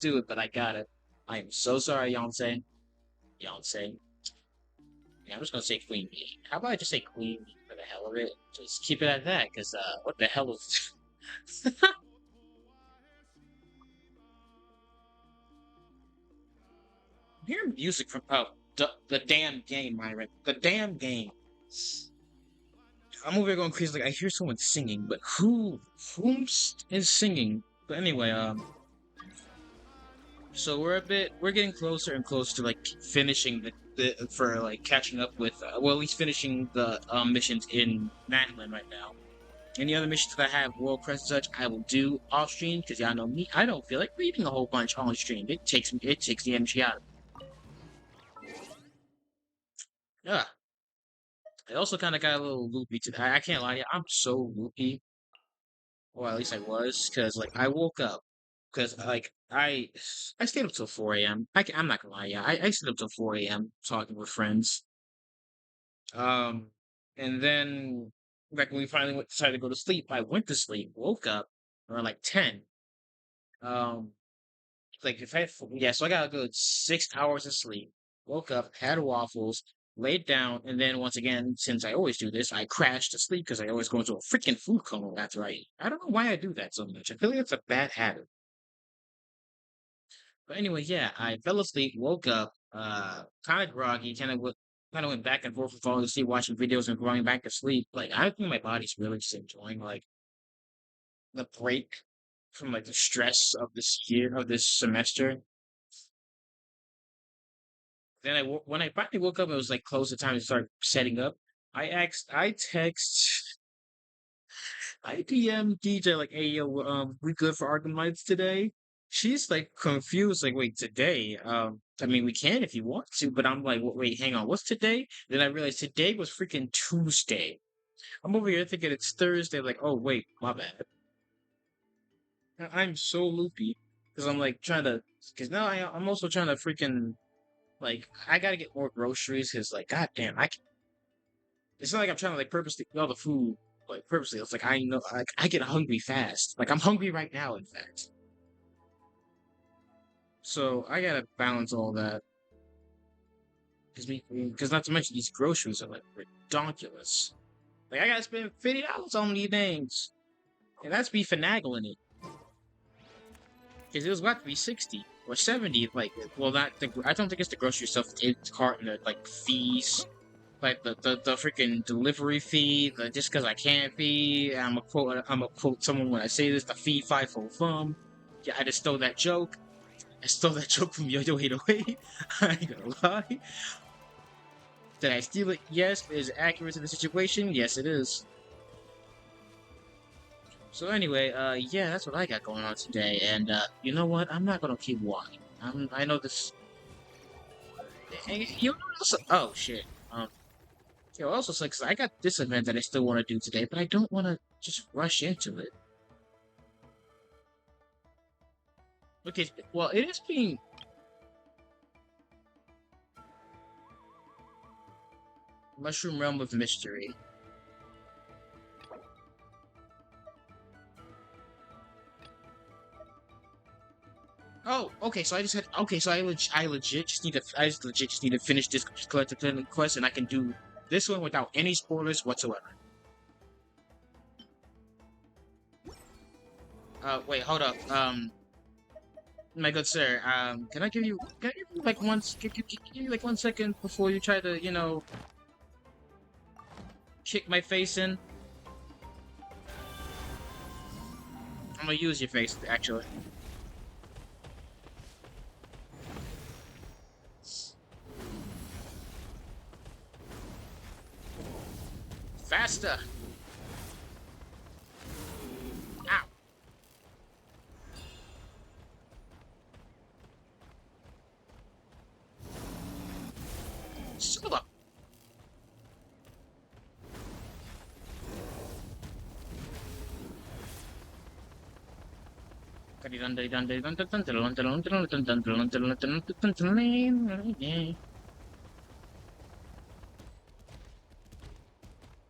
do it, but I got it. I am so sorry, Yonsei. Yonsei. Yeah, I'm just gonna say Queen Bee. How about I just say Queen Bee for the hell of it? Just keep it at that, because, what the hell is... I'm hearing music from, oh, the damn game, Myron. The damn game. I'm over here going crazy, like, I hear someone singing, but whom's is singing? But anyway, so we're getting closer and closer to, like, finishing for, like, catching up with, well, at least finishing the, missions in Manland right now. Any other missions that I have world press and such, I will do off stream because y'all know me. I don't feel like reading a whole bunch on stream. It takes the energy out of me. Yeah. I also kind of got a little loopy today. I can't lie to you. I'm so loopy. Or at least I was, because like I woke up because like I stayed up till 4 a.m. I'm not gonna lie, yeah. I stayed up till 4 a.m. talking with friends. Um, and then like when we finally decided to go to sleep, I went to sleep, woke up around like 10. Um, like if I had, yeah, so I got a good 6 hours of sleep. Woke up, had waffles, laid down, and then once again, since I always do this, I crashed to sleep because I always go into a freaking food coma after I eat. I don't know why I do that so much. I feel like it's a bad habit. But anyway, yeah, I fell asleep, woke up, kind of groggy, kind of went back and forth with falling asleep, watching videos and going back to sleep. Like I think my body's really just enjoying like the break from like the stress of this semester. Then when I finally woke up, it was like close to time to start setting up. I DM DJ like, hey yo, we good for Arkham Knights today? She's like confused, like, wait, today? I mean, we can if you want to, but I'm like, wait, hang on, what's today? Then I realized today was freaking Tuesday. I'm over here thinking it's Thursday. Like, oh wait, my bad. I'm so loopy because I'm like trying to, because now I'm also trying to freaking like I gotta get more groceries because like, goddamn, it's not like I'm trying to like purposely eat all the food like purposely. It's like I know I get hungry fast. Like I'm hungry right now, in fact. So I gotta balance all that because not to mention these groceries are like ridiculous. Like I gotta spend $50 on these things, and that's me finagling it because it was about to be 60 or 70. Like, well, I don't think it's the grocery stuff. It's cart and the like fees like the freaking delivery fee, just because I can't fee. I'm a quote someone when I say this, the fee five for fum. Yeah, I just stole that joke. I stole that joke from Yo-Yo 808. I ain't gonna lie. Did I steal it? Yes. Is it accurate to the situation? Yes, it is. So anyway, yeah, that's what I got going on today. And you know what? I'm not gonna keep walking. I know this. You know what else? Oh shit. Yo, also sucks. I got this event that I still want to do today, but I don't want to just rush into it. Okay, well, it is being. Mushroom Realm of Mystery. Oh, okay. So I just had. Okay, so I legit just need to. I just legit just need to finish this collective quest, and I can do this one without any spoilers whatsoever. Wait, hold up. My good sir. Can I give you like give you like 1 second before you try to, kick my face in? I'm gonna use your face actually. Faster. Ow. Son of a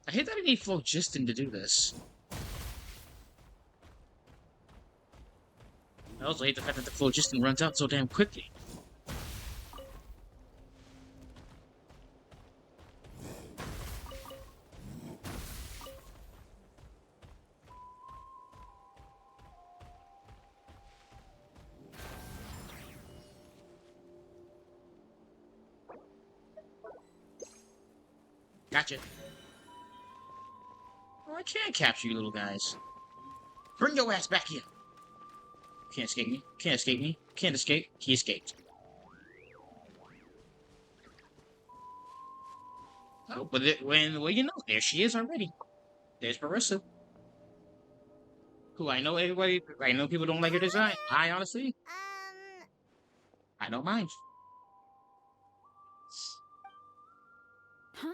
I hate that I need phlogiston to do this. I also hate the fact that the phlogiston runs out so damn quickly. Gotcha. Oh, I can't capture you little guys. Bring your ass back here. Can't escape me. Can't escape me. Can't escape. He escaped. Oh, but well, you know, there she is already. There's Varesa. Who I know I know people don't like her design. I honestly, I don't mind. Huh?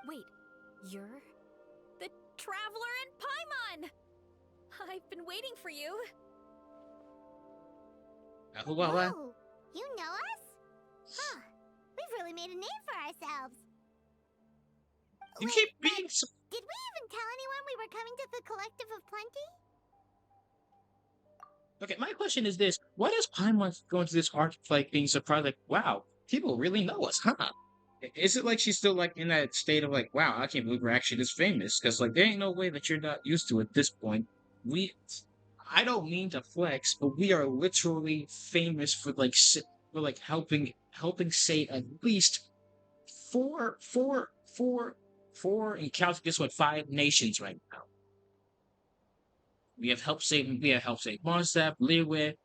Wait, you're the Traveler in Paimon! I've been waiting for you. Oh, you know us? Huh. We've really made a name for ourselves. You Wait, keep being so... did we even tell anyone we were coming to the Collective of Plenty? Okay, my question is this. Why does Paimon go into this arc like being surprised like, wow, people really know us, huh? Is it like she's still like in that state of like, wow, I can't believe we're actually this famous? Because like there ain't no way that you're not used to at this point. We, I don't mean to flex, but we are literally famous for like helping save at least four four four four and count this one 5 nations right now. We have helped save Mondstadt, Liyue,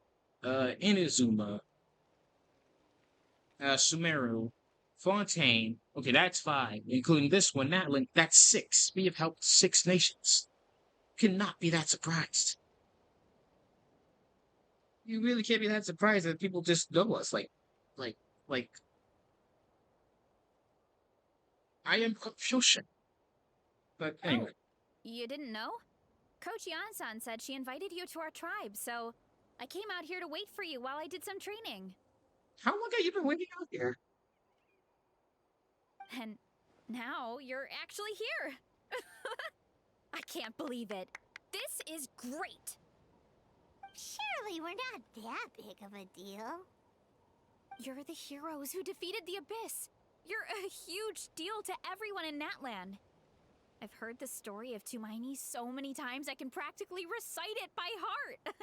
Inazuma, Sumeru, Fontaine. Okay, that's 5, including this one, Natlin. That's 6. We have helped 6 nations. Cannot be that surprised. You really can't be that surprised that people just know us. Like, like. I am confusion. But anyway. Oh, you didn't know? Coach Yan-san said she invited you to our tribe, so I came out here to wait for you while I did some training. How long have you been waiting out here? And now you're actually here. I can't believe it. This is great. Surely we're not that big of a deal. You're the heroes who defeated the Abyss. You're a huge deal to everyone in Natlan. I've heard the story of Tumaini so many times I can practically recite it by heart.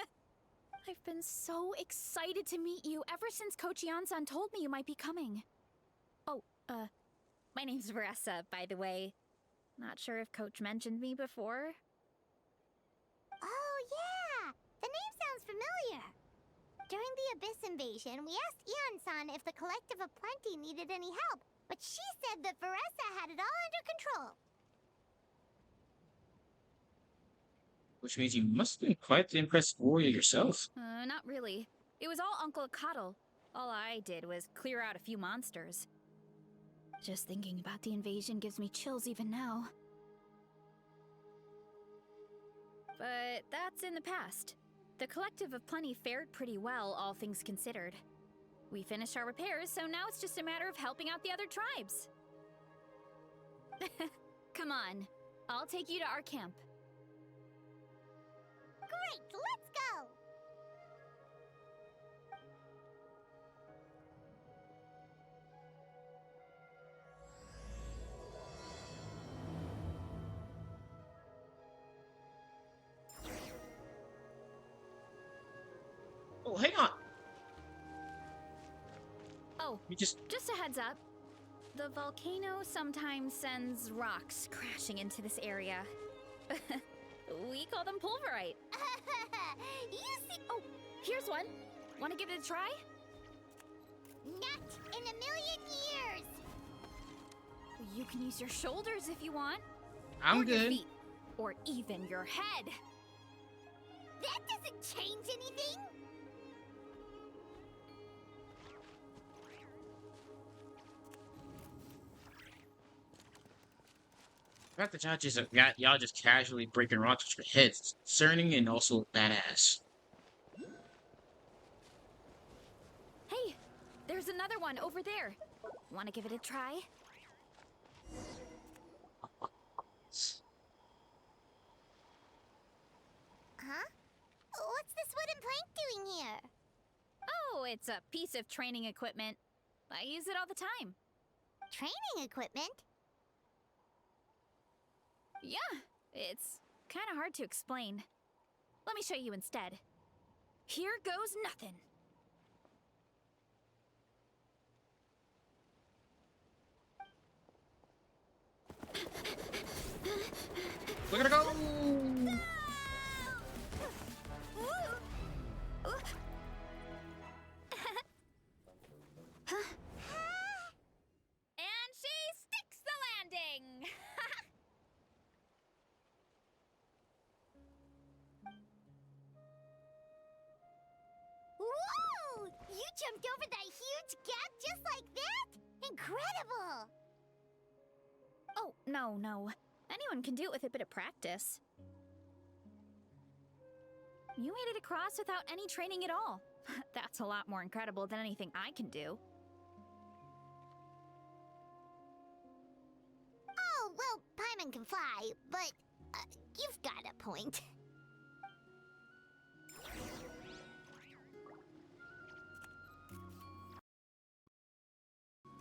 I've been so excited to meet you ever since Coach Yan-san told me you might be coming. Oh, my name's Varesa, by the way. Not sure if Coach mentioned me before. Oh, yeah! The name sounds familiar. During the Abyss invasion, we asked Ian-san if the Collective of Plenty needed any help, but she said that Varesa had it all under control. Which means you must have been quite the impressive warrior yourself. Not really. It was all Uncle Akatl. All I did was clear out a few monsters. Just thinking about the invasion gives me chills even now. But that's in the past. The Collective of Plenty fared pretty well, all things considered. We finished our repairs, so now it's just a matter of helping out the other tribes. Come on, I'll take you to our camp. Great, let's go! Oh, hang on. Oh, You just... a heads up. The volcano sometimes sends rocks crashing into this area. We call them pulverite. You see... Oh, here's one. Want to give it a try? Not in a million years! You can use your shoulders if you want. I'm or good. Your feet, or even your head. That doesn't change anything! The fact that y'all just casually breaking rocks with your heads is concerning and also badass. Hey, there's another one over there. Want to give it a try? Huh? What's this wooden it's a piece of training equipment. I use it all the time. Training equipment? Yeah, it's kind of hard to explain. Let me show you instead. Here goes nothing. We're gonna go! And she sticks the landing! Whoa! You jumped over that huge gap just like that? Incredible! Oh, no. Anyone can do it with a bit of practice. You made it across without any training at all. That's a lot more incredible than anything I can do. Oh, well, Paimon can fly, but you've got a point.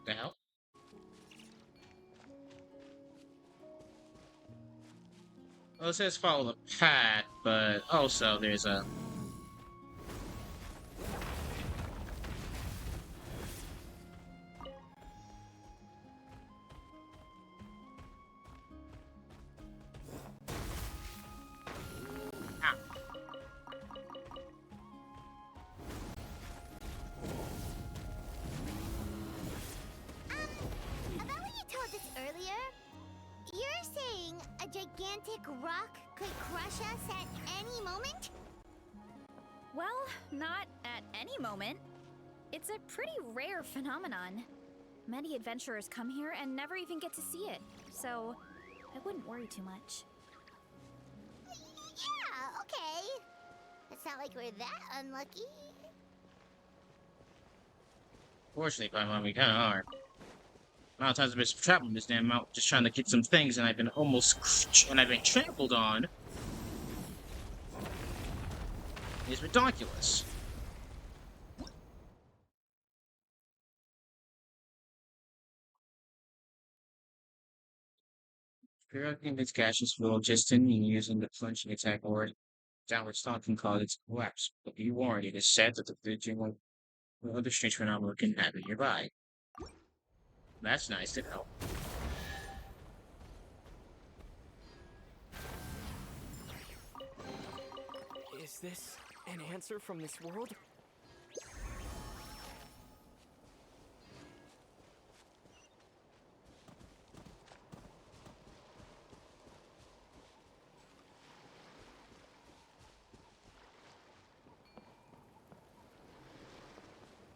The hell? Well, it says follow the path, but also there's a... Ah. About what you told us earlier, you're saying a gigantic rock could crush us at any moment? Well, not at any moment. It's a pretty rare phenomenon. Many adventurers come here and never even get to see it, so I wouldn't worry too much. Yeah, okay. It's not like we're that unlucky. Fortunately, Paimon, we kinda are. A lot of times I've been traveling this damn mountain just trying to get some things, and I've been I've been trampled on. It's ridiculous. Periodically, its gaseous flow just in using the plunging attack or downward stomp can cause it to collapse. But be warned, it is said that the fidgeting or other strange phenomena can happen nearby. That's nice to know. Is this an answer from this world?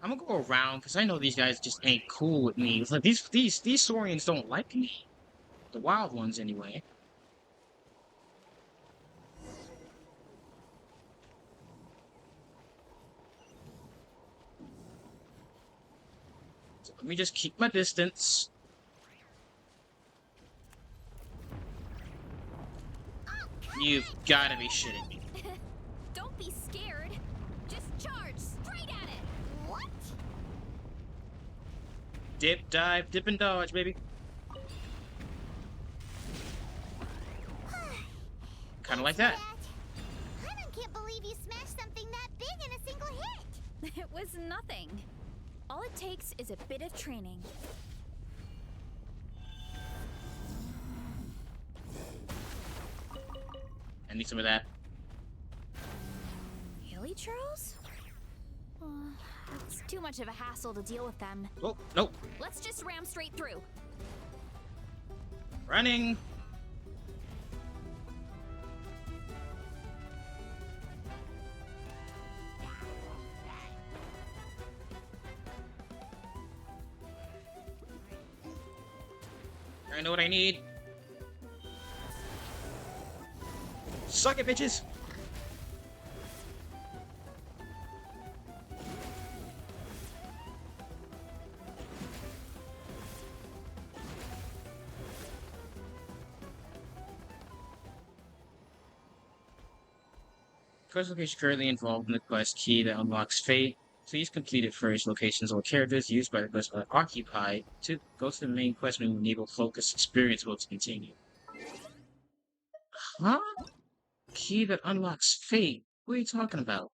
I'm gonna go around because I know these guys just ain't cool with me. It's like these Saurians don't like me. The wild ones, anyway. So let me just keep my distance. You've gotta be shitting me. Don't be scared. Just charge straight at it. What? Dip, dive, dip and dodge, baby. Kinda like that. Paimon can't believe you smashed something that big in a single hit. It was nothing. All it takes is a bit of training. I need some of that. Electros? It's too much of a hassle to deal with them. Oh, nope. Let's just ram straight through. Running. I know what I need. Suck it, bitches. Quest location currently involved in the quest key that unlocks fate. Please complete it first. Locations or characters used by the quest are occupied. To go to the main quest menu, enable focus experience mode to continue. Huh? Key that unlocks fate. What are you talking about?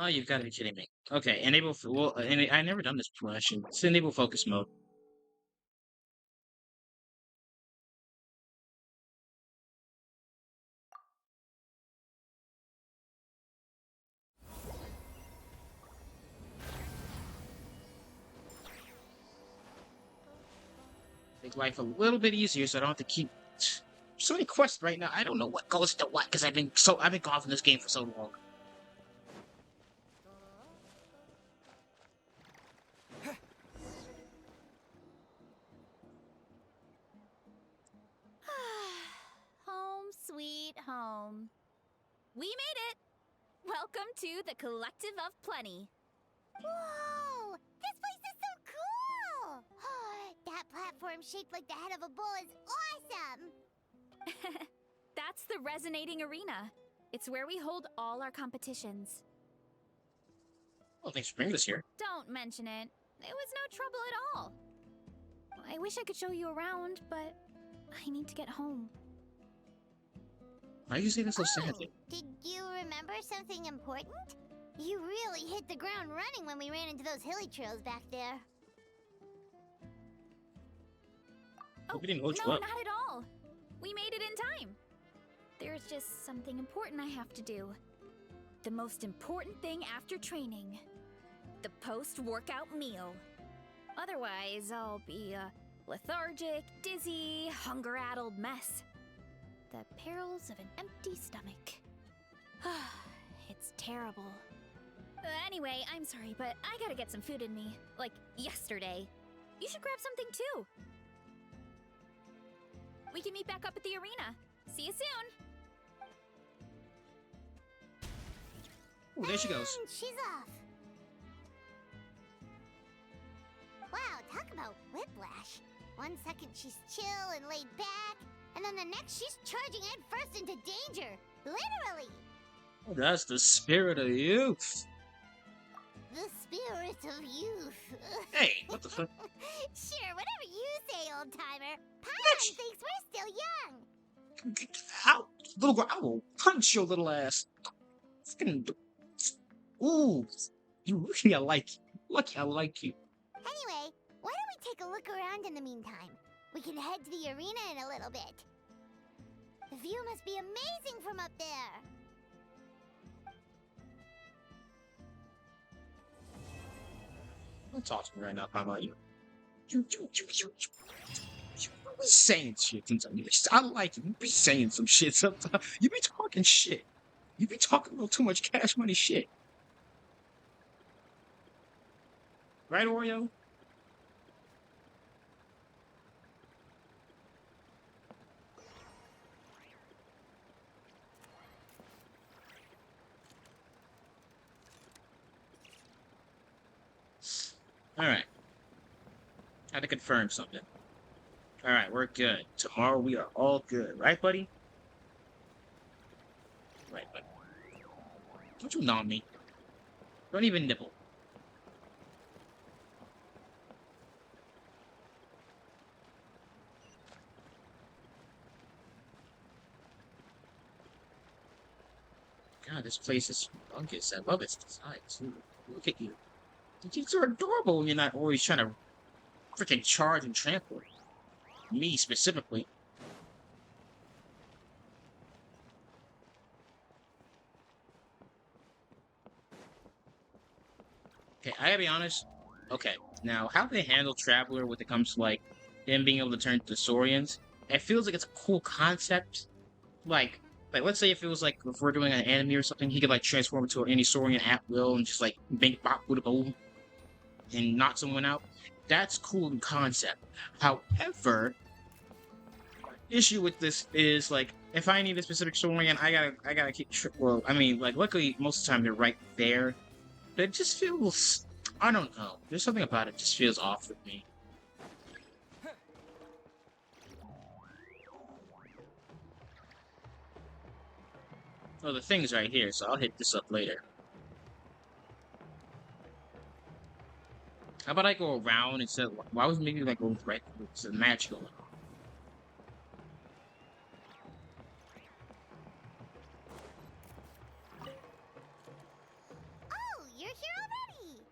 Oh, you've got to be kidding me. Okay, enable. Well, I never done this before. Actually, it's enable focus mode. Make life a little bit easier, so I don't have to keep so many quests right now. I don't know what goes to what because I've been gone from this game for so long. Home sweet home. We made it! Welcome to the Collective of Plenty. Whoa! This place is so cool! That platform shaped like the head of a bull is awesome! That's the Resonating Arena. It's where we hold all our competitions. Well, thanks for bringing this here. Don't mention it. It was no trouble at all. I wish I could show you around, but I need to get home. Why do you say that so sadly? Did you remember something important? You really hit the ground running when we ran into those hilly trails back there. We didn't hold you No, up. not at all. We made it in time. There's just something important I have to do. The most important thing after training. The post-workout meal. Otherwise, I'll be a lethargic, dizzy, hunger-addled mess. The perils of an empty stomach. It's terrible. Anyway, I'm sorry, but I gotta get some food in me. Like, yesterday. You should grab something too. We can meet back up at the arena. See you soon! Oh, there she goes. And she's off. Wow, talk about whiplash. 1 second she's chill and laid back, and then the next she's charging head first into danger. Literally. Oh, that's the spirit of youth. The spirit of youth. Hey, what the fuck? Sure, whatever you say, old timer. Paimon thinks we're still young. Get out, little girl! I will punch your little ass. Fucking. Ooh, you lucky I like you. Lucky I like you. Anyway, why don't we take a look around in the meantime? We can head to the arena in a little bit. The view must be amazing from up there. Don't talk to me right now. How about you? You be saying shit sometimes. I like you. You be saying some shit sometimes. You be talking shit. You be talking a little too much cash money shit. Right, Oreo? Alright. Had to confirm something. Alright, we're good. Tomorrow we are all good. Right, buddy? Right, buddy. Don't you nom me. Don't even nibble. God, this place is humongous. I love its design, too. Look at you. The kids are adorable when you're not always trying to freaking charge and trample. Me, specifically. Okay, I gotta be honest. Okay, now, how they handle Traveler when it comes to, like, him being able to turn to Saurians, it feels like it's a cool concept. Like, let's say if it was like, if we're doing an anime or something, he could, like, transform into any Saurian at will and just, like, bang, bop, boom, boom, and knock someone out. That's cool in concept. However, issue with this is, like, if I need a specific Saurian, I gotta keep, well, I mean, like, luckily, most of the time they're right there. But it just feels, I don't know. There's something about it just feels off with me. Well, the thing's right here, so I'll hit this up later. How about I go around instead of, why was maybe like go right to the match going on? Oh, you're here already!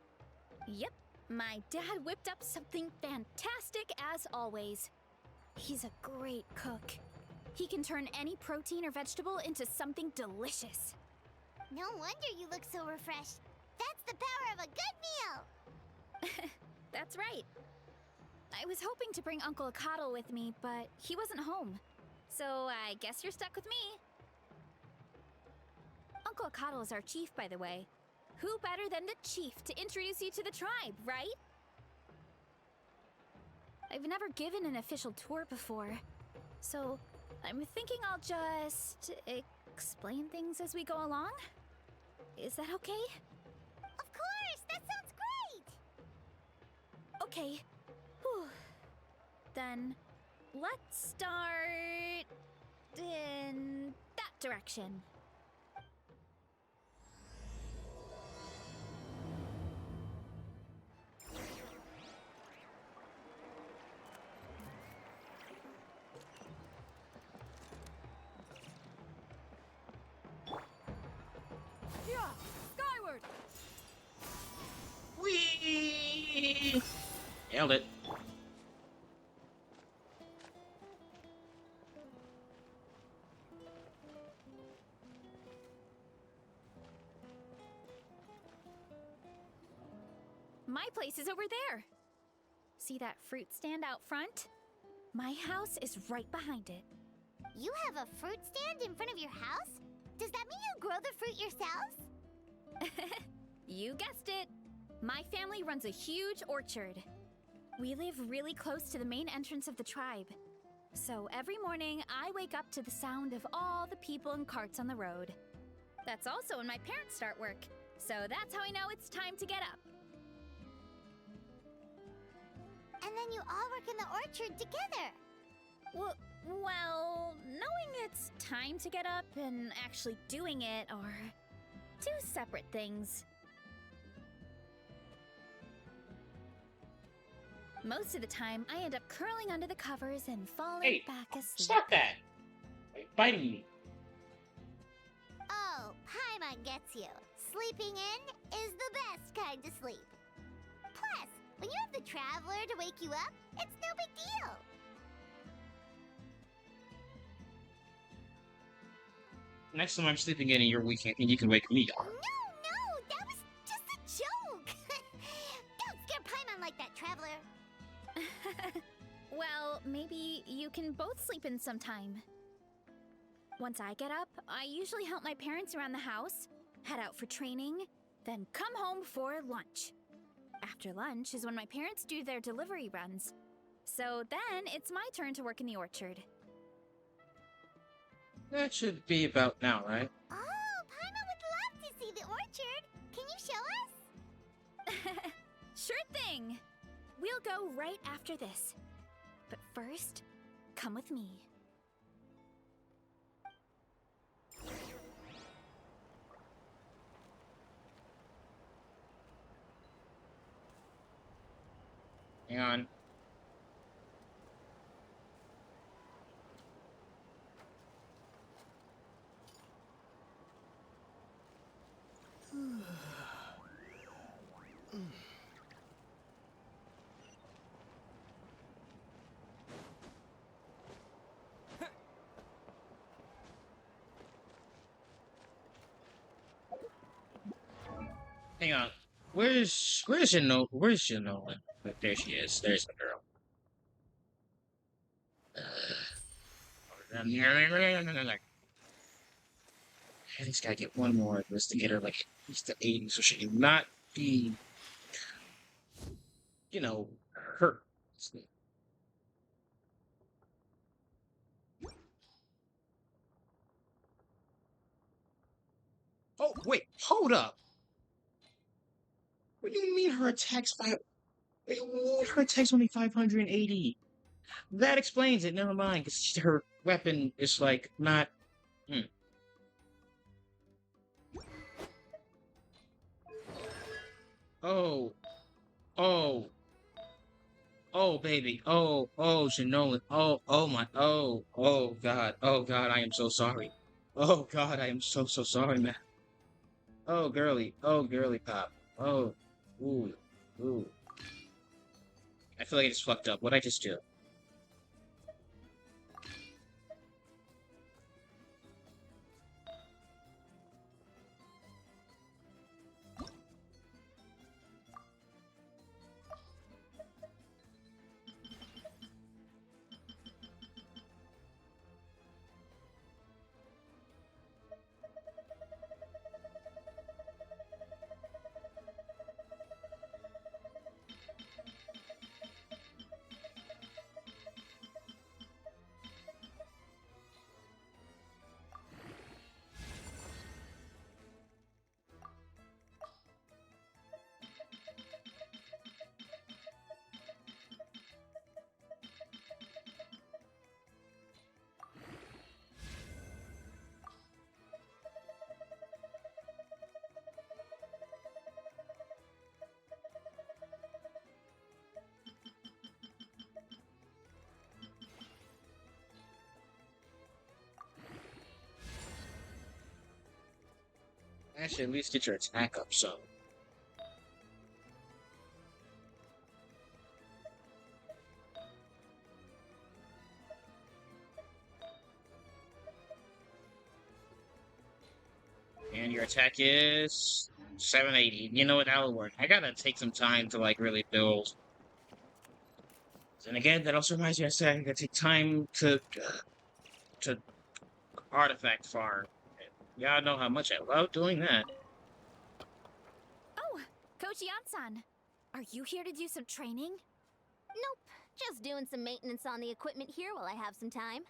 Yep, my dad whipped up something fantastic as always. He's a great cook. He can turn any protein or vegetable into something delicious. No wonder you look so refreshed. That's the power of a good meal! That's right. I was hoping to bring Uncle Akatl with me, but he wasn't home. So I guess you're stuck with me. Uncle Akatl is our chief, by the way. Who better than the chief to introduce you to the tribe, right? I've never given an official tour before, so I'm thinking I'll just explain things as we go along. Is that okay? Of course! That sounds great! Okay. Whew. Then let's start in that direction. Yeah, skyward! Whee! Nailed it. My place is over there. See that fruit stand out front? My house is right behind it. You have a fruit stand in front of your house? Does that mean you grow the fruit yourselves? You guessed it. My family runs a huge orchard. We live really close to the main entrance of the tribe. So every morning, I wake up to the sound of all the people and carts on the road. That's also when my parents start work. So that's how I know it's time to get up. And then you all work in the orchard together. Well, knowing it's time to get up and actually doing it are two separate things. Most of the time, I end up curling under the covers and falling Hey, back asleep. Stop that! You're biting me. Oh, Paimon gets you. Sleeping in is the best kind of sleep. Plus, when you have the Traveler to wake you up, it's no big deal. Next time I'm sleeping in and you're weak and you can wake me up. No, that was just a joke. Don't scare Paimon like that, Traveler. Well, maybe you can both sleep in sometime. Once I get up, I usually help my parents around the house, head out for training, then come home for lunch. After lunch is when my parents do their delivery runs. So then it's my turn to work in the orchard. That should be about now, right? Oh, Paimon would love to see the orchard. Can you show us? Sure thing! We'll go right after this. But first, come with me. Hang on. Hang on. Where's Shino? Where's Shinola? There she is. There's the girl. I just gotta get one more of this to get her like at least to 80 so she can not be, you know, hurt. Oh, wait, hold up. What do you mean her attack's five? What do you mean her attack's only 580? That explains it. Never mind, because her weapon is like not. Oh, oh, oh, baby. Oh, Shinola. Oh, God, I am so sorry. Oh, God, I am so sorry, man. Oh, girly pop. Oh, ooh, ooh. I feel like I just fucked up. What'd I just do? Actually, at least get your attack up, so. And your attack is 780. You know what? That'll work. I gotta take some time to like really build. And again, that also reminds me. I said I gotta take time to artifact farm. Y'all know how much I love doing that. Oh, Coach Yansan, are you here to do some training? Nope, just doing some maintenance on the equipment here while I have some time.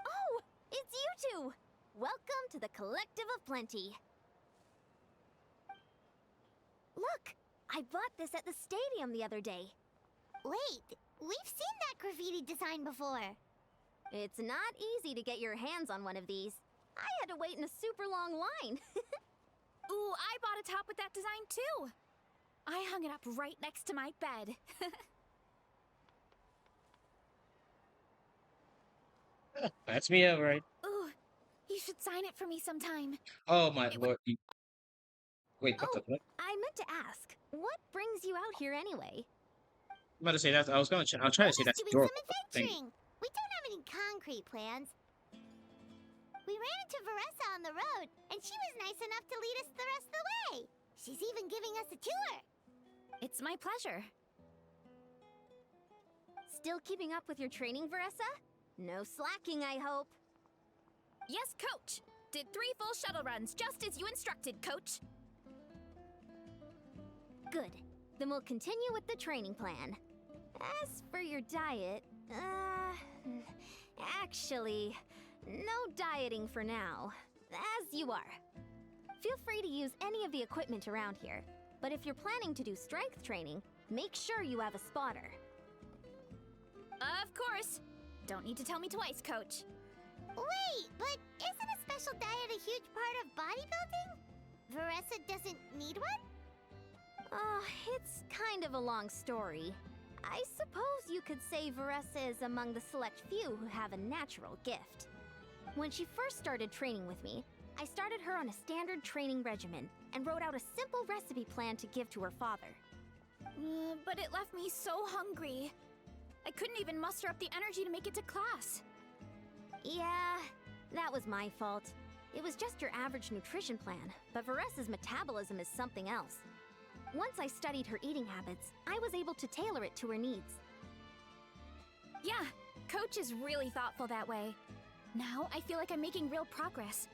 Oh, it's you two! Welcome to the Collective of Plenty. Look, I bought this at the stadium the other day. Wait, we've seen that graffiti design before. It's not easy to get your hands on one of these. I had to wait in a super long line. Ooh, I bought a top with that design too. I hung it up right next to my bed. That's me, right? Ooh, you should sign it for me sometime. Oh my lord. Wait, what the fuck? I meant to ask, what brings you out here anyway? I'm about to say that. I was gonna. I'll try to say that's Doing your some thing. adventuring. We don't have any concrete plans. We ran into Varesa on the road, and she was nice enough to lead us the rest of the way. She's even giving us a tour. It's my pleasure. Still keeping up with your training, Varesa? No slacking, I hope. Yes, Coach. Did 3 full shuttle runs, just as you instructed, Coach. Good. Then we'll continue with the training plan. As for your diet, actually, no dieting for now. As you are. Feel free to use any of the equipment around here, but if you're planning to do strength training, make sure you have a spotter. Of course. Don't need to tell me twice, Coach. Wait, but isn't a special diet a huge part of bodybuilding? Varesa doesn't need one? Oh, it's kind of a long story. I suppose you could say Varesa is among the select few who have a natural gift. When she first started training with me, I started her on a standard training regimen and wrote out a simple recipe plan to give to her father. But it left me so hungry. I couldn't even muster up the energy to make it to class. Yeah, that was my fault. It was just your average nutrition plan, but Varesa's metabolism is something else. Once I studied her eating habits, I was able to tailor it to her needs. Yeah, Coach is really thoughtful that way. Now I feel like I'm making real progress.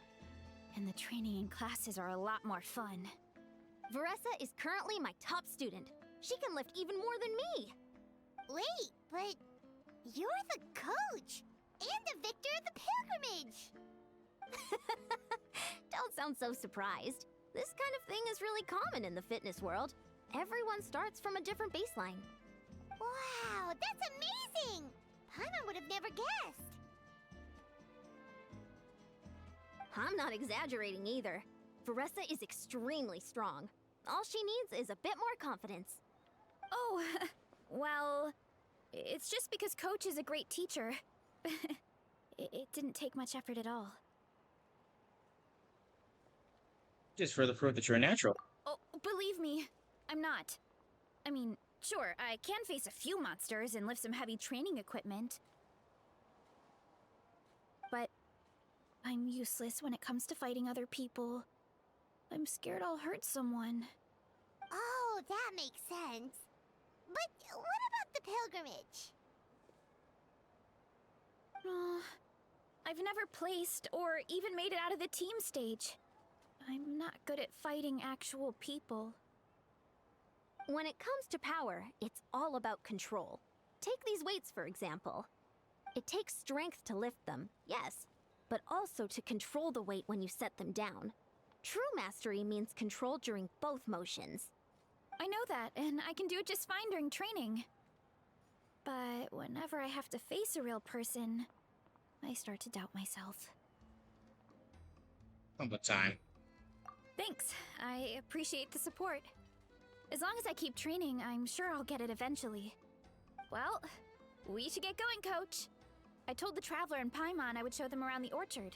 And the training and classes are a lot more fun. Varesa is currently my top student. She can lift even more than me. Wait, but you're the coach and a victor of the pilgrimage. Don't sound so surprised. This kind of thing is really common in the fitness world. Everyone starts from a different baseline. Wow, that's amazing! Paimon would have never guessed. I'm not exaggerating either. Varesa is extremely strong. All she needs is a bit more confidence. Oh, well, it's just because Coach is a great teacher. It didn't take much effort at all. Just further proof that you're a natural. Oh, believe me, I'm not. I mean, sure, I can face a few monsters and lift some heavy training equipment. But I'm useless when it comes to fighting other people. I'm scared I'll hurt someone. Oh, that makes sense. But what about the pilgrimage? I've never placed or even made it out of the team stage. I'm not good at fighting actual people. When it comes to power, it's all about control. Take these weights, for example. It takes strength to lift them, yes, but also to control the weight when you set them down. True mastery means control during both motions. I know that, and I can do it just fine during training. But whenever I have to face a real person, I start to doubt myself. About time. Thanks. I appreciate the support. As long as I keep training, I'm sure I'll get it eventually. Well, we should get going, Coach. I told the Traveler and Paimon I would show them around the orchard.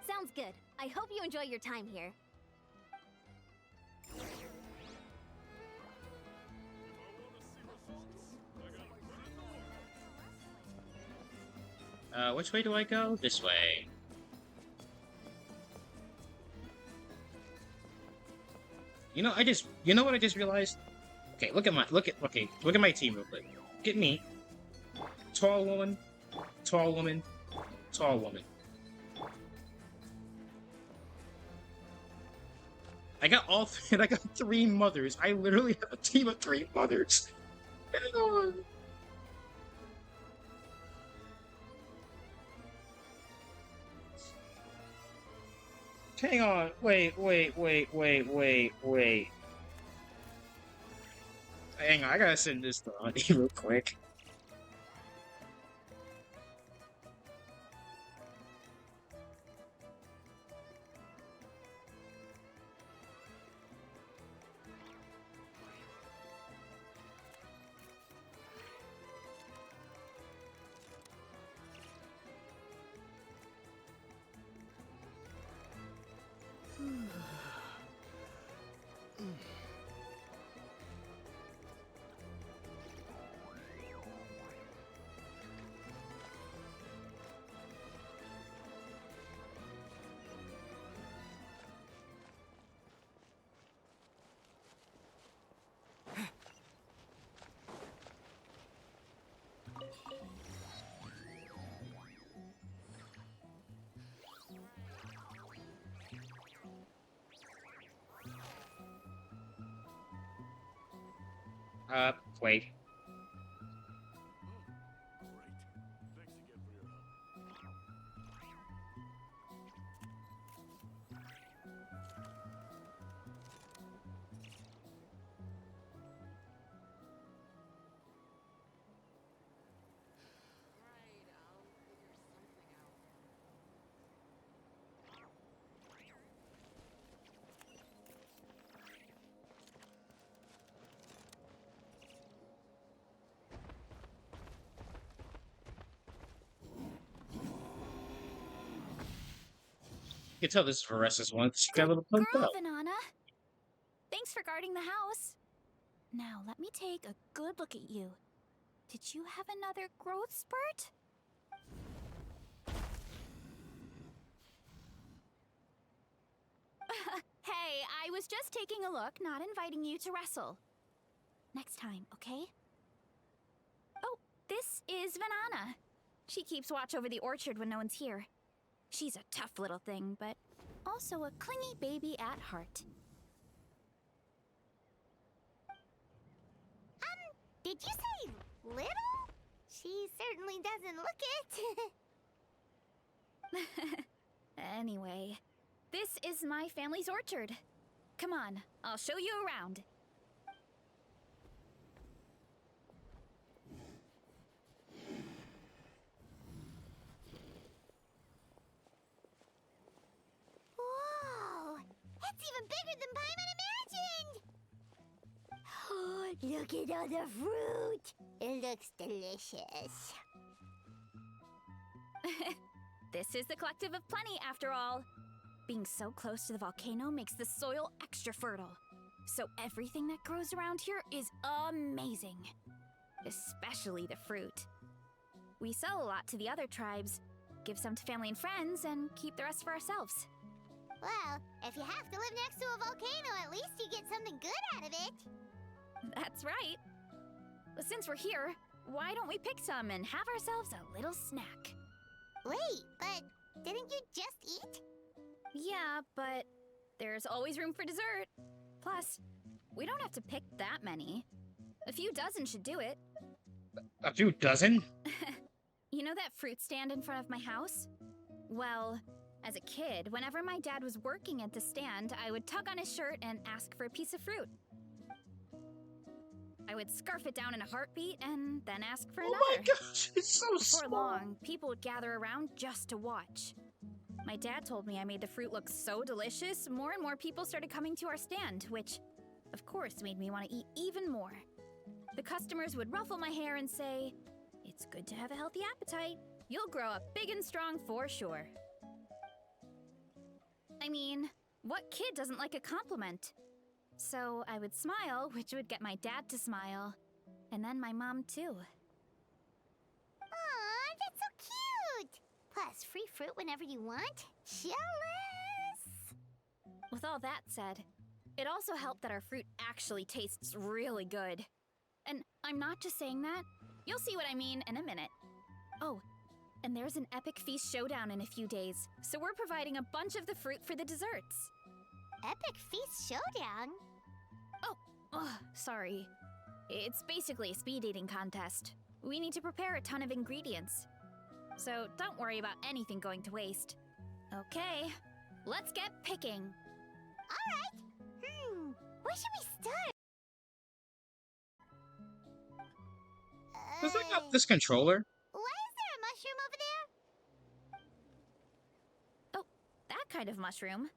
Sounds good. I hope you enjoy your time here. Which way do I go? This way. You know what I just realized? Okay, look at my team real quick. Look at me. Tall woman, tall woman, tall woman. I got I got 3 mothers. I literally have a team of 3 mothers. Hang on. Wait. Hang on, I gotta send this to Auntie real quick. Wait. You can tell this is Varesa's one. She got a little pumped Girl, up. Vanana. Thanks for guarding the house. Now, let me take a good look at you. Did you have another growth spurt? Hey, I was just taking a look, not inviting you to wrestle. Next time, okay? Oh, this is Vanana. She keeps watch over the orchard when no one's here. She's a tough little thing, but also a clingy baby at heart. Did you say little? She certainly doesn't look it. Anyway, this is my family's orchard. Come on, I'll show you around. Whoa! It's even bigger than Paimon imagined! Look at all the fruit. It looks delicious. This is the Collective of Plenty, after all. Being so close to the volcano makes the soil extra fertile. So everything that grows around here is amazing. Especially the fruit. We sell a lot to the other tribes, give some to family and friends, and keep the rest for ourselves. Well, if you have to live next to a volcano, at least you get something good out of it. That's right. But since we're here, why don't we pick some and have ourselves a little snack? Wait, but didn't you just eat? Yeah, but there's always room for dessert. Plus, we don't have to pick that many. A few dozen should do it. A few dozen? You know that fruit stand in front of my house? Well, as a kid, whenever my dad was working at the stand, I would tug on his shirt and ask for a piece of fruit. I would scarf it down in a heartbeat and then ask for another. Oh my gosh, it's so Before small. long, people would gather around just to watch. My dad told me I made the fruit look so delicious, more and more people started coming to our stand, which, of course, made me want to eat even more. The customers would ruffle my hair and say, "It's good to have a healthy appetite. You'll grow up big and strong for sure." I mean, what kid doesn't like a compliment? So I would smile, which would get my dad to smile, and then my mom too. Aw, that's so cute! Plus, free fruit whenever you want. Jealous! With all that said, it also helped that our fruit actually tastes really good. And I'm not just saying that. You'll see what I mean in a minute. Oh, and there's an epic feast showdown in a few days, so we're providing a bunch of the fruit for the desserts. Epic Feast Showdown? Oh, sorry. It's basically a speed eating contest. We need to prepare a ton of ingredients. So don't worry about anything going to waste. Okay, let's get picking. Alright. Where should we start? Does that got this controller? Why is there a mushroom over there? Oh, that kind of mushroom.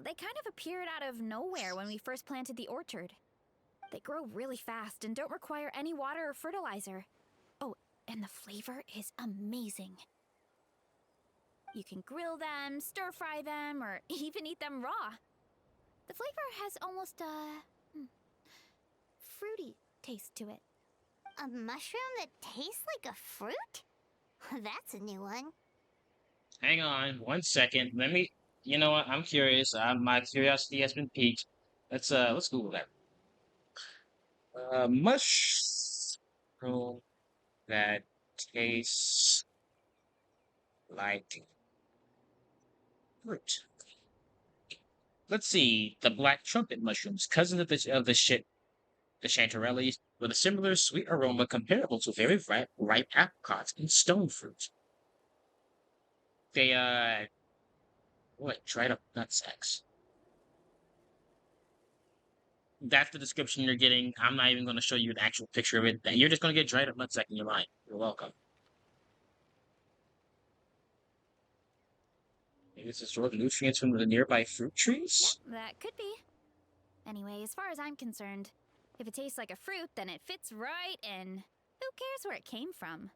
They kind of appeared out of nowhere when we first planted the orchard. They grow really fast and don't require any water or fertilizer. Oh, and the flavor is amazing. You can grill them, stir-fry them, or even eat them raw. The flavor has almost a fruity taste to it. A mushroom that tastes like a fruit? That's a new one. Hang on 1 second. Let me. You know what? I'm curious. My curiosity has been piqued. Let's Google that. Mushroom that tastes like fruit. Let's see. The black trumpet mushrooms, cousins of the chanterelles, with a similar sweet aroma comparable to very ripe apricots and stone fruit. They what? Dried up nutsacks. That's the description you're getting. I'm not even going to show you an actual picture of it. You're just going to get dried up nutsack in your mind. You're welcome. Maybe it's absorb nutrients from the nearby fruit trees? Yep, that could be. Anyway, as far as I'm concerned, if it tastes like a fruit, then it fits right in. Who cares where it came from?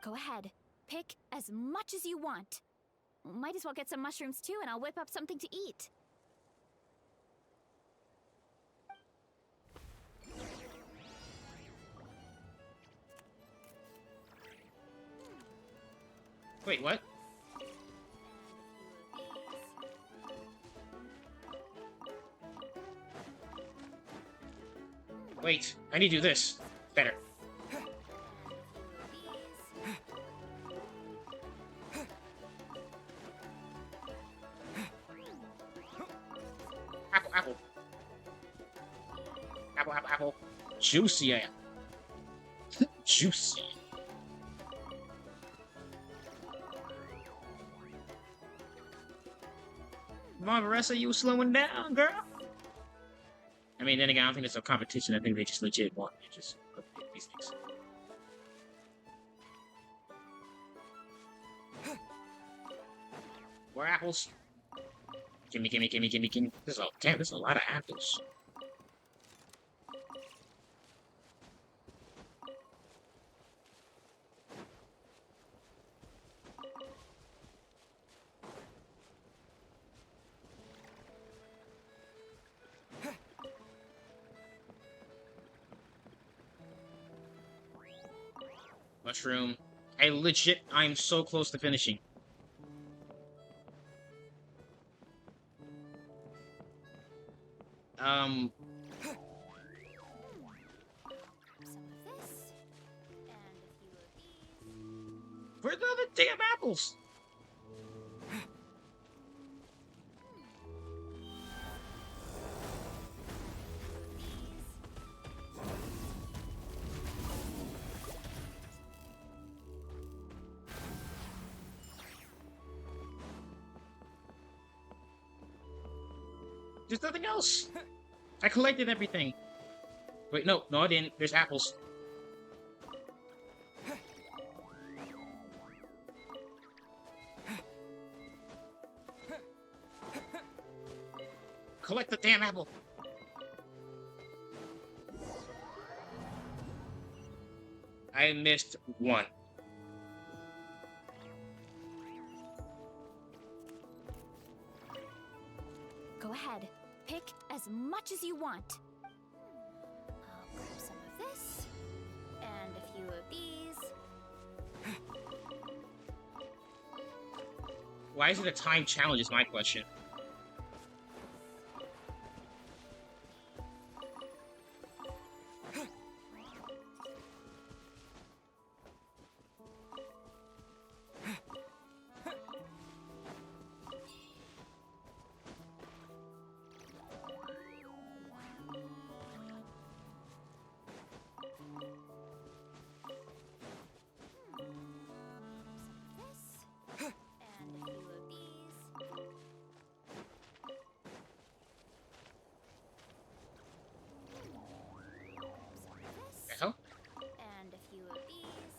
Go ahead, pick as much as you want. Might as well get some mushrooms too, and I'll whip up something to eat. Wait, what? Wait, I need to do this. Better. Apple, apple. Apple, apple, apple. Juicy, I am. Juicy. Come on, Varesa, you slowing down, girl? I mean, then again, I don't think there's a competition. I think they just legit want to just put these things. More apples. Gimme, gimme, gimme, gimme, gimme. Damn, there's a lot of apples. Mushroom. I'm so close to finishing. Some of this, and a few of these. Where are the other damn apples? There's nothing else. I collected everything. Wait, no, I didn't. There's apples. Collect the damn apple. I missed one. Go ahead. Pick as much as you want. I'll grab some of this, and a few of these. Why is it a time challenge is my question. Hell? And a few of these.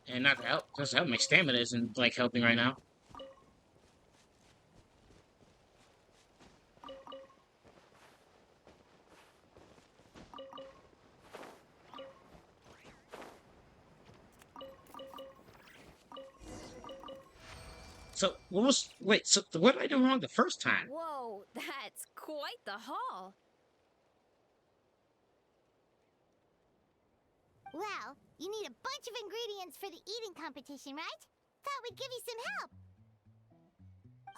And not to help, just to help, my stamina isn't like helping right now. So what did I do wrong the first time? Whoa, that's quite the haul. Well, you need a bunch of ingredients for the eating competition, right? Thought we'd give you some help.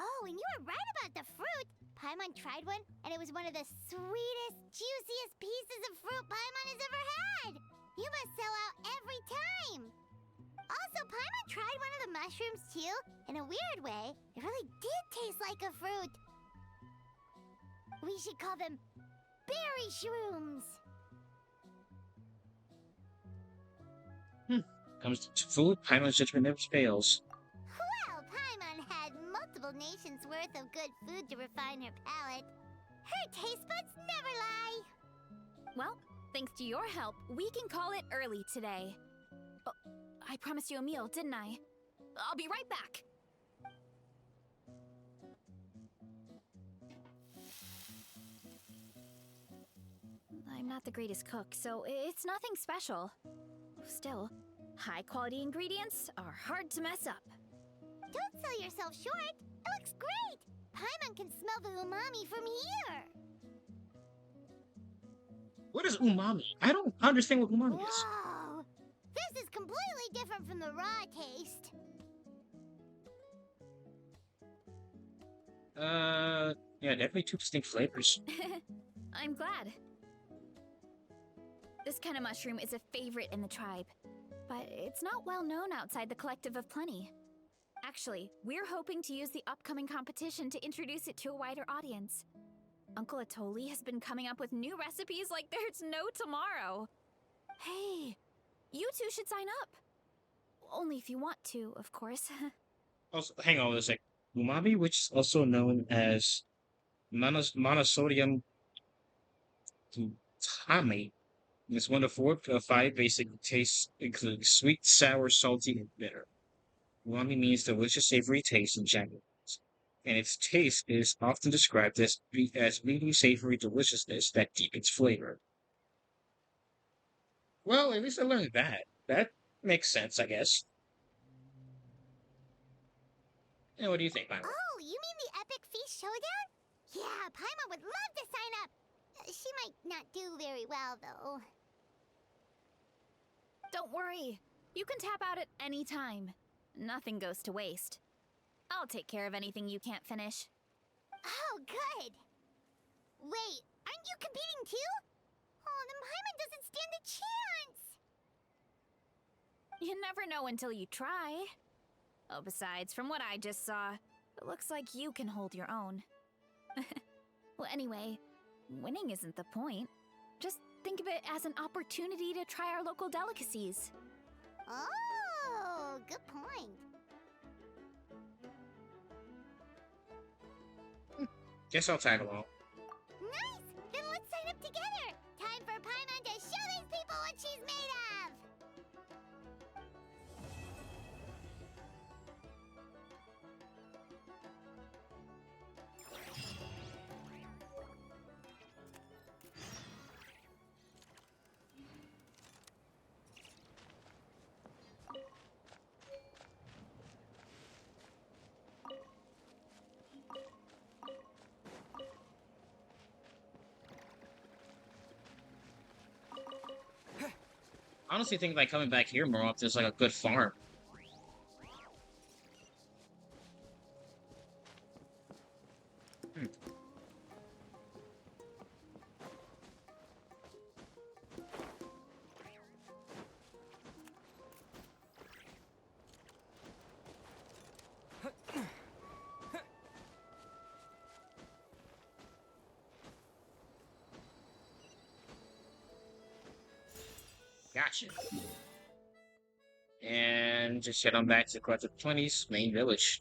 Oh, and you were right about the fruit. Paimon tried one, and it was one of the sweetest, juiciest pieces of fruit Paimon has ever had. You must sell out every time. Also, Paimon tried one of the mushrooms too. In a weird way, it really did taste like a fruit. We should call them berry shrooms. Comes to food, Paimon's judgment never fails. Well, Paimon had multiple nations' worth of good food to refine her palate. Her taste buds never lie. Well, thanks to your help, we can call it early today. Oh, I promised you a meal, didn't I? I'll be right back. I'm not the greatest cook, so it's nothing special. Still, high-quality ingredients are hard to mess up. Don't sell yourself short. It looks great. Paimon can smell the umami from here. What is umami? I don't understand what umami is. Whoa! This is completely different from the raw taste. Yeah, definitely two distinct flavors. I'm glad. This kind of mushroom is a favorite in the tribe, but it's not well known outside the Collective of Plenty. Actually, we're hoping to use the upcoming competition to introduce it to a wider audience. Uncle Atoli has been coming up with new recipes like there's no tomorrow. Hey, you two should sign up. Only if you want to, of course. Also, hang on a sec. Umami, which is also known as monosodium glutamate, is one of four five basic tastes, including sweet, sour, salty, and bitter. Umami means delicious, savory taste in Japanese, and its taste is often described as meaty, savory deliciousness that deepens flavor. Well, at least I learned that. That makes sense, I guess. And what do you think, Paimon? Oh, you mean the Epic Feast Showdown? Yeah, Paimon would love to sign up. She might not do very well, though. Don't worry. You can tap out at any time. Nothing goes to waste. I'll take care of anything you can't finish. Oh, good. Wait, aren't you competing too? Oh, then Paimon doesn't stand a chance. You never know until you try. Oh, besides, from what I just saw, it looks like you can hold your own. Well, anyway, winning isn't the point. Just think of it as an opportunity to try our local delicacies. Oh, good point. Guess I'll tag along. Nice! Then let's sign up together! Time for Paimon to show these people what she's made of! I honestly think like coming back here more often is like a good farm. Hmm. Gotcha. And just head on back to Collective 20's main village.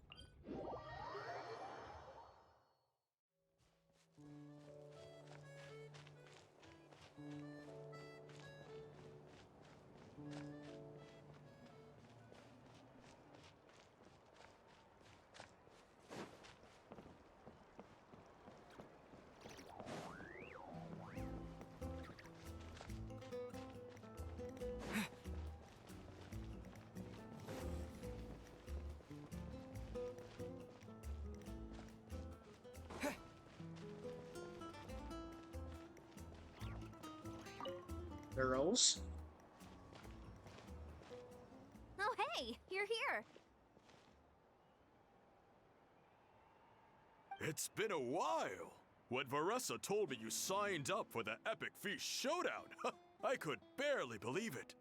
Girls. Oh, hey, you're here. It's been a while. When Varesa told me you signed up for the Epic Feast Showdown, I could barely believe it.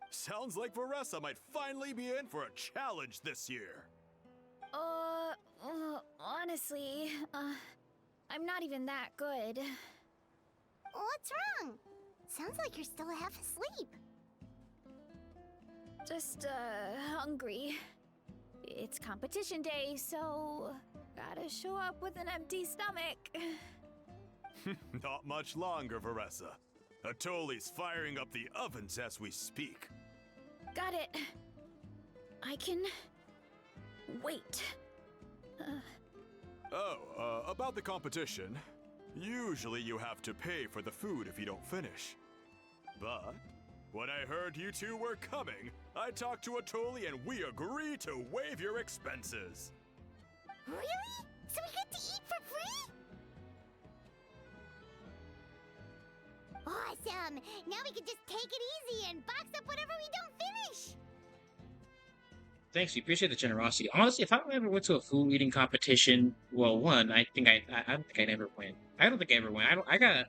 Sounds like Varesa might finally be in for a challenge this year. Honestly, I'm not even that good. What's wrong? Sounds like you're still half asleep. Just, hungry. It's competition day, so gotta show up with an empty stomach. Not much longer, Varesa. Atoli's firing up the ovens as we speak. Got it. I can wait. About the competition. Usually you have to pay for the food if you don't finish. But when I heard you two were coming, I talked to Atoli and we agreed to waive your expenses. Really? So we get to eat for free? Awesome! Now we can just take it easy and box up whatever we don't finish! Thanks, we appreciate the generosity. Honestly, if I ever went to a food eating competition, well, one, I don't think I'd ever win. I don't think I ever win. I got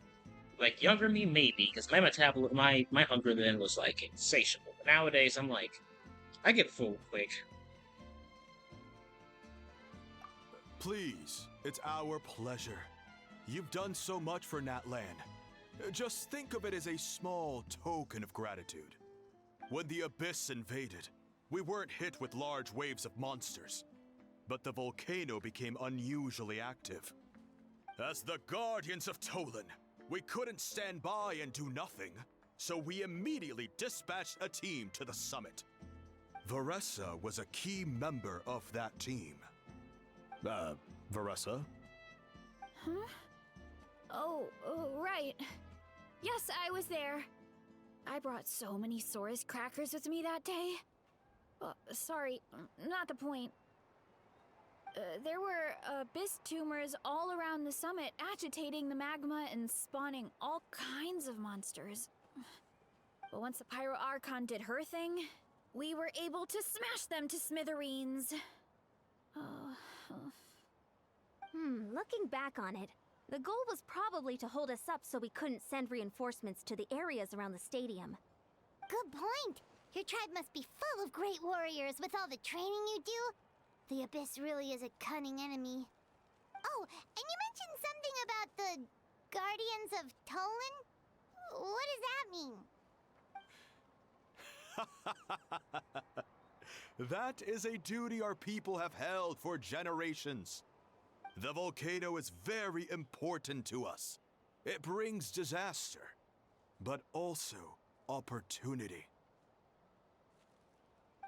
like younger me maybe, because my metabolism, my hunger then was like insatiable. But nowadays, I'm like, I get full quick. Please, it's our pleasure. You've done so much for Natland. Just think of it as a small token of gratitude. When the Abyss invaded, we weren't hit with large waves of monsters, but the volcano became unusually active. As the Guardians of Tolan, we couldn't stand by and do nothing, so we immediately dispatched a team to the summit. Varesa was a key member of that team. Varesa? Huh? Oh, right. Yes, I was there. I brought so many Saurus crackers with me that day. Sorry, not the point. There were abyss tumors all around the summit, agitating the magma and spawning all kinds of monsters. But once the Pyro Archon did her thing, we were able to smash them to smithereens. Looking back on it, the goal was probably to hold us up so we couldn't send reinforcements to the areas around the stadium. Good point. Your tribe must be full of great warriors with all the training you do. The Abyss really is a cunning enemy. Oh, and you mentioned something about the Guardians of Tolan? What does that mean? That is a duty our people have held for generations. The volcano is very important to us. It brings disaster, but also opportunity.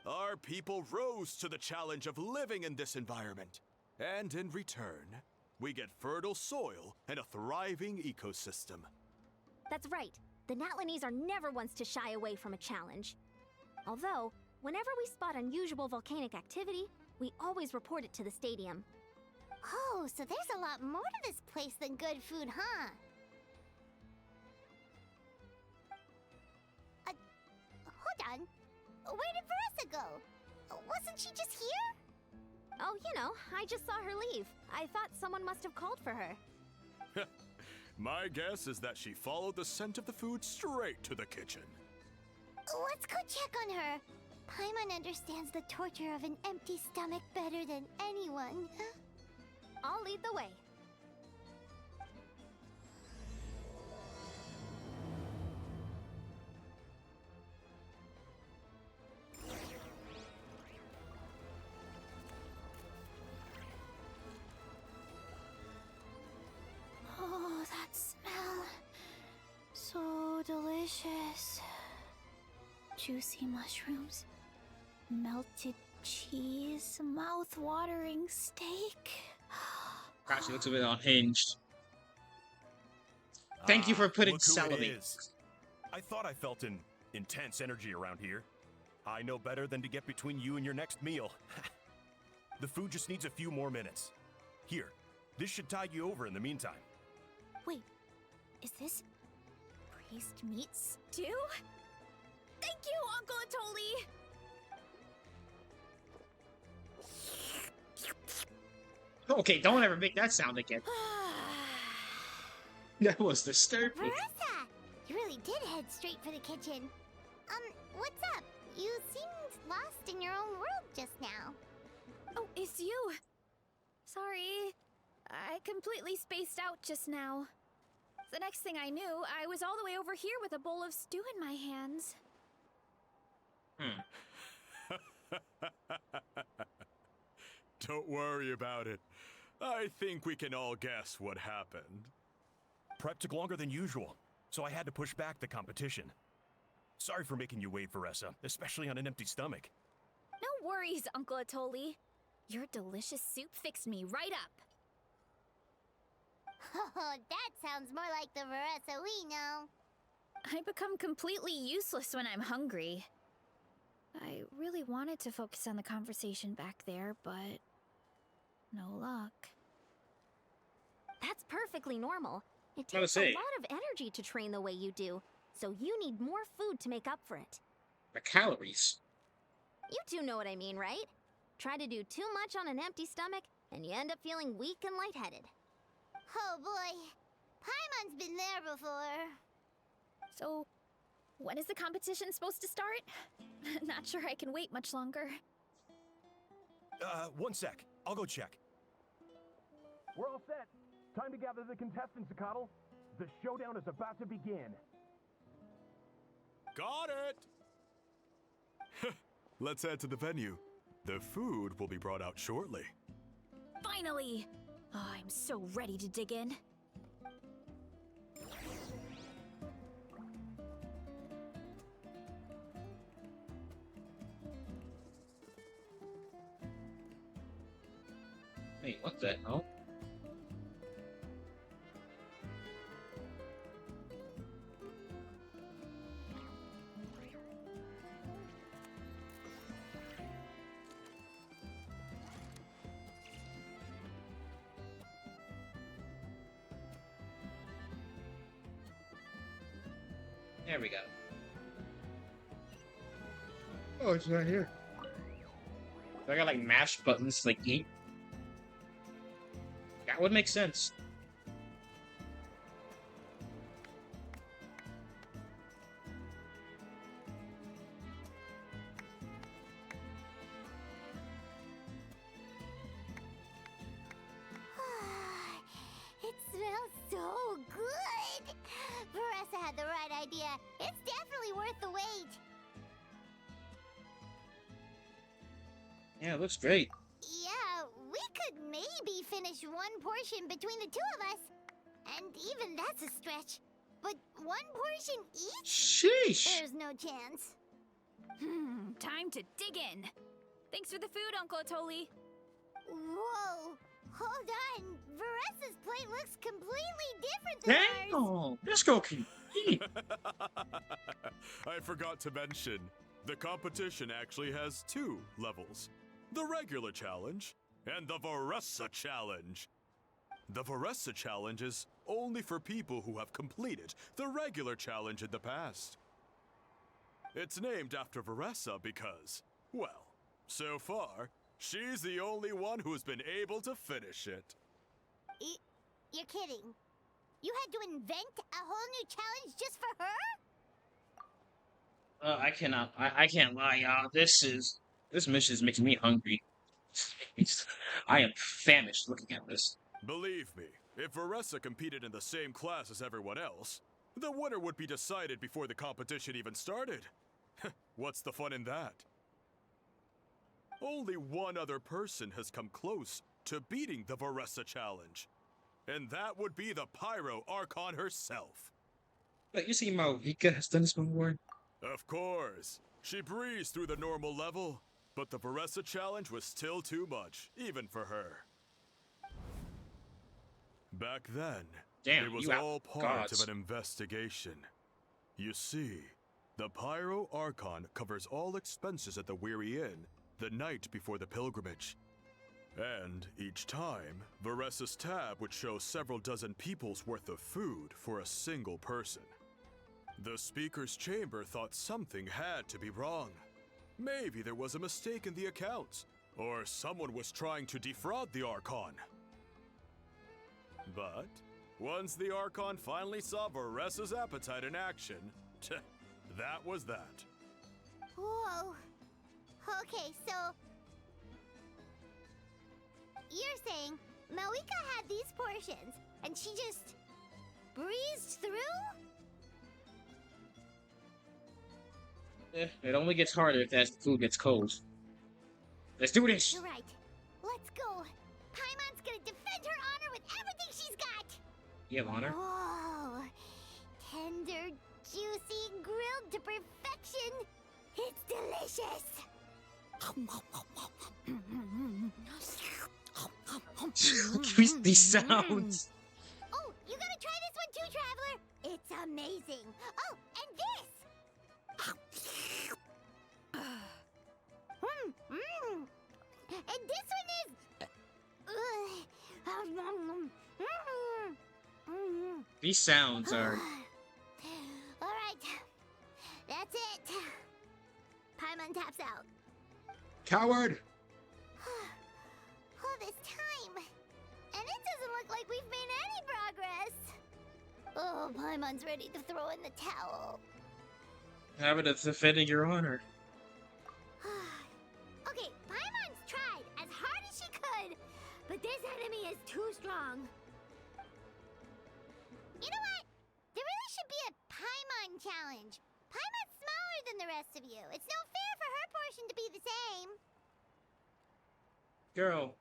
Our people rose to the challenge of living in this environment, and in return, we get fertile soil and a thriving ecosystem. That's right. The Natlanese are never ones to shy away from a challenge. Although, whenever we spot unusual volcanic activity, we always report it to the stadium. Oh, so there's a lot more to this place than good food, huh? Hold on. Where did Varesa go? Wasn't she just here? Oh, I just saw her leave. I thought someone must have called for her. My guess is that she followed the scent of the food straight to the kitchen. Let's go check on her. Paimon understands the torture of an empty stomach better than anyone. I'll lead the way. Oh, that smell. So delicious. Juicy mushrooms, melted cheese, mouth-watering steak. Gosh, she looks a bit unhinged. Thank you for putting Look who it salad. is. I thought I felt an intense energy around here. I know better than to get between you and your next meal. The food just needs a few more minutes. Here, this should tide you over in the meantime. Wait, is this priest meat stew? Thank you, Uncle Atoli! Okay, don't ever make that sound again. That was disturbing. Varesa! You really did head straight for the kitchen. What's up? You seemed lost in your own world just now. Oh, it's you. Sorry. I completely spaced out just now. The next thing I knew, I was all the way over here with a bowl of stew in my hands. Don't worry about it. I think we can all guess what happened. Prep took longer than usual, so I had to push back the competition. Sorry for making you wait, Varesa, especially on an empty stomach. No worries, Uncle Atoli. Your delicious soup fixed me right up. Oh, that sounds more like the Varesa we know. I become completely useless when I'm hungry. I really wanted to focus on the conversation back there, but no luck. That's perfectly normal. It I was takes a saying. lot of energy to train the way you do, so you need more food to make up for it. The calories. You two know what I mean, right? Try to do too much on an empty stomach, and you end up feeling weak and lightheaded. Oh boy, Paimon's been there before. So, when is the competition supposed to start? Not sure I can wait much longer. One sec. I'll go check. We're all set. Time to gather the contestants, Akatl. The showdown is about to begin. Got it! Let's head to the venue. The food will be brought out shortly. Finally! Oh, I'm so ready to dig in. Wait, what the hell? There we go. Oh, it's not here. I got like mash buttons, like eat. That would make sense. It smells so good! Varesa had the right idea. It's definitely worth the wait. Yeah, it looks great. Yeah, we could maybe finish one portion between the two of us. And even that's a stretch. But one portion each? Sheesh! There's no chance. Time to dig in. Thanks for the food, Uncle Atoli. Whoa! Hold on. Varesa's plate looks completely different than ours. Damn! This girl can eat. I forgot to mention, the competition actually has 2 levels. The regular challenge and the Varesa challenge. The Varesa challenge is only for people who have completed the regular challenge in the past. It's named after Varesa because, well, so far, she's the only one who's been able to finish it. You're kidding. You had to invent a whole new challenge just for her? I cannot. I can't lie, y'all. This mission is making me hungry. I am famished looking at this. Believe me, if Varesa competed in the same class as everyone else, the winner would be decided before the competition even started. What's the fun in that? Only one other person has come close to beating the Varesa challenge, and that would be the Pyro Archon herself. But you see, Marika has done this before. Of course, she breezed through the normal level, but the Varesa challenge was still too much, even for her. Back then, Damn, it was you all part gods. of an investigation. You see, the Pyro Archon covers all expenses at the Weary Inn the night before the pilgrimage. And each time, Varesa's tab would show several dozen people's worth of food for a single person. The speaker's chamber thought something had to be wrong. Maybe there was a mistake in the accounts, or someone was trying to defraud the Archon. But once the Archon finally saw Varesa's appetite in action, that was that. Whoa. Okay, so... You're saying Malika had these portions, and she just breezed through? It only gets harder if that food gets cold. Let's do this! You're right. Let's go. Paimon's gonna defend her honor with everything she's got! You have honor? Whoa. Tender, juicy, grilled to perfection. It's delicious. These sounds! Oh, you gotta try this one too, Traveler. It's amazing. Oh, and this. And this one is... These sounds are... Alright. That's it. Paimon taps out. Coward! All this time. And it doesn't look like we've made any progress. Oh, Paimon's ready to throw in the towel. How about defending your honor? Okay, Paimon's tried as hard as she could, but this enemy is too strong. You know what? There really should be a Paimon challenge. Paimon's smaller than the rest of you. It's no fair for her portion to be the same. Girl.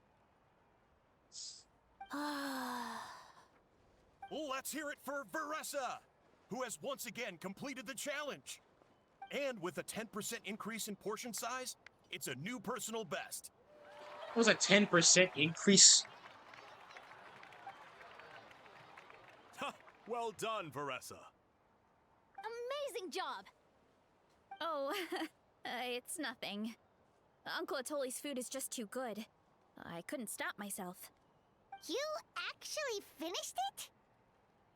Let's hear it for Varesa, who has once again completed the challenge. And with a 10% increase in portion size, it's a new personal best. That was a 10% increase. Well done, Varesa. Amazing job! Oh, it's nothing. Uncle Atoli's food is just too good. I couldn't stop myself. You actually finished it?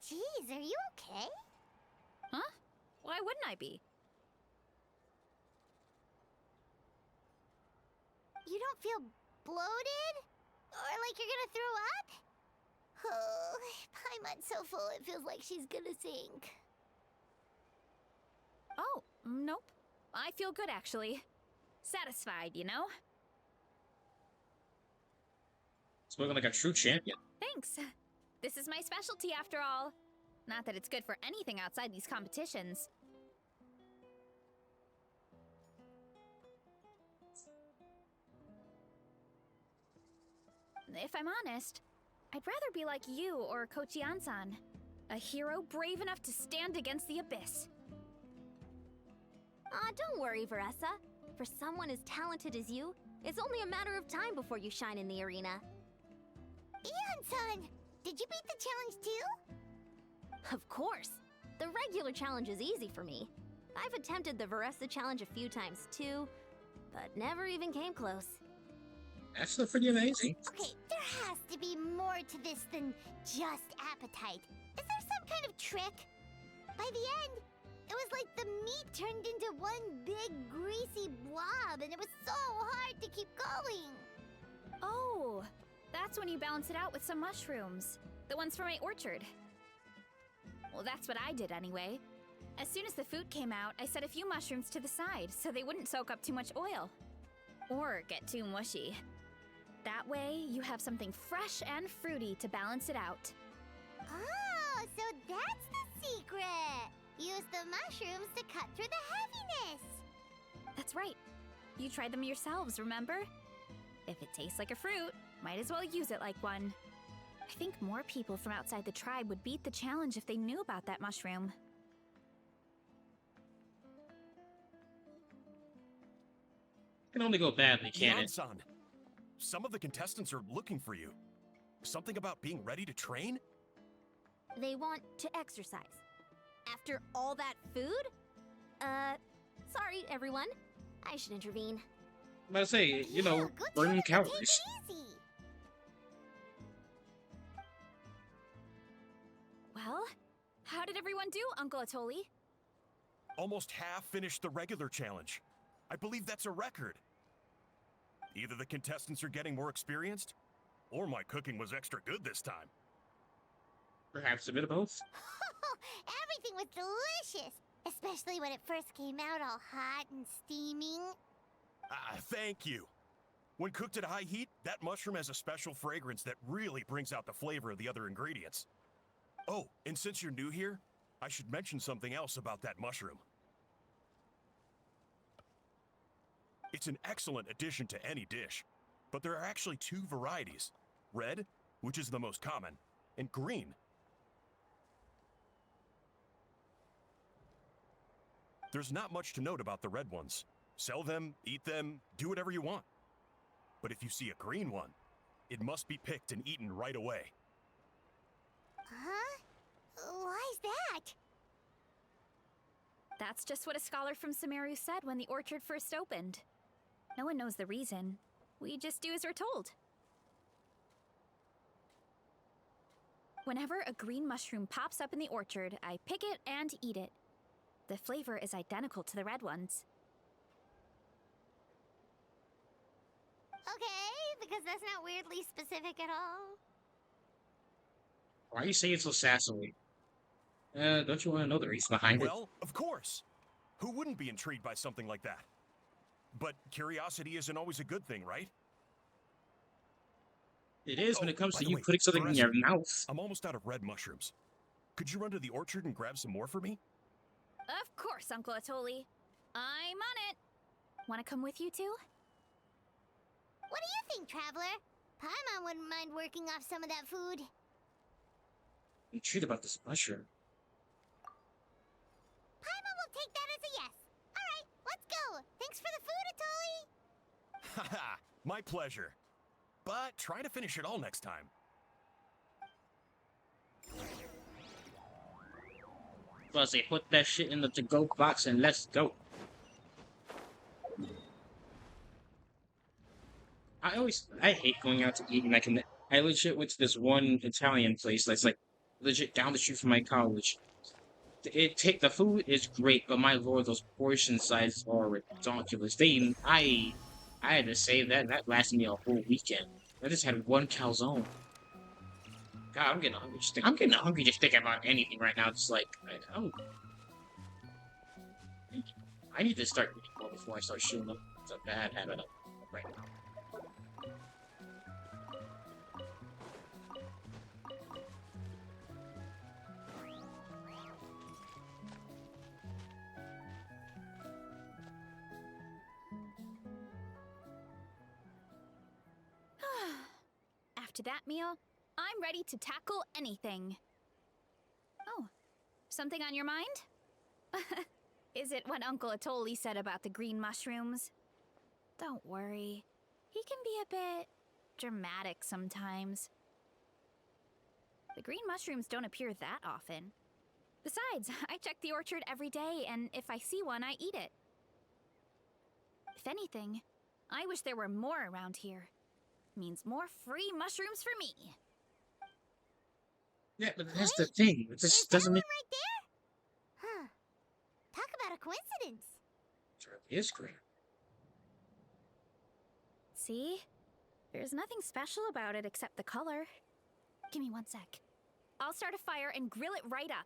Jeez, are you okay? Huh? Why wouldn't I be? You don't feel bloated? Or like you're gonna throw up? Oh, Paimon's so full it feels like she's gonna sink. Oh, nope. I feel good, actually. Satisfied, you know? Spoken like a true champion. Thanks. This is my specialty, after all. Not that it's good for anything outside these competitions. If I'm honest, I'd rather be like you or Kochian-san. A hero brave enough to stand against the abyss. Aw, don't worry, Varesa. For someone as talented as you, it's only a matter of time before you shine in the arena. Eon-san, did you beat the challenge too? Of course. The regular challenge is easy for me. I've attempted the Varesa challenge a few times too, but never even came close. That's still pretty amazing. Okay, there has to be more to this than just appetite. Is there some kind of trick? By the end, it was like the meat turned into one big greasy blob, and it was so hard to keep going. Oh, that's when you balance it out with some mushrooms. The ones from my orchard. Well, that's what I did anyway. As soon as the food came out, I set a few mushrooms to the side so they wouldn't soak up too much oil. Or get too mushy. That way, you have something fresh and fruity to balance it out. Oh, so that's the secret! Use the mushrooms to cut through the heaviness! That's right. You tried them yourselves, remember? If it tastes like a fruit, might as well use it like one. I think more people from outside the tribe would beat the challenge if they knew about that mushroom. Can only go badly, can't it? Eon-san, some of the contestants are looking for you. Something about being ready to train? They want to exercise. After all that food? Sorry, everyone. I should intervene. I'm about to say, you know, Good burning try to take calories. it easy. Well, how did everyone do, Uncle Atoli? Almost half finished the regular challenge. I believe that's a record. Either the contestants are getting more experienced, or my cooking was extra good this time. Perhaps a bit of both. Everything was delicious, especially when it first came out all hot and steaming. Thank you. When cooked at high heat, that mushroom has a special fragrance that really brings out the flavor of the other ingredients. Oh, and since you're new here, I should mention something else about that mushroom. It's an excellent addition to any dish, but there are actually two varieties. Red, which is the most common, and green. There's not much to note about the red ones. Sell them, eat them, do whatever you want. But if you see a green one, it must be picked and eaten right away. Huh? Why's that? That's just what a scholar from Sumeru said when the orchard first opened. No one knows the reason. We just do as we're told. Whenever a green mushroom pops up in the orchard, I pick it and eat it. The flavor is identical to the red ones. Okay, because that's not weirdly specific at all. Why are you saying it so sassily? Don't you want to know the reason behind it? Well, of course. Who wouldn't be intrigued by something like that? But curiosity isn't always a good thing, right? It is when it comes by to the you way, putting something in Varesa, your mouth. I'm almost out of red mushrooms. Could you run to the orchard and grab some more for me? Of course, Uncle Atoli. I'm on it. Want to come with you too? What do you think, Traveler? Paimon wouldn't mind working off some of that food. I'm intrigued about this mushroom. Paimon will take that as a yes. Alright, let's go. Thanks for the food, Atoli. Haha, my pleasure. But try to finish it all next time. Plus, they put that shit in the to-go box and let's go. I hate going out to eat, and I legit went to this one Italian place that's like legit down the street from my college. the food is great, but my lord, those portion sizes are ridiculous. I had to save that. That lasted me a whole weekend. I just had one calzone. God, I'm getting hungry. I'm getting hungry just thinking about anything right now. It's like, I need to start eating more before I start shooting up. It's a bad habit right now. After that meal, I'm ready to tackle anything. Oh, something on your mind? Is it what Uncle Atoli said about the green mushrooms? Don't worry. He can be a bit dramatic sometimes. The green mushrooms don't appear that often. Besides, I check the orchard every day, and if I see one, I eat it. If anything, I wish there were more around here. Means more free mushrooms for me. Yeah, but that's the thing. It just doesn't make. Right there? Huh. Talk about a coincidence. It is green. See? There's nothing special about it except the color. Give me 1 sec. I'll start a fire and grill it right up.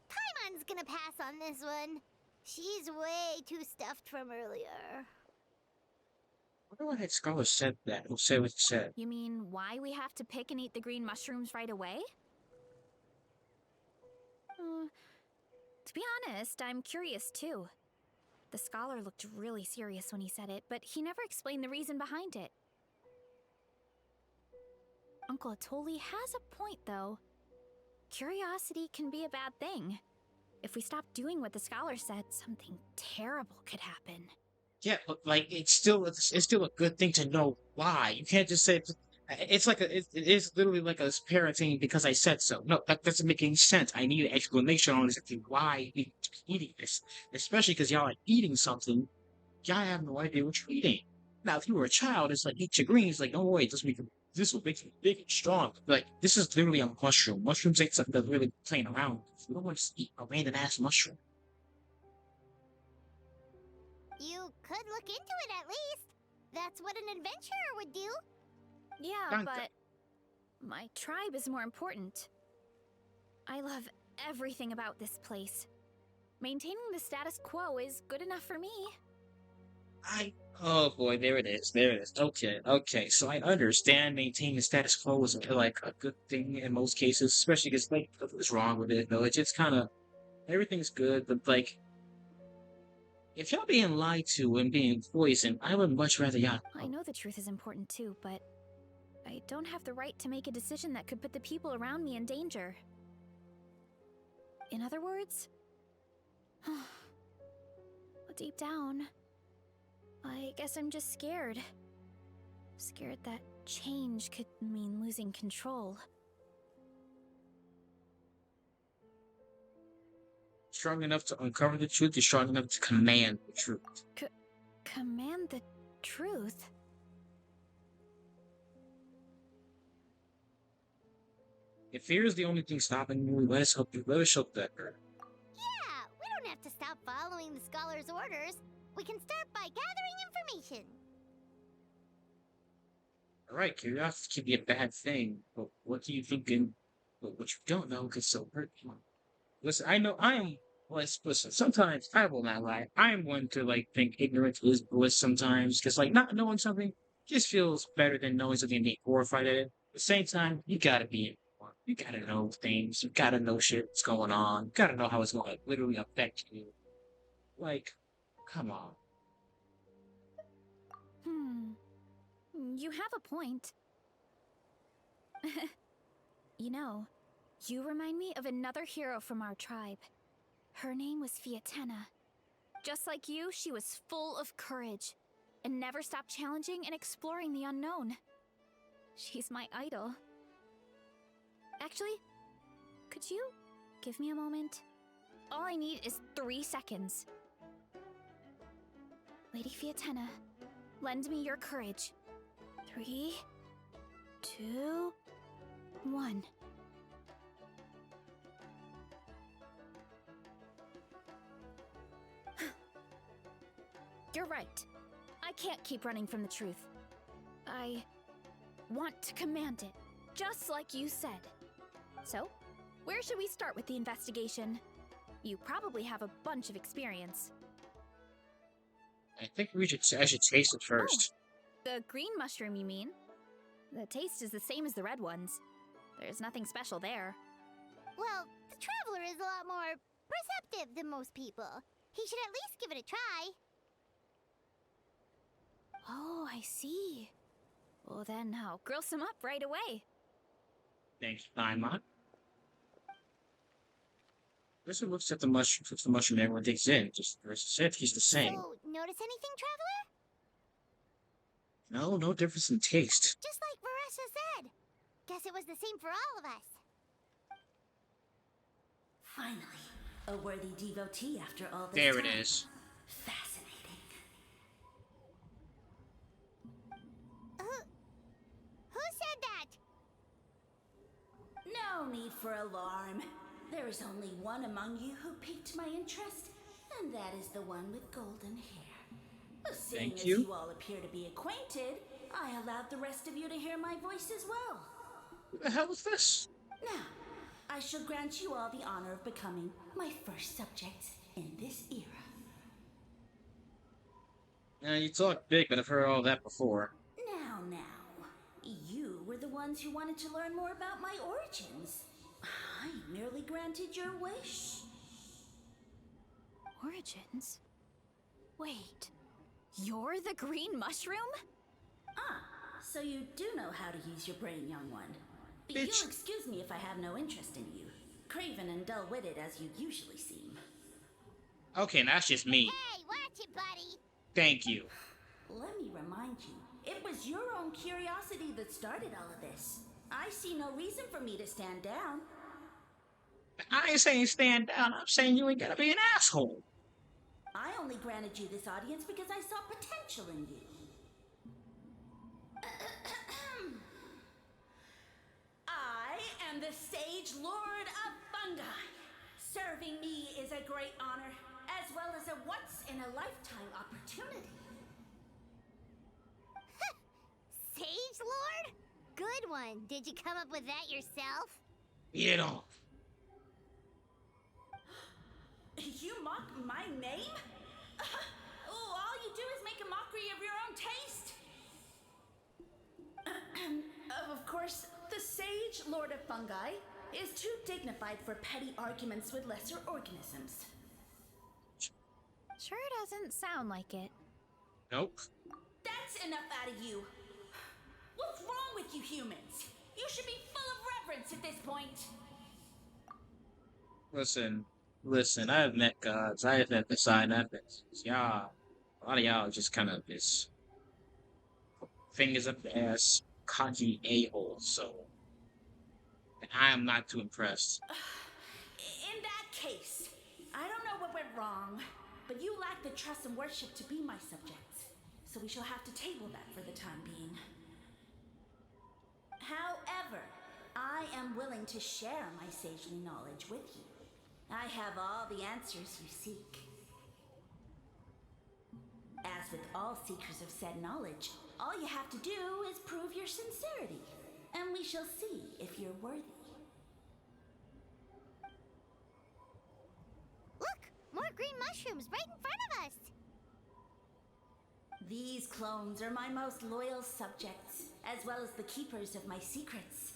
Paimon's gonna pass on this one. She's way too stuffed from earlier. I wonder why that scholar said that. Who said what he said? You mean why we have to pick and eat the green mushrooms right away? To be honest, I'm curious too. The scholar looked really serious when he said it, but he never explained the reason behind it. Uncle Atoli has a point, though. Curiosity can be a bad thing. If we stop doing what the scholar said, something terrible could happen. Yeah, but like it's still a good thing to know why. You can't just say it's like it is literally like a parenting because I said so. No, that doesn't make any sense. I need an explanation on exactly why you're eating this, especially because y'all are eating something. Y'all have no idea what you're eating. Now, if you were a child, it's like eat your greens. Like, no way, this will make you big and strong. Like, this is literally a mushroom. Mushrooms ain't something that's really playing around. You don't want to eat a random ass mushroom. You could look into it at least. That's what an adventurer would do. Yeah, Danke. but my tribe is more important. I love everything about this place. Maintaining the status quo is good enough for me. Oh boy, there it is. There it is. Okay. So I understand maintaining the status quo is like a good thing in most cases, especially because like what's wrong with it? No, it's just kind of everything's good, but like if y'all being lied to and being poisoned, I would much rather y'all. I know the truth is important too, but I don't have the right to make a decision that could put the people around me in danger. In other words, deep down, I guess I'm just scared. Scared that change could mean losing control. Strong enough to uncover the truth, you're strong enough to command the truth. Command the truth? If fear is the only thing stopping you, let us help you. Let us help that girl. Yeah, we don't have to stop following the scholar's orders. We can start by gathering information. Alright, curiosity can be a bad thing, but what do you think but what you don't know could still hurt you? Listen, I know I am listen, sometimes I will not lie. I am one to like think ignorance is bliss sometimes, because like not knowing something just feels better than knowing something and being horrified at it. At the same time, you gotta be informed. You gotta know things. You gotta know shit that's going on. You gotta know how it's gonna literally affect you. Like, come on. You have a point. You know, you remind me of another hero from our tribe. Her name was Fiatena. Just like you, she was full of courage and never stopped challenging and exploring the unknown. She's my idol. Actually, could you give me a moment? All I need is 3 seconds. Lady Fiatena, lend me your courage. 3, 2, 1. You're right. I can't keep running from the truth. I want to command it, just like you said. So, where should we start with the investigation? You probably have a bunch of experience. I think I should taste it first. The green mushroom, you mean? The taste is the same as the red ones. There's nothing special there. Well, the Traveler is a lot more perceptive than most people. He should at least give it a try. Oh, I see. Well then, I'll grill some up right away. Thanks, Paimon. Person looks at the mushroom, puts the mushroom everyone digs in. Just said he's the same. So, notice anything, Traveler? No, no difference in taste. Just like Varesa said. Guess it was the same for all of us. Finally, a worthy devotee after all this There time. it is. Fascinating. Who said that? No need for alarm. There is only one among you who piqued my interest, and that is the one with golden hair. Seeing Thank as you. you all appear to be acquainted, I allowed the rest of you to hear my voice as well. Who the hell is this? Now, I shall grant you all the honor of becoming my first subjects in this era. Now, you talk big, but I've heard all that before. Now. You were the ones who wanted to learn more about my origins. I merely granted your wish. Origins? Wait, you're the green mushroom? Ah, so you do know how to use your brain, young one. Bitch. You'll excuse me if I have no interest in you. Craven and dull-witted as you usually seem. Okay, now that's just me. Hey, watch it, buddy. Thank you. Let me remind you, it was your own curiosity that started all of this. I see no reason for me to stand down. I ain't saying stand down. I'm saying you ain't gotta be an asshole. I only granted you this audience because I saw potential in you. I am the Sage Lord of Fungi. Serving me is a great honor, as well as a once-in-a-lifetime opportunity. Sage Lord? Good one. Did you come up with that yourself? You don't. You mock my name? All you do is make a mockery of your own taste. Of course, the Sage Lord of Fungi is too dignified for petty arguments with lesser organisms. Sure doesn't sound like it. Nope. That's enough out of you. What's wrong with you humans? You should be full of reverence at this point. Listen, I have met gods, I have met Poseidon, I've met y'all. A lot of y'all just kind of is fingers up the ass, cocky a-holes, so I am not too impressed. In that case, I don't know what went wrong, but you lack the trust and worship to be my subjects, so we shall have to table that for the time being. However, I am willing to share my sagely knowledge with you. I have all the answers you seek. As with all seekers of said knowledge, all you have to do is prove your sincerity, and we shall see if you're worthy. Look! More green mushrooms right in front of us! These clones are my most loyal subjects, as well as the keepers of my secrets.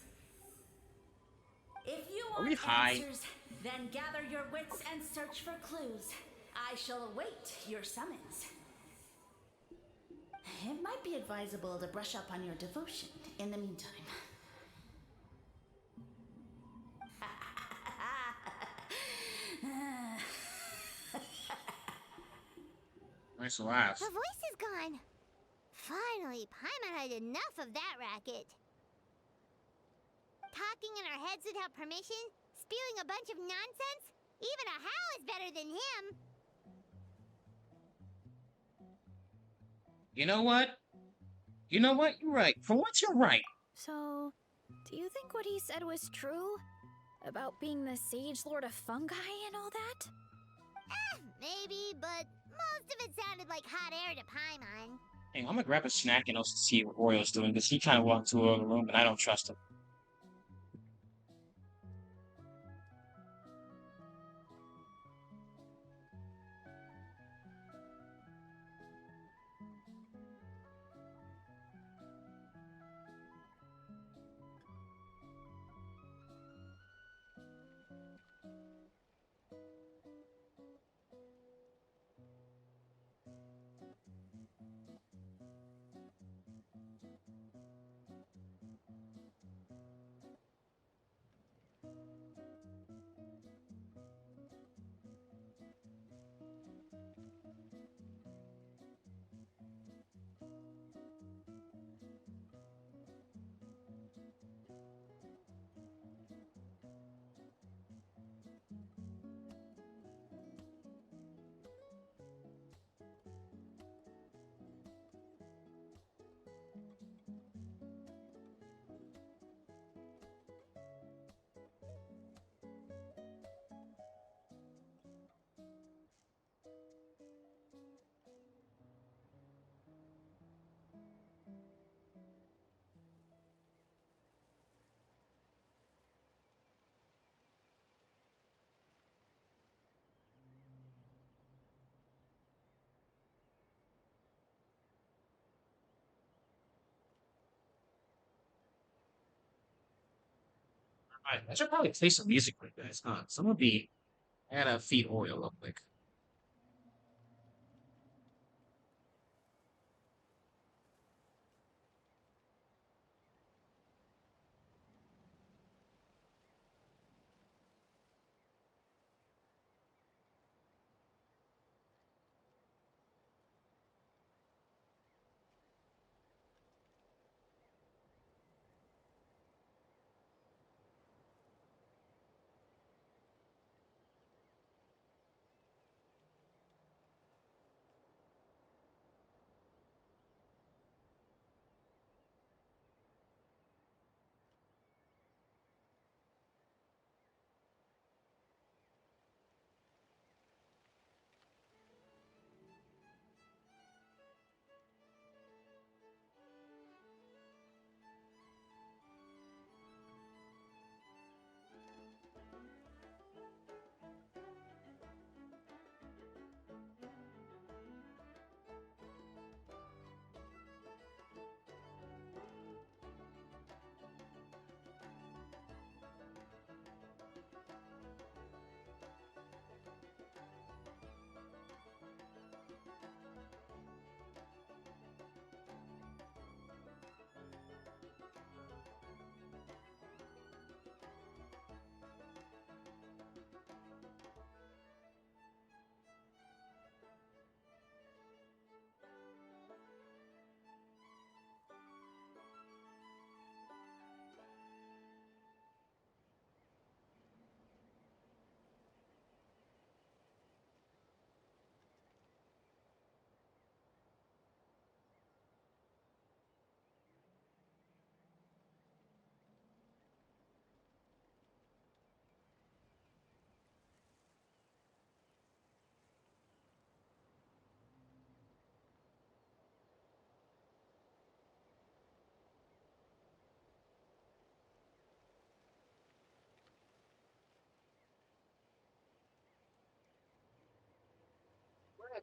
If you Are we want high? answers, then gather your wits and search for clues. I shall await your summons. It might be advisable to brush up on your devotion in the meantime. Nice laugh. The voice is gone. Finally, Paimon had enough of that racket. Talking in our heads without permission, spewing a bunch of nonsense. Even a Hal is better than him. You know what? You're right. For once, you're right. So, do you think what he said was true? About being the Sage Lord of Fungi and all that? Maybe, but most of it sounded like hot air to Paimon. Hey, I'm gonna grab a snack and also see what Oriole's doing, because he kind of walked to a room and I don't trust him. I should probably play some music for you guys, huh? Some of the I gotta feed Oreo real quick.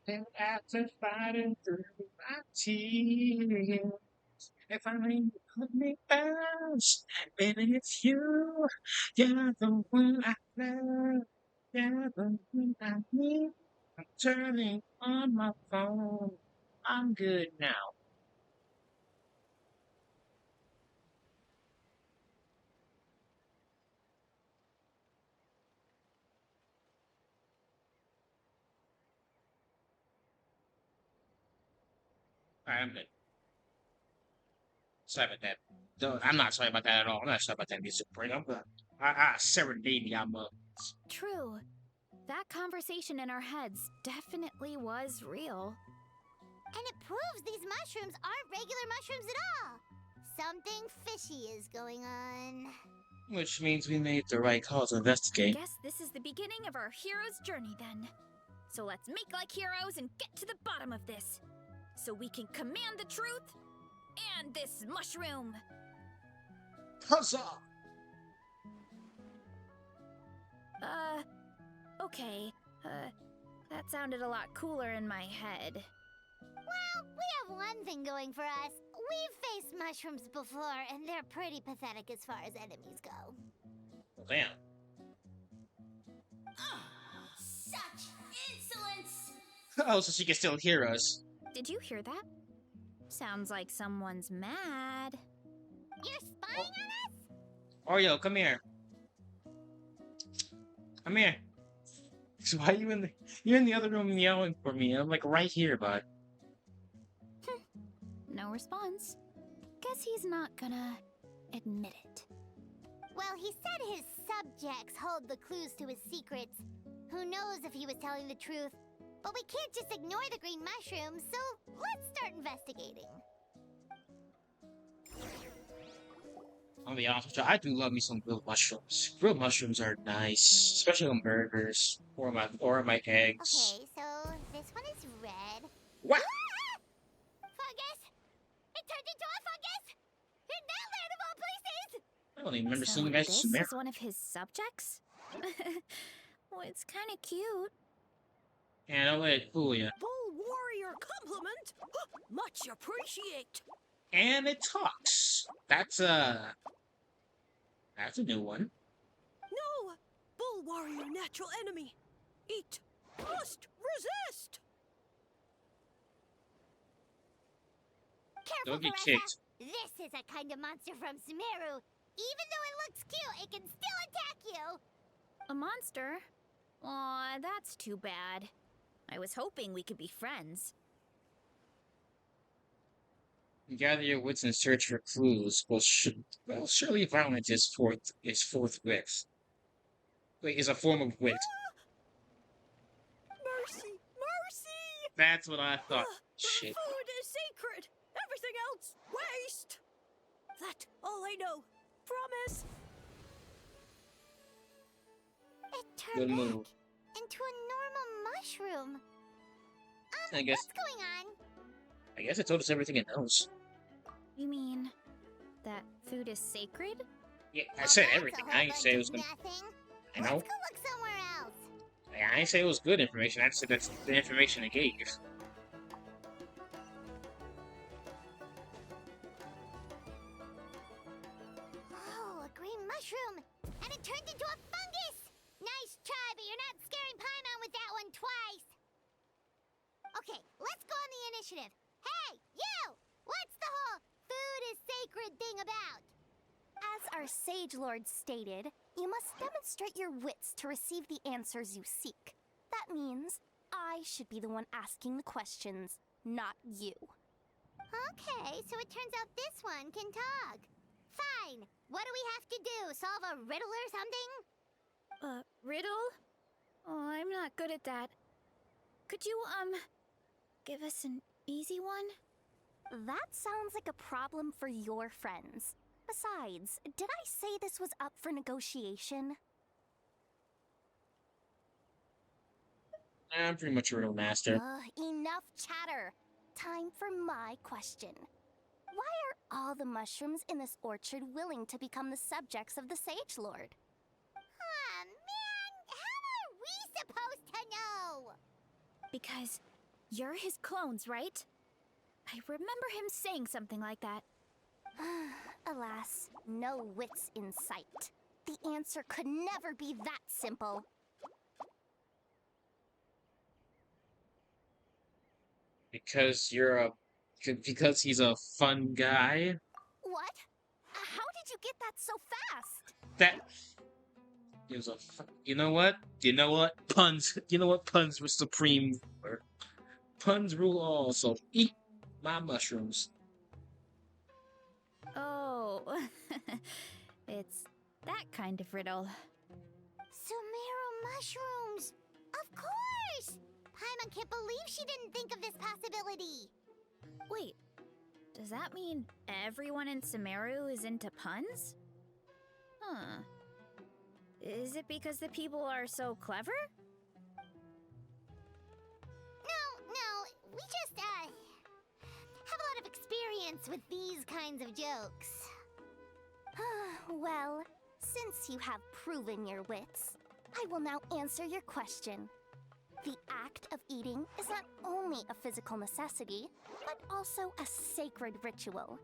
And after fighting through my tears, if I put me first, baby, it's you. You're the one I love. You're the one I need. I'm turning on my phone. I'm good now. I'm good. Sorry about that. I'm not sorry about that at all. I'm not sorry about that music break. I'm good. Serenade me. I'm True. That conversation in our heads definitely was real. And it proves these mushrooms aren't regular mushrooms at all. Something fishy is going on. Which means we made the right call to investigate. Guess this is the beginning of our hero's journey then. So let's make like heroes and get to the bottom of this. So we can command the truth and this mushroom. Huzzah! Okay. That sounded a lot cooler in my head. Well, we have one thing going for us. We've faced mushrooms before, and they're pretty pathetic as far as enemies go. Damn. Such insolence! Oh, so she can still hear us. Did you hear that? Sounds like someone's mad. You're spying on us? Oreo, come here. Come here. So why are you in the you're in the other room yelling for me? I'm like right here, bud. No response. Guess he's not gonna admit it. Well, he said his subjects hold the clues to his secrets. Who knows if he was telling the truth? But we can't just ignore the green mushrooms, so let's start investigating. On the off, I do love me some grilled mushrooms. Grilled mushrooms are nice, especially on burgers or my eggs. Okay, so this one is red. What? Ah! Fungus! It turned into a fungus! In that land of all places! I don't even remember So seeing you guys this Sumer. is one of his subjects? Well, it's kind of cute. And I'll let it fool you. Bull warrior compliment. Much appreciate. And it talks. That's a new one. No, bull warrior natural enemy. Eat. Must resist. Careful, Don't get Varesa. kicked. This is a kind of monster from Sumeru. Even though it looks cute, it can still attack you. A monster? Aw, that's too bad. I was hoping we could be friends. Gather your wits and search for clues. Well, surely violence is forthwith. Wait, is a form of wit. Mercy, mercy. That's what I thought. The Shit. food is sacred. Everything else, waste. That all I know. Promise. It Good turned move. back into a normal mushroom. I guess What's going on? it told us everything it knows. You mean that food is sacred? Yeah, I Well, said that's a everything. whole I ain't bunch say it of was gonna. nothing. I know. Let's go look somewhere else. I ain't say it was good information. I just said that's the information it gave. Oh, a green mushroom! And it turned into a fungus! Nice try, but you're not scaring Paimon with that one twice! Okay, let's go on the initiative. Hey, you! What's the whole food is sacred thing about? As our Sage Lord stated, you must demonstrate your wits to receive the answers you seek. That means I should be the one asking the questions, not you. Okay, so it turns out this one can talk. Fine. What do we have to do? Solve a riddle or something? Riddle? Oh, I'm not good at that. Could you, give us an easy one? That sounds like a problem for your friends. Besides, did I say this was up for negotiation? I'm pretty much a riddle master. Enough chatter. Time for my question. Why are all the mushrooms in this orchard willing to become the subjects of the Sage Lord? Aw, man! How are we supposed to know? Because you're his clones, right? I remember him saying something like that. Alas, no wits in sight. The answer could never be that simple. Because because he's a fun guy. What? How did you get that so fast? That is you know what? You know what? Puns. You know what? Puns were supreme. Puns rule all. So eat my mushrooms. Oh, it's that kind of riddle. Sumeru mushrooms! Of course! Paimon can't believe she didn't think of this possibility. Wait, Does that mean everyone in Sumeru is into puns? Huh. Is it because the people are so clever? No, we just, have a lot of experience with these kinds of jokes. Well, since you have proven your wits, I will now answer your question. The act of eating is not only a physical necessity, but also a sacred ritual.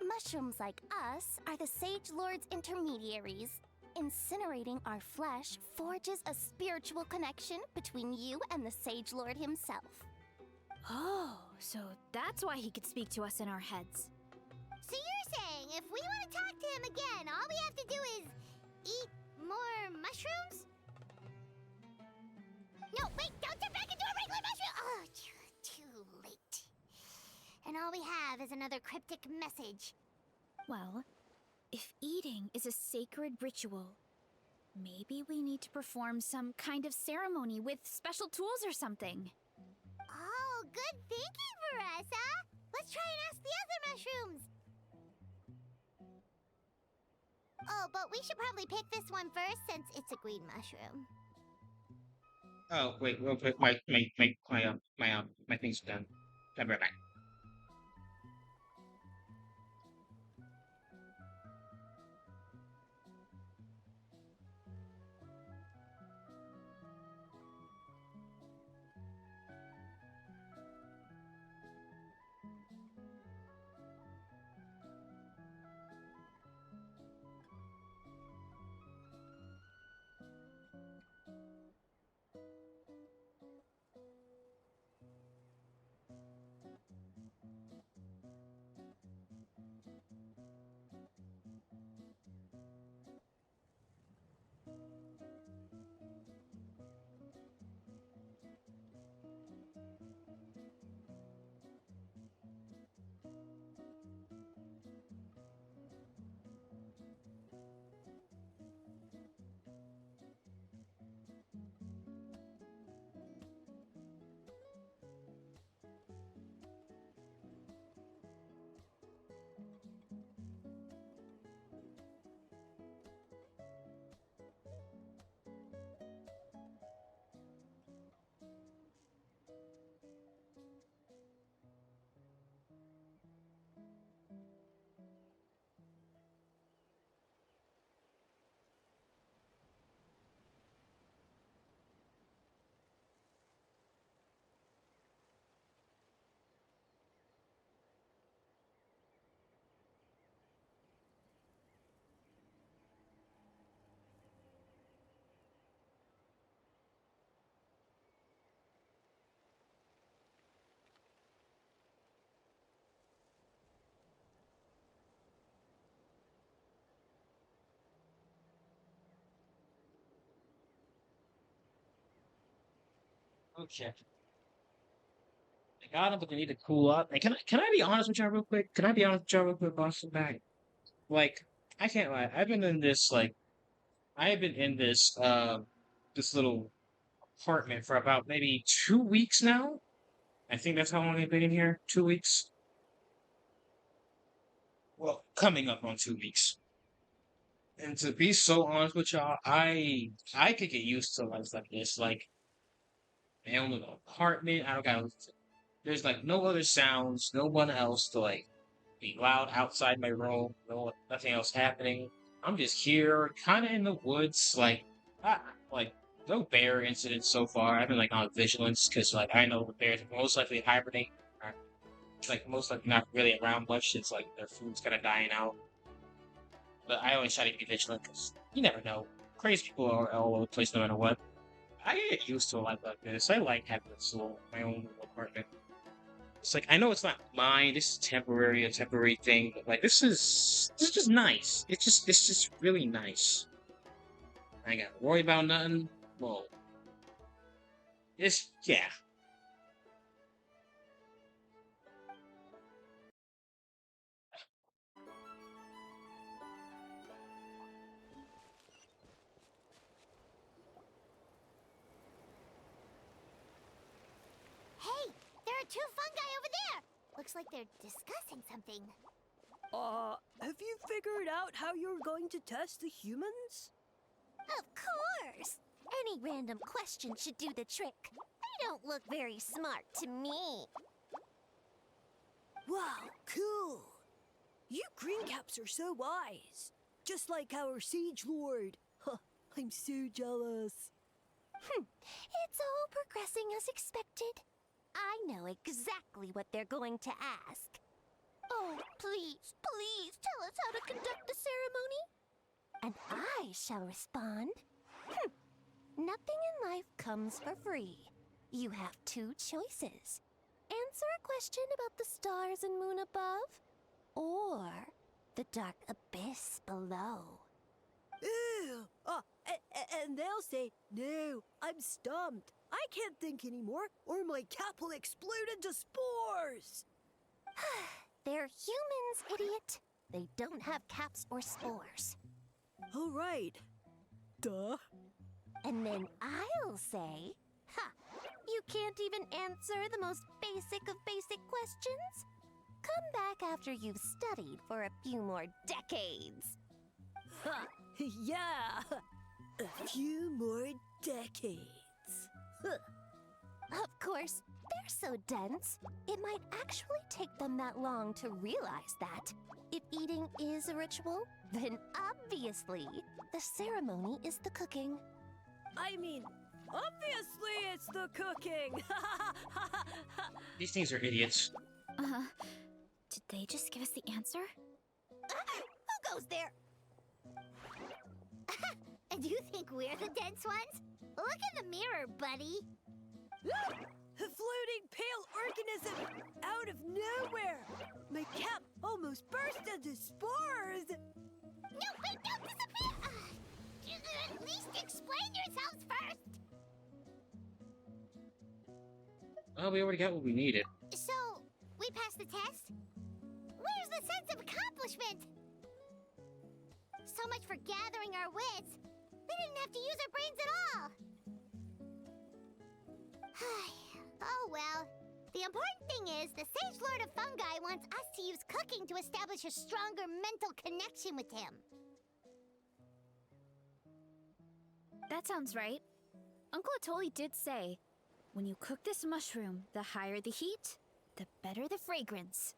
Mushrooms like us are the Sage Lord's intermediaries. Incinerating our flesh forges a spiritual connection between you and the Sage Lord himself. Oh, so that's why he could speak to us in our heads. So you're saying if we want to talk to him again, all we have to do is eat more mushrooms? No, wait, don't turn back into a regular mushroom! Oh, too late. And all we have is another cryptic message. Well, if eating is a sacred ritual, maybe we need to perform some kind of ceremony with special tools or something. Oh, good thinking, Varesa! Let's try and ask the other mushrooms! Oh, but we should probably pick this one first since it's a green mushroom. Oh, wait, real quick, my things are done. I'll be right back. Okay. I got him, but they need to cool up. And can I be honest with y'all real quick? Can I be honest with y'all real quick, Boston back? Like, I can't lie. I've been in this little apartment for about maybe 2 weeks now. I think that's how long I've been in here. 2 weeks. Well, coming up on 2 weeks. And to be so honest with y'all, I could get used to life like this. Like, my own little apartment. I don't got. There's like no other sounds, no one else to like be loud outside my room, nothing else happening. I'm just here, kind of in the woods, like no bear incidents so far. I've been like on vigilance because like I know the bears are most likely hibernate, or like most likely not really around much. It's like their food's kind of dying out. But I always try to be vigilant because you never know. Crazy people are all over the place no matter what. I get used to a life like this. I like having my own little apartment. It's like I know it's not mine. This is temporary, a temporary thing. But like this is just nice. It's just really nice. I ain't got to worry about nothing. Well, yeah. Hey, there are two fungi over there! Looks like they're discussing something. Have you figured out how you're going to test the humans? Of course! Any random question should do the trick. They don't look very smart to me. Wow, cool! You greencaps are so wise. Just like our Sage Lord. Huh, I'm so jealous. It's all progressing as expected. I know exactly what they're going to ask. Oh, please, please tell us how to conduct the ceremony. And I shall respond. Nothing in life comes for free. You have two choices. Answer a question about the stars and moon above, or the dark abyss below. Ew! And they'll say, no, I'm stumped. I can't think anymore, or my cap will explode into spores. They're humans, idiot. They don't have caps or spores. All right. Duh. And then I'll say, you can't even answer the most basic of basic questions? Come back after you've studied for a few more decades. Ha! Yeah! A few more decades. Of course, they're so dense, it might actually take them that long to realize that. If eating is a ritual, then obviously the ceremony is the cooking. I mean, obviously it's the cooking! These things are idiots. Did they just give us the answer? Who goes there? Do you think we're the dense ones? Look in the mirror, buddy. A floating pale organism out of nowhere! My cap almost burst into spores! No, wait, don't disappear! At least explain yourselves first! Well, we already got what we needed. So, we passed the test? Where's the sense of accomplishment? So much for gathering our wits. We didn't have to use our brains at all. Oh well. The important thing is the Sage Lord of Fungi wants us to use cooking to establish a stronger mental connection with him. That sounds right. Uncle Atoli did say, when you cook this mushroom, the higher the heat, the better the fragrance.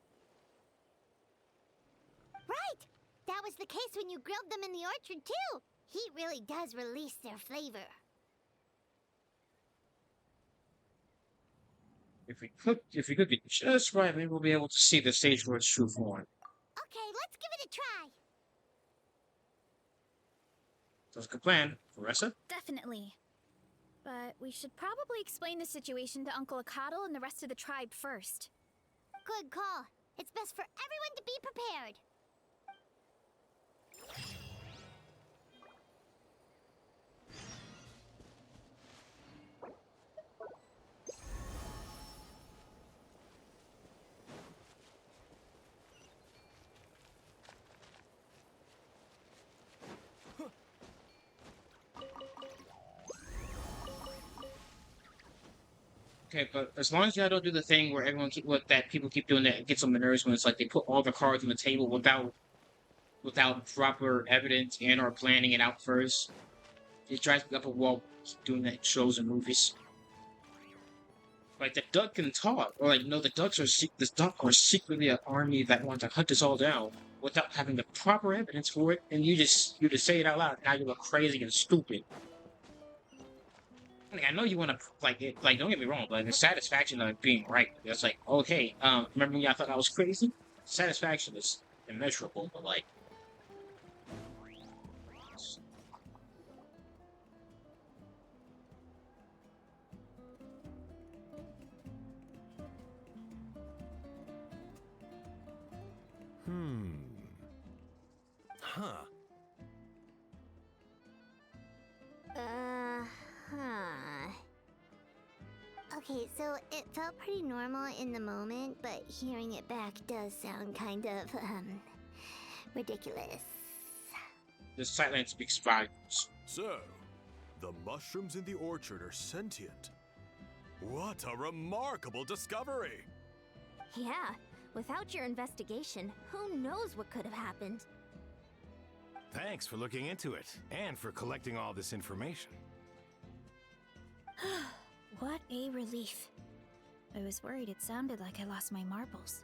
Right! That was the case when you grilled them in the orchard too. Heat really does release their flavor. If we cook it just right, maybe we'll be able to see the Sage Lord's true form. Okay, let's give it a try. That's a good plan. Varesa? Definitely. But we should probably explain the situation to Uncle Akadal and the rest of the tribe first. Good call. It's best for everyone to be prepared. Okay, but as long as y'all don't do the thing where that people keep doing that gets on my nerves when it's like they put all the cards on the table without proper evidence and or planning it out first. It drives me up a wall. Keep doing that in shows and movies. Like the duck can talk, or like no, the duck are secretly an army that want to hunt us all down without having the proper evidence for it, and you just say it out loud. Now you look crazy and stupid. Like, I know you want to don't get me wrong, but the satisfaction of being right, it's like, okay, remember when y'all thought I was crazy? Satisfaction is immeasurable, but like. Huh. Okay, so it felt pretty normal in the moment, but hearing it back does sound kind of, ridiculous. This silence speaks volumes. So, the mushrooms in the orchard are sentient. What a remarkable discovery! Yeah, without your investigation, who knows what could have happened? Thanks for looking into it, and for collecting all this information. What a relief. I was worried it sounded like I lost my marbles.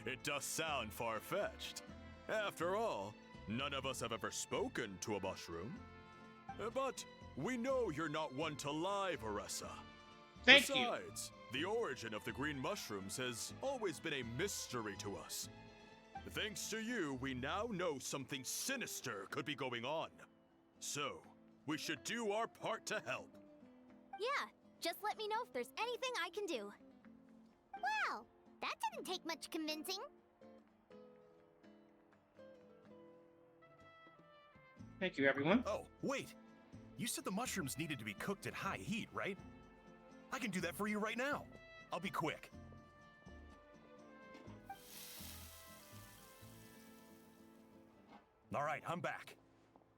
It does sound far-fetched. After all, none of us have ever spoken to a mushroom. But we know you're not one to lie, Varesa. Thank you. Besides, the origin of the green mushrooms has always been a mystery to us. Thanks to you, we now know something sinister could be going on. So, we should do our part to help. Yeah, just let me know if there's anything I can do. Wow, that didn't take much convincing. Thank you, everyone. Oh, wait! You said the mushrooms needed to be cooked at high heat, right? I can do that for you right now. I'll be quick. All right, I'm back.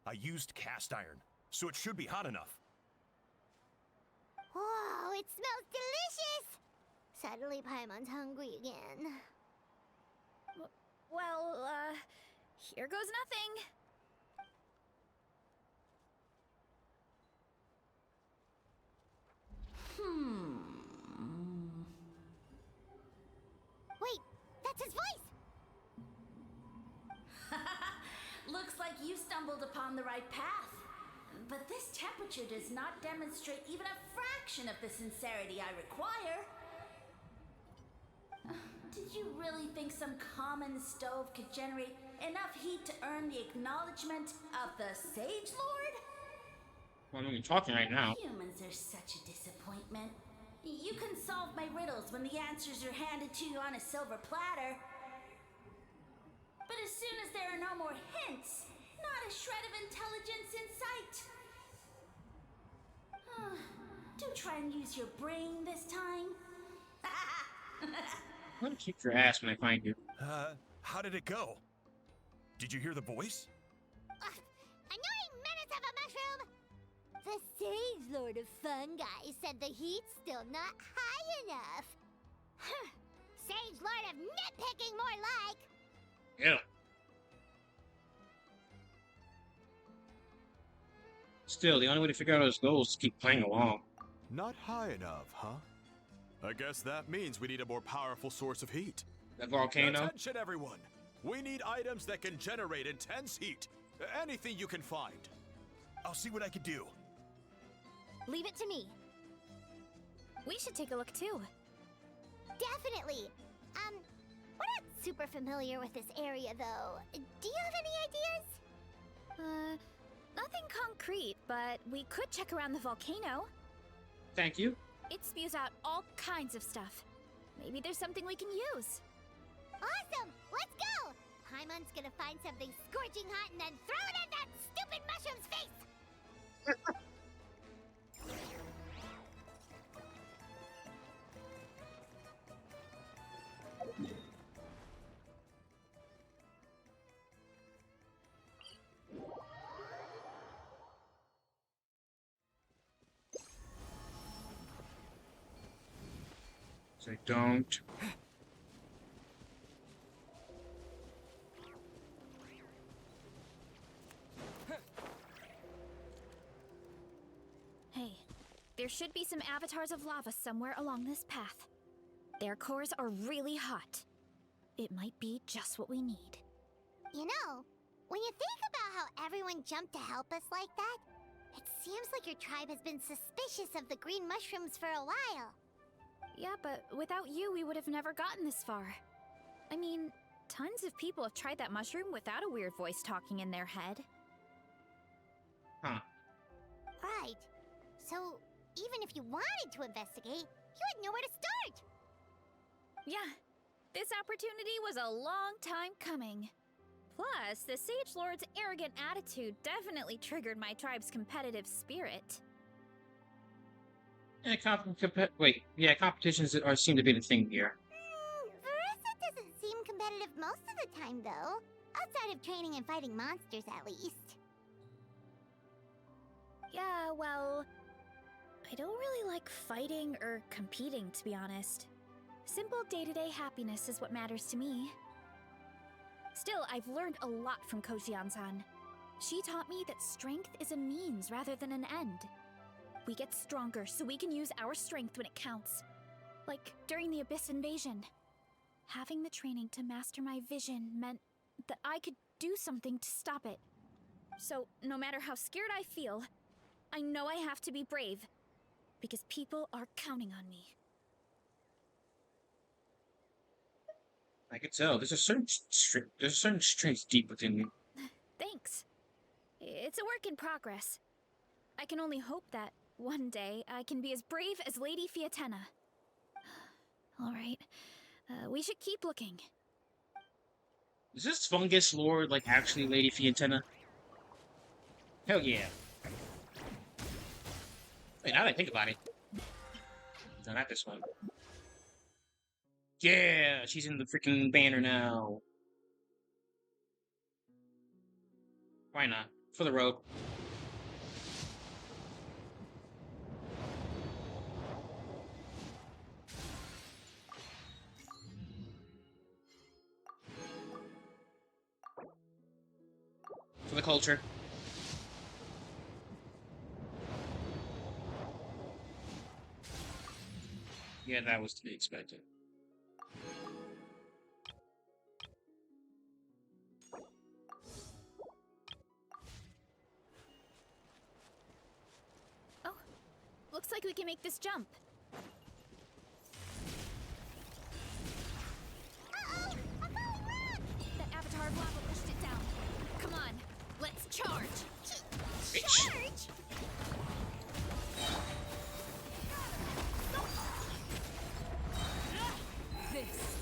I used cast iron, so it should be hot enough. Whoa, it smells delicious! Suddenly Paimon's hungry again. Well, here goes nothing. Wait, that's his voice! Looks like you stumbled upon the right path. But this temperature does not demonstrate even a fraction of the sincerity I require. Did you really think some common stove could generate enough heat to earn the acknowledgement of the Sage Lord? Well, I'm talking right now. Humans are such a disappointment. You can solve my riddles when the answers are handed to you on a silver platter. But as soon as there are no more hints, not a shred of intelligence in sight. Do try and use your brain this time. I'm gonna kick your ass when I find you. How did it go? Did you hear the voice? Annoying menace of a mushroom! The Sage Lord of Fungi said the heat's still not high enough. Sage Lord of nitpicking, more like! Yeah. Still, the only way to figure out his goals is to keep playing along. Not high enough, huh? I guess that means we need a more powerful source of heat. That volcano? Attention, everyone! We need items that can generate intense heat. Anything you can find. I'll see what I can do. Leave it to me. We should take a look too. Definitely! We're not super familiar with this area, though. Do you have any ideas? Nothing concrete, but we could check around the volcano. Thank you. It spews out all kinds of stuff. Maybe there's something we can use. Awesome! Let's go! Paimon's gonna find something scorching hot and then throw it in that stupid mushroom's face! So I don't. Hey, there should be some avatars of lava somewhere along this path. Their cores are really hot. It might be just what we need. You know, when you think about how everyone jumped to help us like that, it seems like your tribe has been suspicious of the green mushrooms for a while. Yeah, but without you, we would have never gotten this far. I mean, tons of people have tried that mushroom without a weird voice talking in their head. Huh. Right. So, even if you wanted to investigate, you had nowhere to start! Yeah, this opportunity was a long time coming. Plus, the Sage Lord's arrogant attitude definitely triggered my tribe's competitive spirit. Yeah, competitions seem to be the thing here. Varesa doesn't seem competitive most of the time, though. Outside of training and fighting monsters, at least. Yeah, well, I don't really like fighting or competing, to be honest. Simple day-to-day happiness is what matters to me. Still, I've learned a lot from Kojian-san. She taught me that strength is a means rather than an end. We get stronger so we can use our strength when it counts. Like during the Abyss invasion. Having the training to master my vision meant that I could do something to stop it. So, no matter how scared I feel, I know I have to be brave. Because people are counting on me. I can tell. There's a certain strength deep within you. Thanks. It's a work in progress. I can only hope that one day I can be as brave as Lady Fiatenna. Alright. We should keep looking. Is this fungus lord like actually Lady Fiatenna? Hell yeah. Wait, now that I think about it. No, not this one. Yeah, she's in the freaking banner now. Why not? For the road. For the culture. Yeah, that was to be expected. Oh, looks like we can make this jump. Uh-oh! A falling rock! That avatar of lava pushed it down. Come on, let's charge! Charge?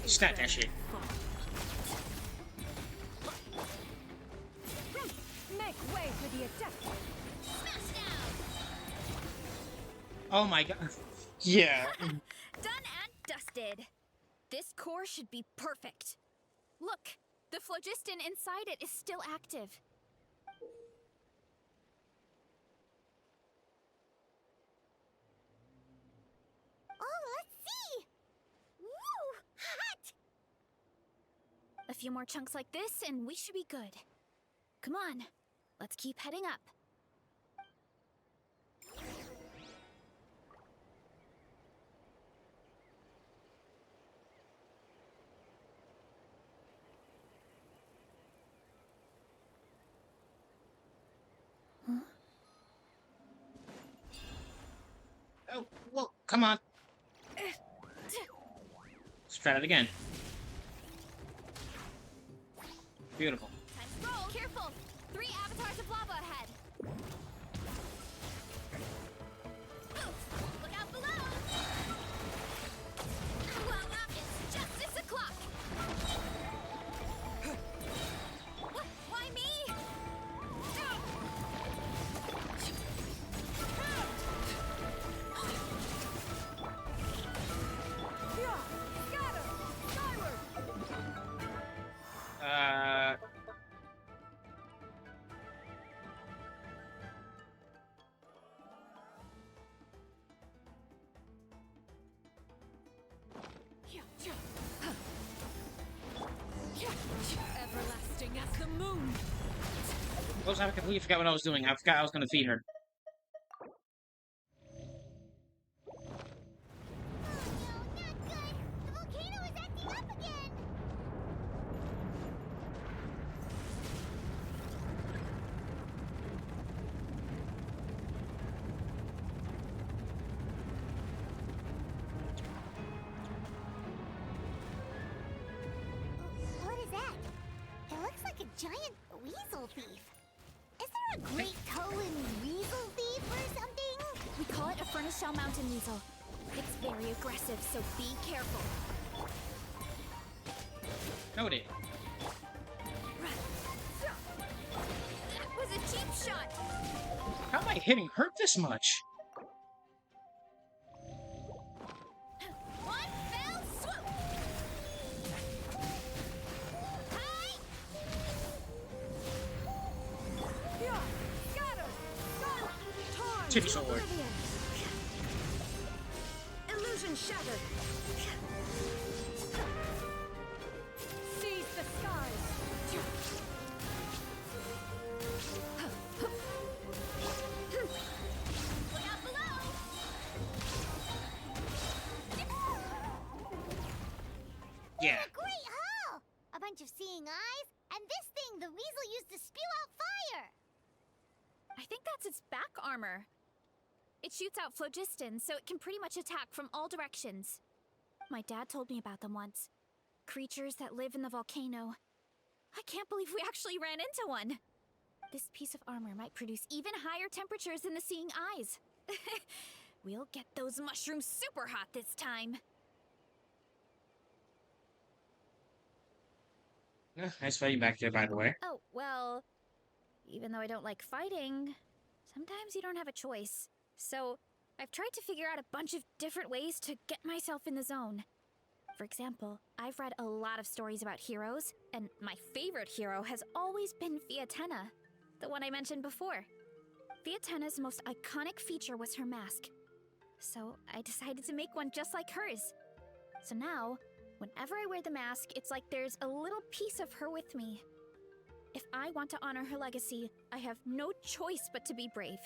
Snap that shit. Make way for the attack. Oh my god. Yeah. Done and dusted. This core should be perfect. Look, the phlogiston inside it is still active. Oh, let's see! Woo! Hot! A few more chunks like this and we should be good. Come on, let's keep heading up. Oh, well, come on. Let's try it again. Beautiful. Time to roll. Careful! 3 avatars of lava ahead. Look out below! It's justice o'clock! What? Why me? Everlasting as the moon. I completely forgot what I was doing. I forgot I was gonna feed her. What is that? It looks like a giant weasel thief. Is there a great Cohen weasel thief or something? We call it a Furnace Shell Mountain Weasel. It's very aggressive, so be careful. Noted. That was a cheap shot. How am I hitting her this much? One fell swoop. Hi. Yeah, got him! Got him! Time Titty to sword. oblivion. and shatter. Seize the skies. Look out below! Yeah. A great haul! A bunch of seeing eyes, and this thing the weasel used to spew out fire! I think that's its back armor. It shoots out phlogiston, so it can pretty much attack from all directions. My dad told me about them once. Creatures that live in the volcano. I can't believe we actually ran into one! This piece of armor might produce even higher temperatures than the seeing eyes. We'll get those mushrooms super hot this time. Nice fighting back there, by the way. Oh, well, even though I don't like fighting, sometimes you don't have a choice. So, I've tried to figure out a bunch of different ways to get myself in the zone. For example, I've read a lot of stories about heroes, and my favorite hero has always been Fiatenna, the one I mentioned before. Fiatenna's most iconic feature was her mask. So, I decided to make one just like hers. So now, whenever I wear the mask, it's like there's a little piece of her with me. If I want to honor her legacy, I have no choice but to be brave.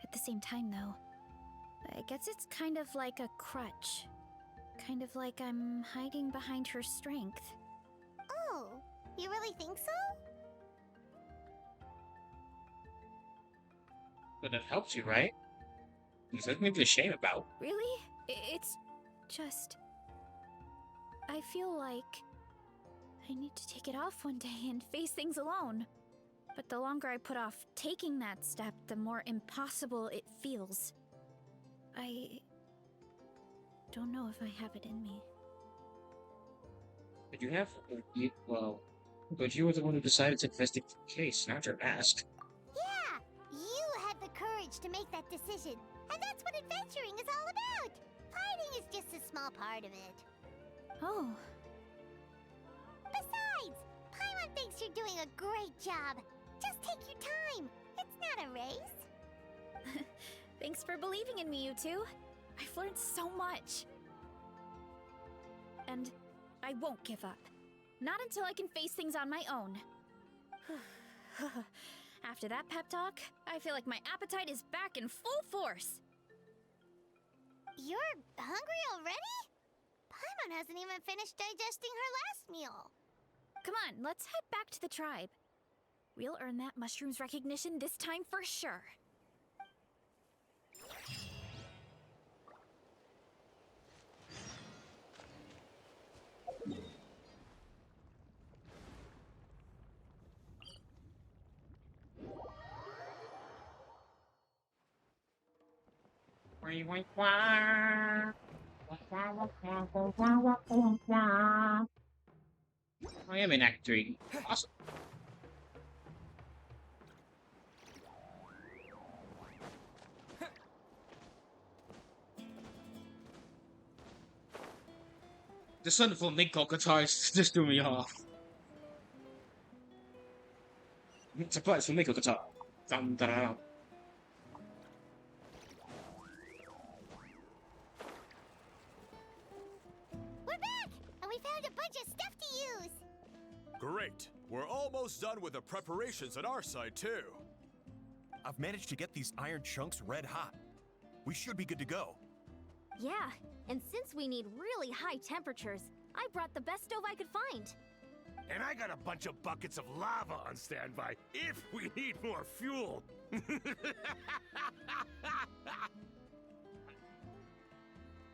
At the same time, though, I guess it's kind of like a crutch. Kind of like I'm hiding behind her strength. Oh, you really think so? But that helps you, right? There's nothing to be ashamed about. Really? It's just... I feel like I need to take it off one day and face things alone. But the longer I put off taking that step, the more impossible it feels. I don't know if I have it in me. But you have... well... But you were the one who decided to investigate the case, not your mask. Yeah, you had the courage to make that decision. And that's what adventuring is all about. Fighting is just a small part of it. Oh. Besides, Paimon thinks you're doing a great job. Just take your time. It's not a race. Thanks for believing in me, you two. I've learned so much. And I won't give up. Not until I can face things on my own. After that pep talk, I feel like my appetite is back in full force. You're hungry already? Paimon hasn't even finished digesting her last meal. Come on, let's head back to the tribe. We'll earn that mushroom's recognition this time for sure. I am in Act 3. Awesome. The son of flamenco guitars just threw me off. Surprise flamenco guitar. Dum, da, da, da. We're back! And we found a bunch of stuff to use! Great. We're almost done with the preparations at our side, too. I've managed to get these iron chunks red hot. We should be good to go. Yeah, and since we need really high temperatures, I brought the best stove I could find. And I got a bunch of buckets of lava on standby if we need more fuel.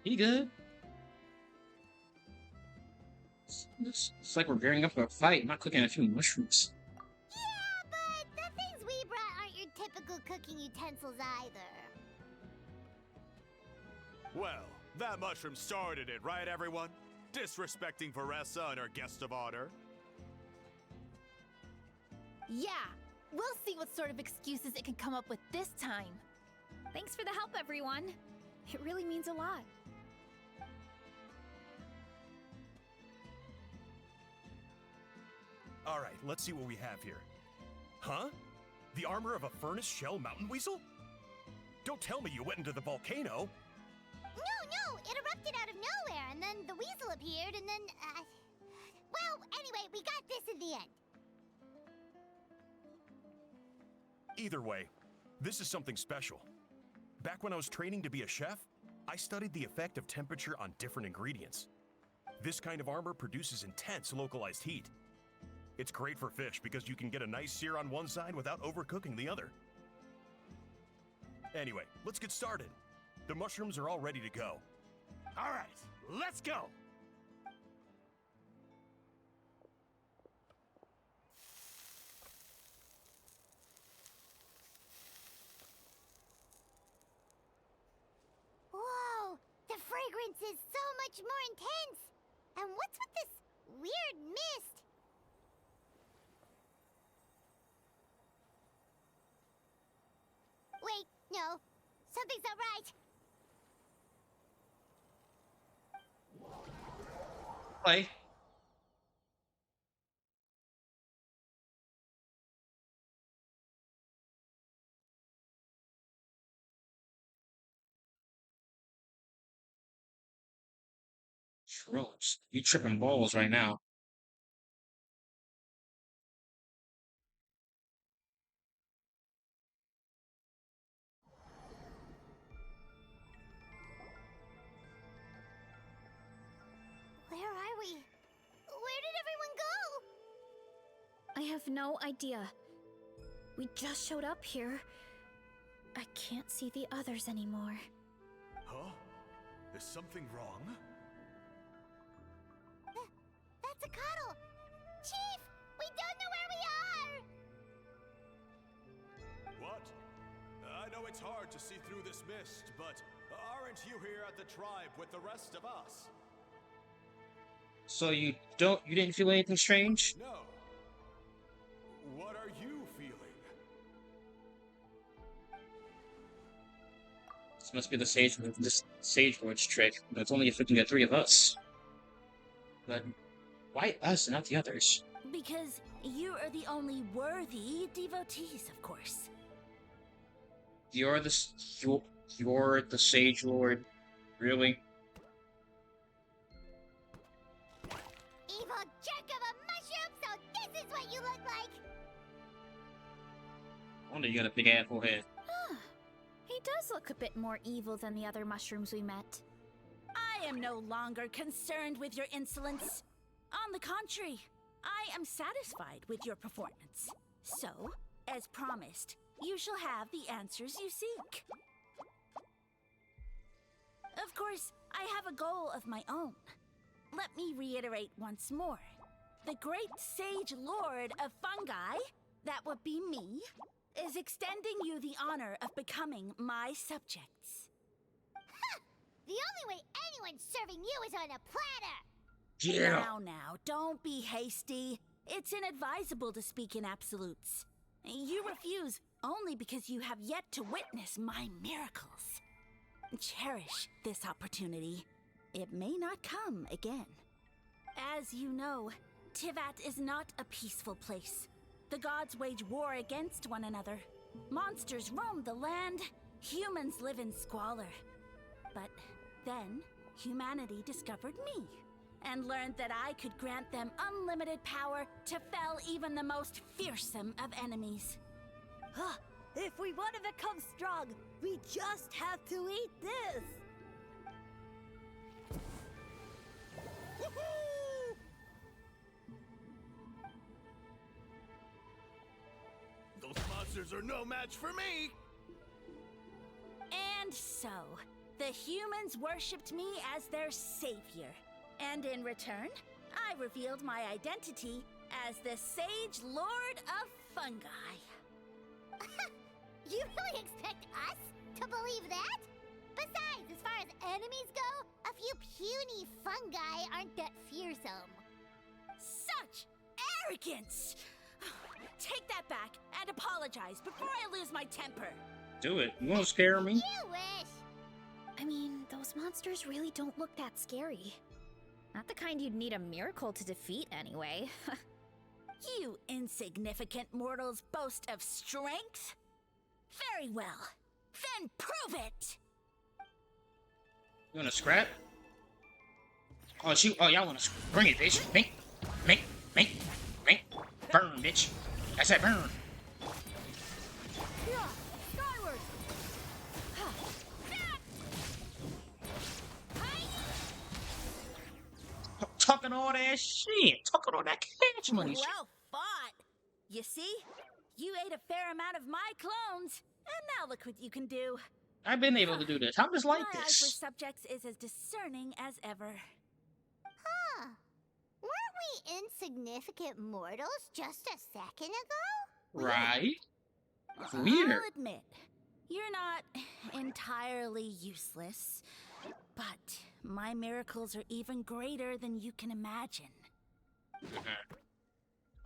He good? It's like we're gearing up for a fight, not cooking a few mushrooms. Yeah, but the things we brought aren't your typical cooking utensils either. Well, that mushroom started it, right, everyone? Disrespecting Varesa and her guest of honor. Yeah, we'll see what sort of excuses it can come up with this time. Thanks for the help, everyone. It really means a lot. All right, let's see what we have here. Huh? The armor of a furnace shell mountain weasel? Don't tell me you went into the volcano. No, it erupted out of nowhere, and then the weasel appeared, and then, well, anyway, we got this in the end. Either way, this is something special. Back when I was training to be a chef, I studied the effect of temperature on different ingredients. This kind of armor produces intense localized heat. It's great for fish because you can get a nice sear on one side without overcooking the other. Anyway, let's get started. The mushrooms are all ready to go. All right, let's go. Whoa, the fragrance is so much more intense. And what's with this weird mist? Wait, no, something's not right. Play. Shrooms. You tripping balls right now. Where are we? Where did everyone go? I have no idea. We just showed up here. I can't see the others anymore. Huh? Is something wrong? That's a cuddle. Chief, we don't know where we are. What? I know it's hard to see through this mist, but aren't you here at the tribe with the rest of us? So you didn't feel anything strange? No. What are you feeling? This must be the Sage Lord's trick. That's only affecting the three of us. But why us and not the others? Because you are the only worthy devotees, of course. You're the Sage Lord, really? Evil jerk of a mushroom, so this is what you look like. Wonder you got a big apple head. He does look a bit more evil than the other mushrooms we met. I am no longer concerned with your insolence. On the contrary, I am satisfied with your performance. So, as promised, you shall have the answers you seek. Of course, I have a goal of my own. Let me reiterate once more. The great Sage Lord of Fungi, that would be me, is extending you the honor of becoming my subjects. The only way anyone's serving you is on a platter. Yeah. Now, don't be hasty. It's inadvisable to speak in absolutes. You refuse only because you have yet to witness my miracles. Cherish this opportunity. It may not come again. As you know, Tivat is not a peaceful place. The gods wage war against one another. Monsters roam the land. Humans live in squalor. But then, humanity discovered me and learned that I could grant them unlimited power to fell even the most fearsome of enemies. If we want to become strong, we just have to eat this. Those monsters are no match for me. And so, the humans worshipped me as their savior. And in return, I revealed my identity as the Sage Lord of Fungi. You really expect us to believe that? Besides, as far as enemies go, a few puny fungi aren't that fearsome. Such arrogance! Take that back and apologize before I lose my temper. Do it. You won't scare me. You wish! I mean, those monsters really don't look that scary. Not the kind you'd need a miracle to defeat, anyway. You insignificant mortals boast of strength? Very well. Then prove it! You wanna scrap? Oh, oh, y'all wanna bring it, bitch. Make. Burn, bitch. I said burn. Yeah, skyward. Talking all that shit. Talking all that cash money shit. Well fought. You see? You ate a fair amount of my clones, and now look what you can do. I've been able to do this. I'm just like My eye for this. subjects is as discerning as ever. Huh. Weren't we insignificant mortals just a second ago? Right? I'll Weird. admit, you're not entirely useless, but my miracles are even greater than you can imagine.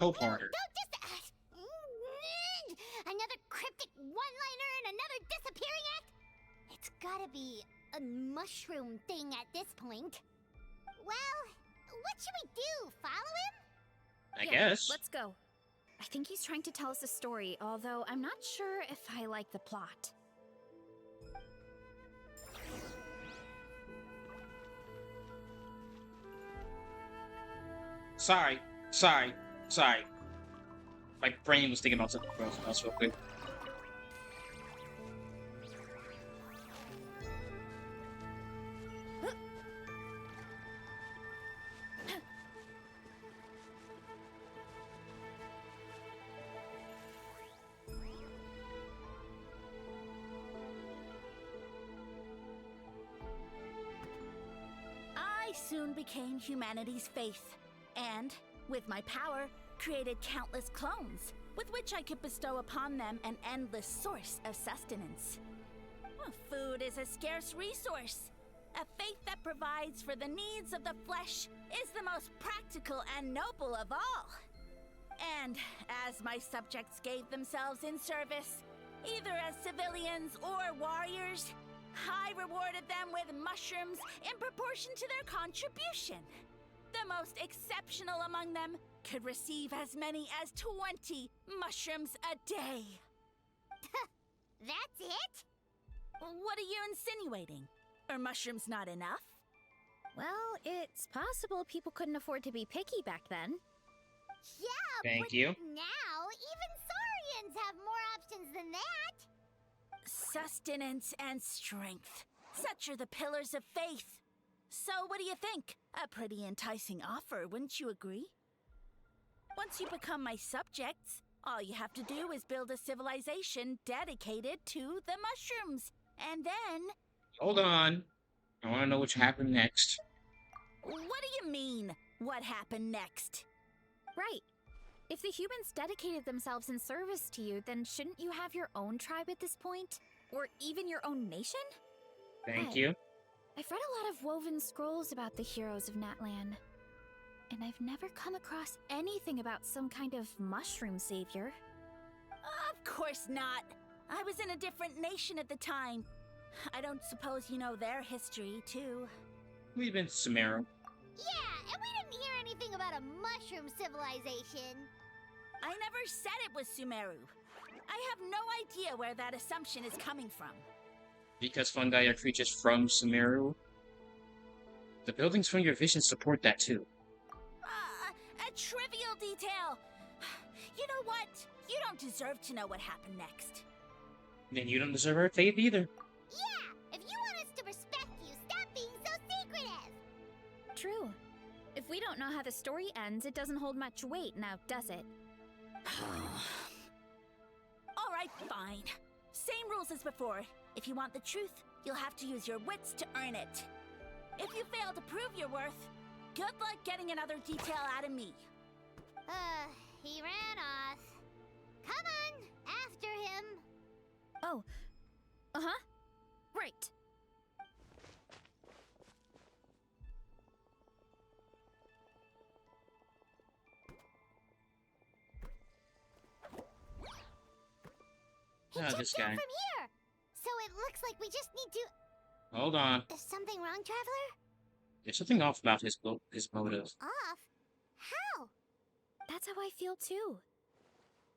Hope harder. Don't just... another cryptic one-liner and another disappearing act? It's gotta be a mushroom thing at this point. Well, what should we do? Follow him? I Yeah, guess. Let's go. I think he's trying to tell us a story, although I'm not sure if I like the plot. Sorry. My brain was thinking about something else real quick. I soon became humanity's faith, and, with my power, created countless clones, with which I could bestow upon them an endless source of sustenance. Well, food is a scarce resource. A faith that provides for the needs of the flesh is the most practical and noble of all. And as my subjects gave themselves in service, either as civilians or warriors, I rewarded them with mushrooms in proportion to their contribution. The most exceptional among them could receive as many as 20 mushrooms a day. That's it? What are you insinuating? Are mushrooms not enough? Well, it's possible people couldn't afford to be picky back then. Yeah, Thank but you. now even Saurians have more options than that. Sustenance and strength. Such are the pillars of faith. So what do you think? A pretty enticing offer, wouldn't you agree? Once you become my subjects, all you have to do is build a civilization dedicated to the mushrooms. And then... Hold on. I want to know what happened next. What do you mean, what happened next? Right. If the humans dedicated themselves in service to you, then shouldn't you have your own tribe at this point? Or even your own nation? Thank Right. you. I've read a lot of woven scrolls about the heroes of Natlan, and I've never come across anything about some kind of mushroom savior. Of course not. I was in a different nation at the time. I don't suppose you know their history, too. We've been to Sumeru. Yeah, and we didn't hear anything about a mushroom civilization. I never said it was Sumeru. I have no idea where that assumption is coming from. Because fungi are creatures from Sumeru. The buildings from your vision support that too. A trivial detail. You know what? You don't deserve to know what happened next. Then you don't deserve our faith either. Yeah, if you want us to respect you, stop being so secretive. True. If we don't know how the story ends, it doesn't hold much weight now, does it? All right, fine. Same rules as before. If you want the truth, you'll have to use your wits to earn it. If you fail to prove your worth, good luck getting another detail out of me. He ran off. Come on, after him. Oh. Uh-huh. Right. He Ah, jumped this down guy. from here. So it looks like we just need to... Hold on. Is something wrong, Traveler? There's something off about his motive. Off? How? That's how I feel too.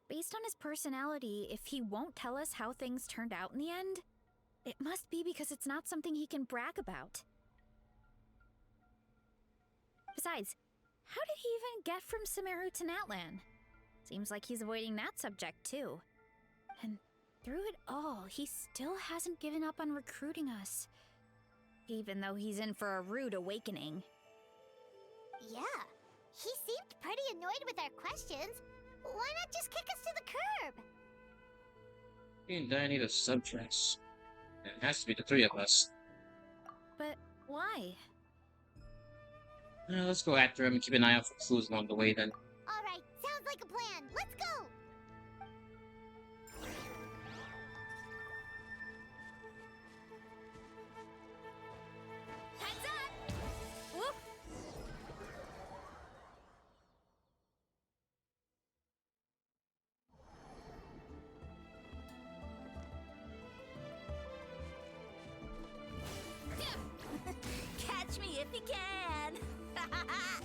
Based on his personality, if he won't tell us how things turned out in the end, it must be because it's not something he can brag about. Besides, how did he even get from Sumeru to Natlan? Seems like he's avoiding that subject too. And through it all, he still hasn't given up on recruiting us. Even though he's in for a rude awakening. Yeah, he seemed pretty annoyed with our questions. Why not just kick us to the curb? Me and Diane need a subjects. It has to be the three of us. But why? Let's go after him and keep an eye out for clues along the way then. Alright, sounds like a plan. Let's go! Heads up! Whoop! Catch me if you can.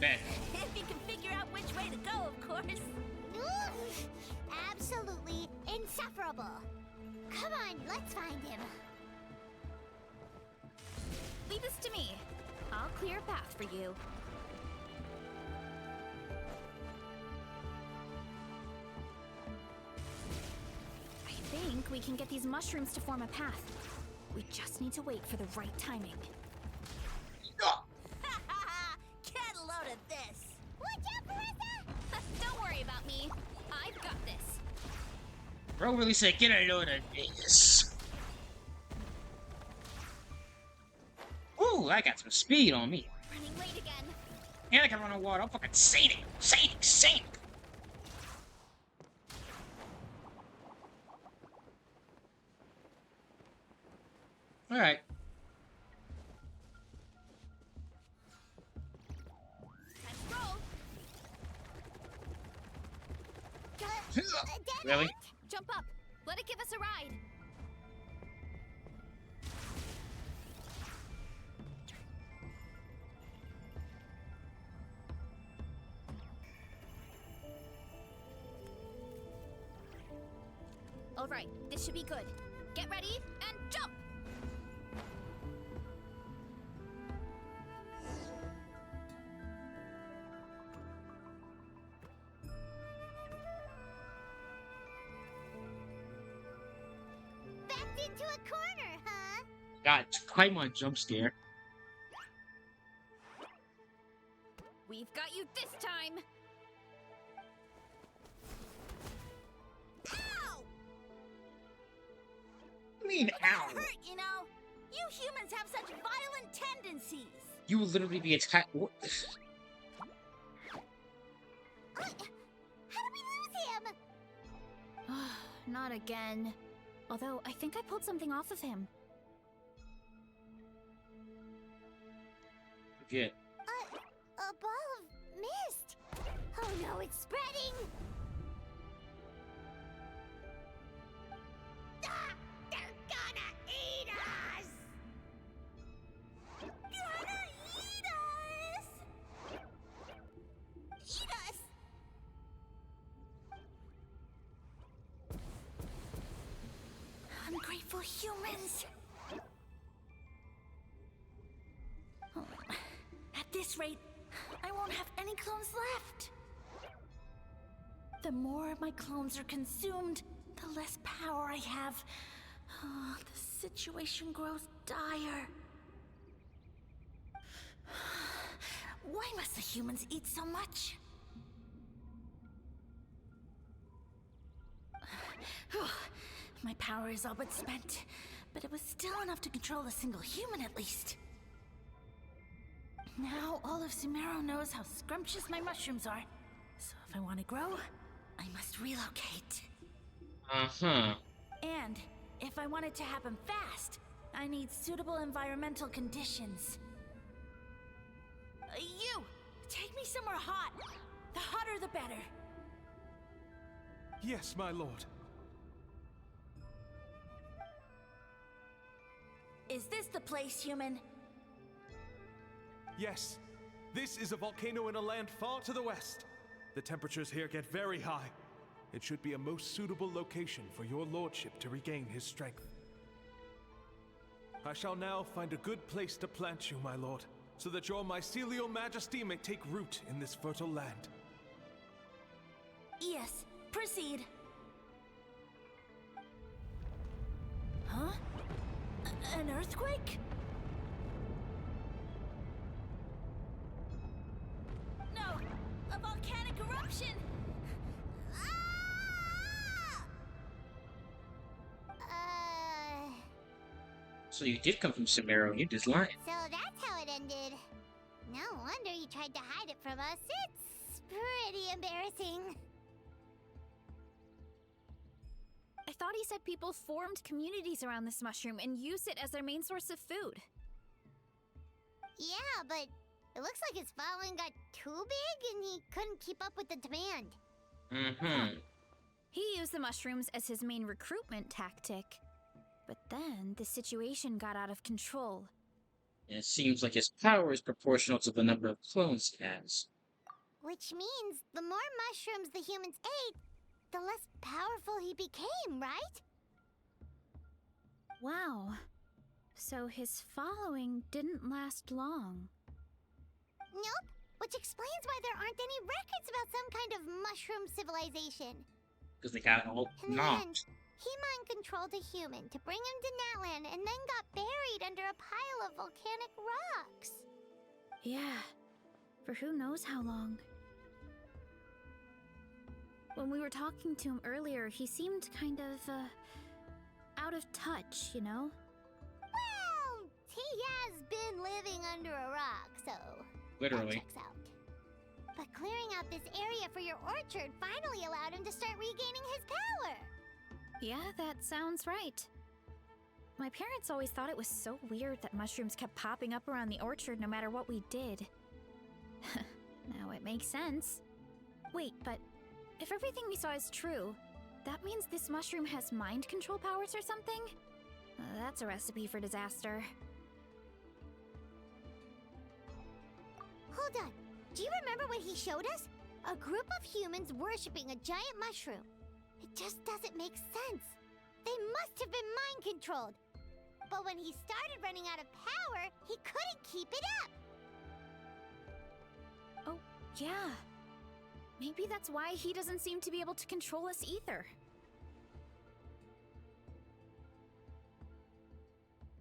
Bet. If you can figure out which way to go, of course. Oof, absolutely insufferable. Come on, let's find him. Leave this to me. I'll clear a path for you. I think we can get these mushrooms to form a path. We just need to wait for the right timing. Get a load of this. Watch out, Varesa! Don't worry about me. I've got this. Bro really said, get a load of this. Ooh, I got some speed on me. Running late again. And I can run on water. I'm fucking sailing. Sailing. Alright. Let's roll. Really? Jump up. Let it give us a ride. All right, this should be good. Get ready and jump! Backed into a corner, huh? God, quite my jump scare. We've got you this time! Ow! I mean, ow. Hurt, you know? You humans have such violent tendencies. You will literally be attacked. What? How did we lose him? Not again. Although, I think I pulled something off of him. Forget. A ball of mist. Oh no, it's spreading. Ah, they're gonna eat us. Gonna eat us! Eat us! Ungrateful humans! Oh, at this rate, I won't have any clones left. The more my clones are consumed, the less power I have. Oh, the situation grows dire. Why must the humans eat so much? My power is all but spent, but it was still enough to control a single human at least. Now all of Sumeru knows how scrumptious my mushrooms are, so if I want to grow, I must relocate. Uh-huh. And if I want it to happen fast, I need suitable environmental conditions. You! Take me somewhere hot! The hotter the better! Yes, my lord. Is this the place, human? Yes. This is a volcano in a land far to the west. The temperatures here get very high. It should be a most suitable location for your lordship to regain his strength. I shall now find a good place to plant you, my lord. so that your mycelial majesty may take root in this fertile land. Yes, proceed. Huh? An earthquake? No! A volcanic eruption! So you did come from Samaro, you just lying. So that's how it ended. No wonder you tried to hide it from us. It's pretty embarrassing. I thought he said people formed communities around this mushroom and used it as their main source of food. Yeah, but it looks like his following got too big and he couldn't keep up with the demand. Mm-hmm. He used the mushrooms as his main recruitment tactic. But then the situation got out of control. It seems like his power is proportional to the number of clones he has. Which means the more mushrooms the humans ate, the less powerful he became, right? Wow. So his following didn't last long. Nope, which explains why there aren't any records about some kind of mushroom civilization. Because they got all And then, knocked. he mind-controlled a human to bring him to Natlan and then got buried under a pile of volcanic rocks. Yeah, for who knows how long. When we were talking to him earlier, he seemed kind of, out of touch, you know? Well, he has been living under a rock, so Literally. that checks out. But clearing out this area for your orchard finally allowed him to start regaining his power. Yeah, that sounds right. My parents always thought it was so weird that mushrooms kept popping up around the orchard no matter what we did. Now it makes sense. Wait, but if everything we saw is true, that means this mushroom has mind control powers or something? That's a recipe for disaster. Hold on. Do you remember what he showed us? A group of humans worshipping a giant mushroom. It just doesn't make sense. They must have been mind-controlled. But when he started running out of power, he couldn't keep it up. Oh, yeah. Maybe that's why he doesn't seem to be able to control us either.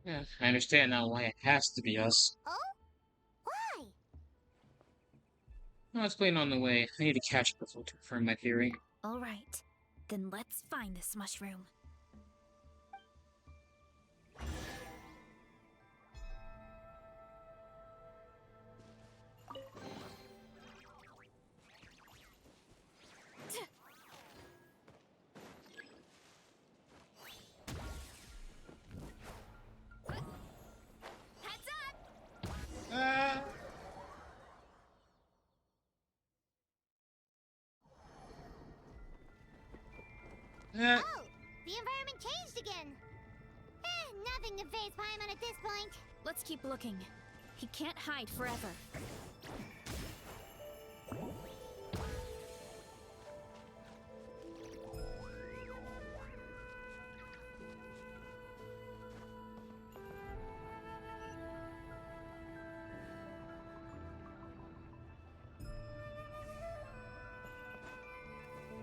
Yeah, I understand now why it has to be us. Oh? Why? I'll explain on the way. I need to catch up before to confirm my theory. All right, then let's find this mushroom. Oh, the environment changed again. Nothing to face Paimon at this point. Let's keep looking. He can't hide forever.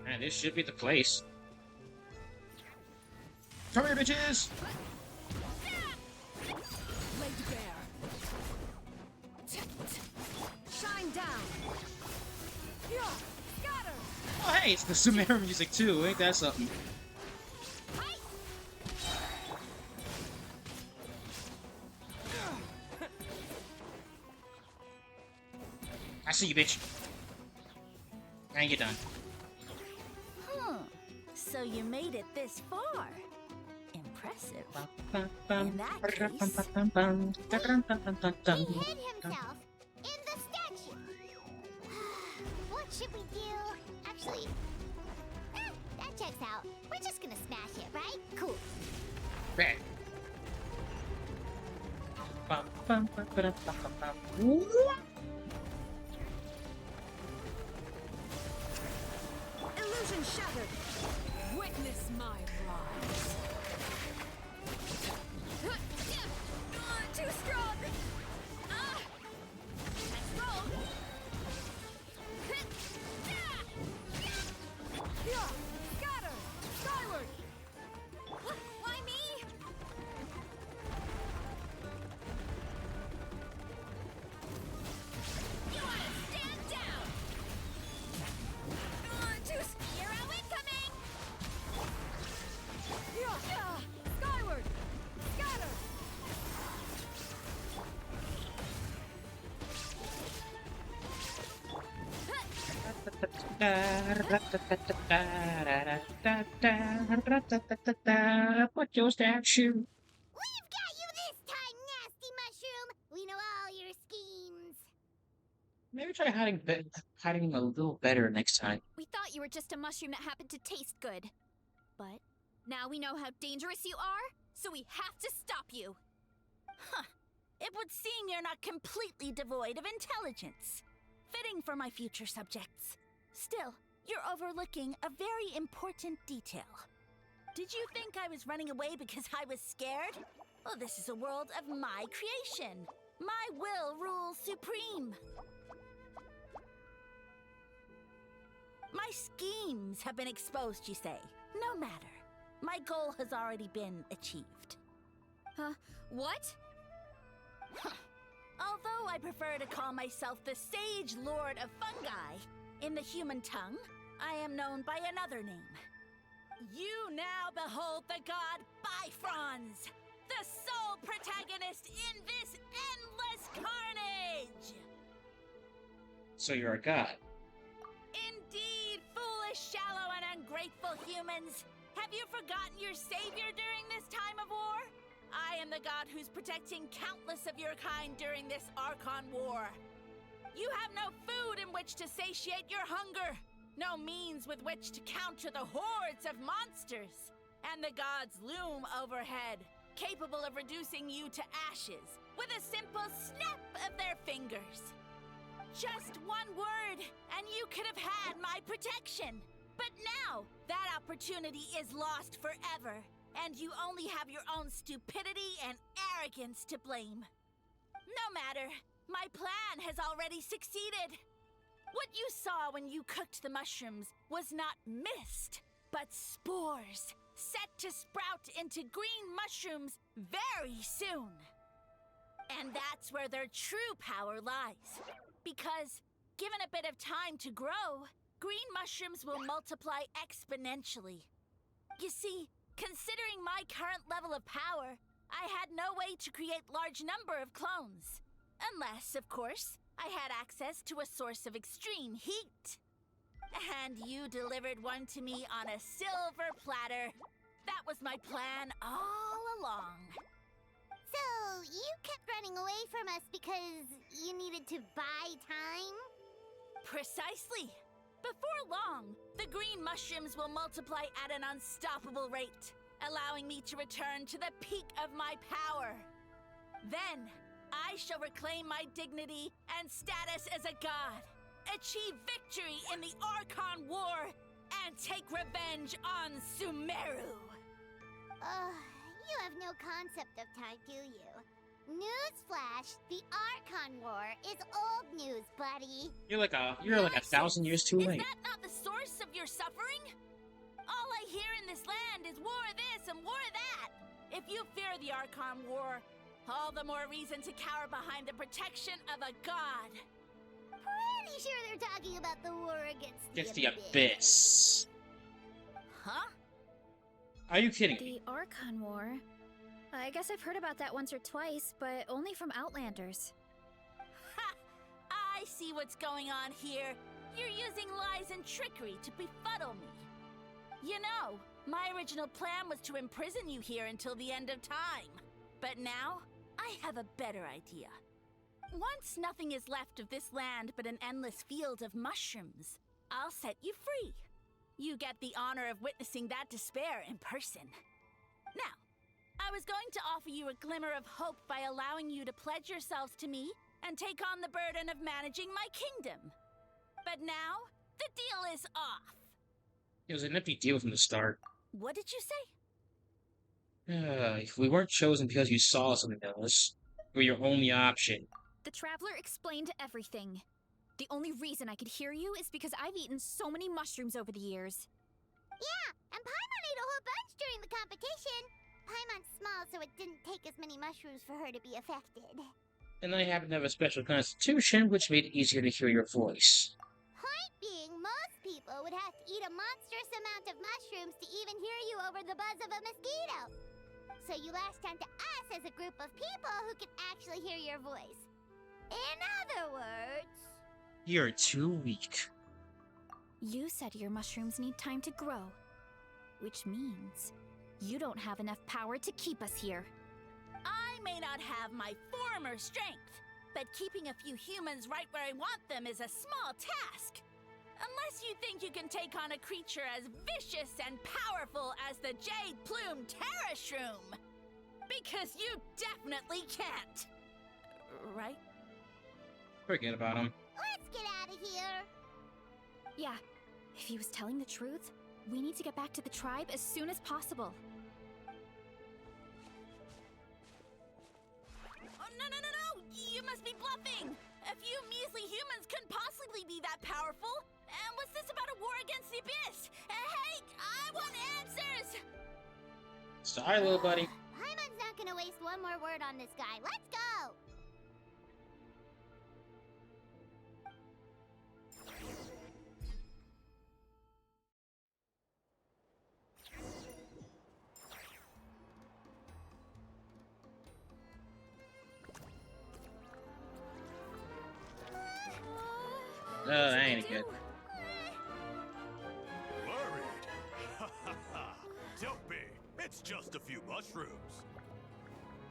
Man, this should be the place. Come here, bitches! Laid bare. Shine down. Yeah, scatter. Oh, hey, it's the Sumeru music too. Ain't that something? I see you, bitch. I ain't get done. Huh. So you made it this far. Impressive. In that case... He hid himself in the statue. What should we do? Actually, that checks out. We're just gonna smash it, right? Cool. Right. Illusion shattered. Witness my rise. Too strong! Put your statue. We've got you this time, nasty mushroom! We know all your schemes. Maybe try hiding them a little better next time. We thought you were just a mushroom that happened to taste good. But now we know how dangerous you are, so we have to stop you. Huh. It would seem you're not completely devoid of intelligence. Fitting for my future subjects. Still, you're overlooking a very important detail. Did you think I was running away because I was scared? Well, this is a world of my creation. My will rules supreme. My schemes have been exposed, you say. No matter. My goal has already been achieved. What? Although I prefer to call myself the Sage Lord of Fungi, in the human tongue, I am known by another name. You now behold the god Bifrons, the sole protagonist in this endless carnage! So you're a god. Indeed, foolish, shallow, and ungrateful humans! Have you forgotten your savior during this time of war? I am the god who's protecting countless of your kind during this Archon War. You have no food in which to satiate your hunger, no means with which to counter the hordes of monsters, and the gods loom overhead, capable of reducing you to ashes with a simple snap of their fingers. Just one word, and you could have had my protection. But now, that opportunity is lost forever, and you only have your own stupidity and arrogance to blame. No matter, my plan has already succeeded. What you saw when you cooked the mushrooms was not mist, but spores, set to sprout into green mushrooms very soon. And that's where their true power lies. Because, given a bit of time to grow, green mushrooms will multiply exponentially. You see, considering my current level of power, I had no way to create large number of clones. Unless, of course, I had access to a source of extreme heat. And you delivered one to me on a silver platter. That was my plan all along. So, you kept running away from us because you needed to buy time? Precisely. Before long, the green mushrooms will multiply at an unstoppable rate, allowing me to return to the peak of my power. Then, I shall reclaim my dignity and status as a god, achieve victory in the Archon War, and take revenge on Sumeru. You have no concept of time, do you? Newsflash, the Archon War is old news, buddy. You're like a 1,000 years too late. Is that not the source of your suffering? All I hear in this land is war this and war that. If you fear the Archon War, all the more reason to cower behind the protection of a god. Pretty sure they're talking about the war against the Abyss. Huh? Are you kidding The me? Archon War? I guess I've heard about that once or twice, but only from Outlanders. Ha! I see what's going on here. You're using lies and trickery to befuddle me. You know, my original plan was to imprison you here until the end of time. But now, I have a better idea. Once nothing is left of this land but an endless field of mushrooms, I'll set you free. You get the honor of witnessing that despair in person. Now, I was going to offer you a glimmer of hope by allowing you to pledge yourselves to me and take on the burden of managing my kingdom. But now, the deal is off. It was an empty deal from the start. What did you say? If we weren't chosen because you saw something in us, we were your only option. The Traveler explained everything. The only reason I could hear you is because I've eaten so many mushrooms over the years. Yeah, and Paimon ate a whole bunch during the competition. Paimon's small, so it didn't take as many mushrooms for her to be affected. And I happen to have a special constitution, which made it easier to hear your voice. Point being, most people would have to eat a monstrous amount of mushrooms to even hear you over the buzz of a mosquito. So you latched onto us as a group of people who could actually hear your voice. In other words... You're too weak. You said your mushrooms need time to grow, which means you don't have enough power to keep us here. I may not have my former strength, but keeping a few humans right where I want them is a small task. Unless you think you can take on a creature as vicious and powerful as the Jade-Plume Terra Shroom. Because you definitely can't. Right? Forget about him. Let's get out of here. Yeah, if he was telling the truth, we need to get back to the tribe as soon as possible. Oh, no! You must be bluffing! A few measly humans couldn't possibly be that powerful! And what's this about a war against the Abyss? Hey, I want answers! Sorry, little buddy. Paimon's not gonna waste one more word on this guy. Let's go! Oh, that ain't good. Worried? Ha ha ha! Don't be. It's just a few mushrooms.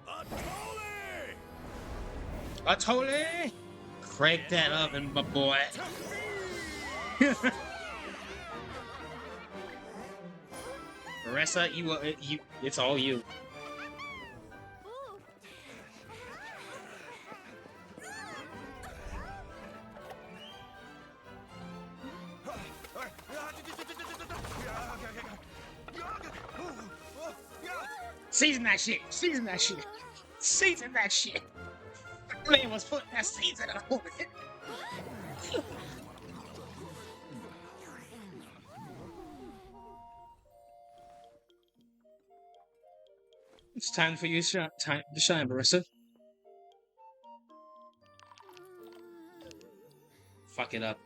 Atoli! Atoli! Crank that oven, my boy. Varesa, it's all you. Season that shit! Season that shit! Season that shit! Man was putting that season on it. It's time for you to shine, Varesa. Fuck it up.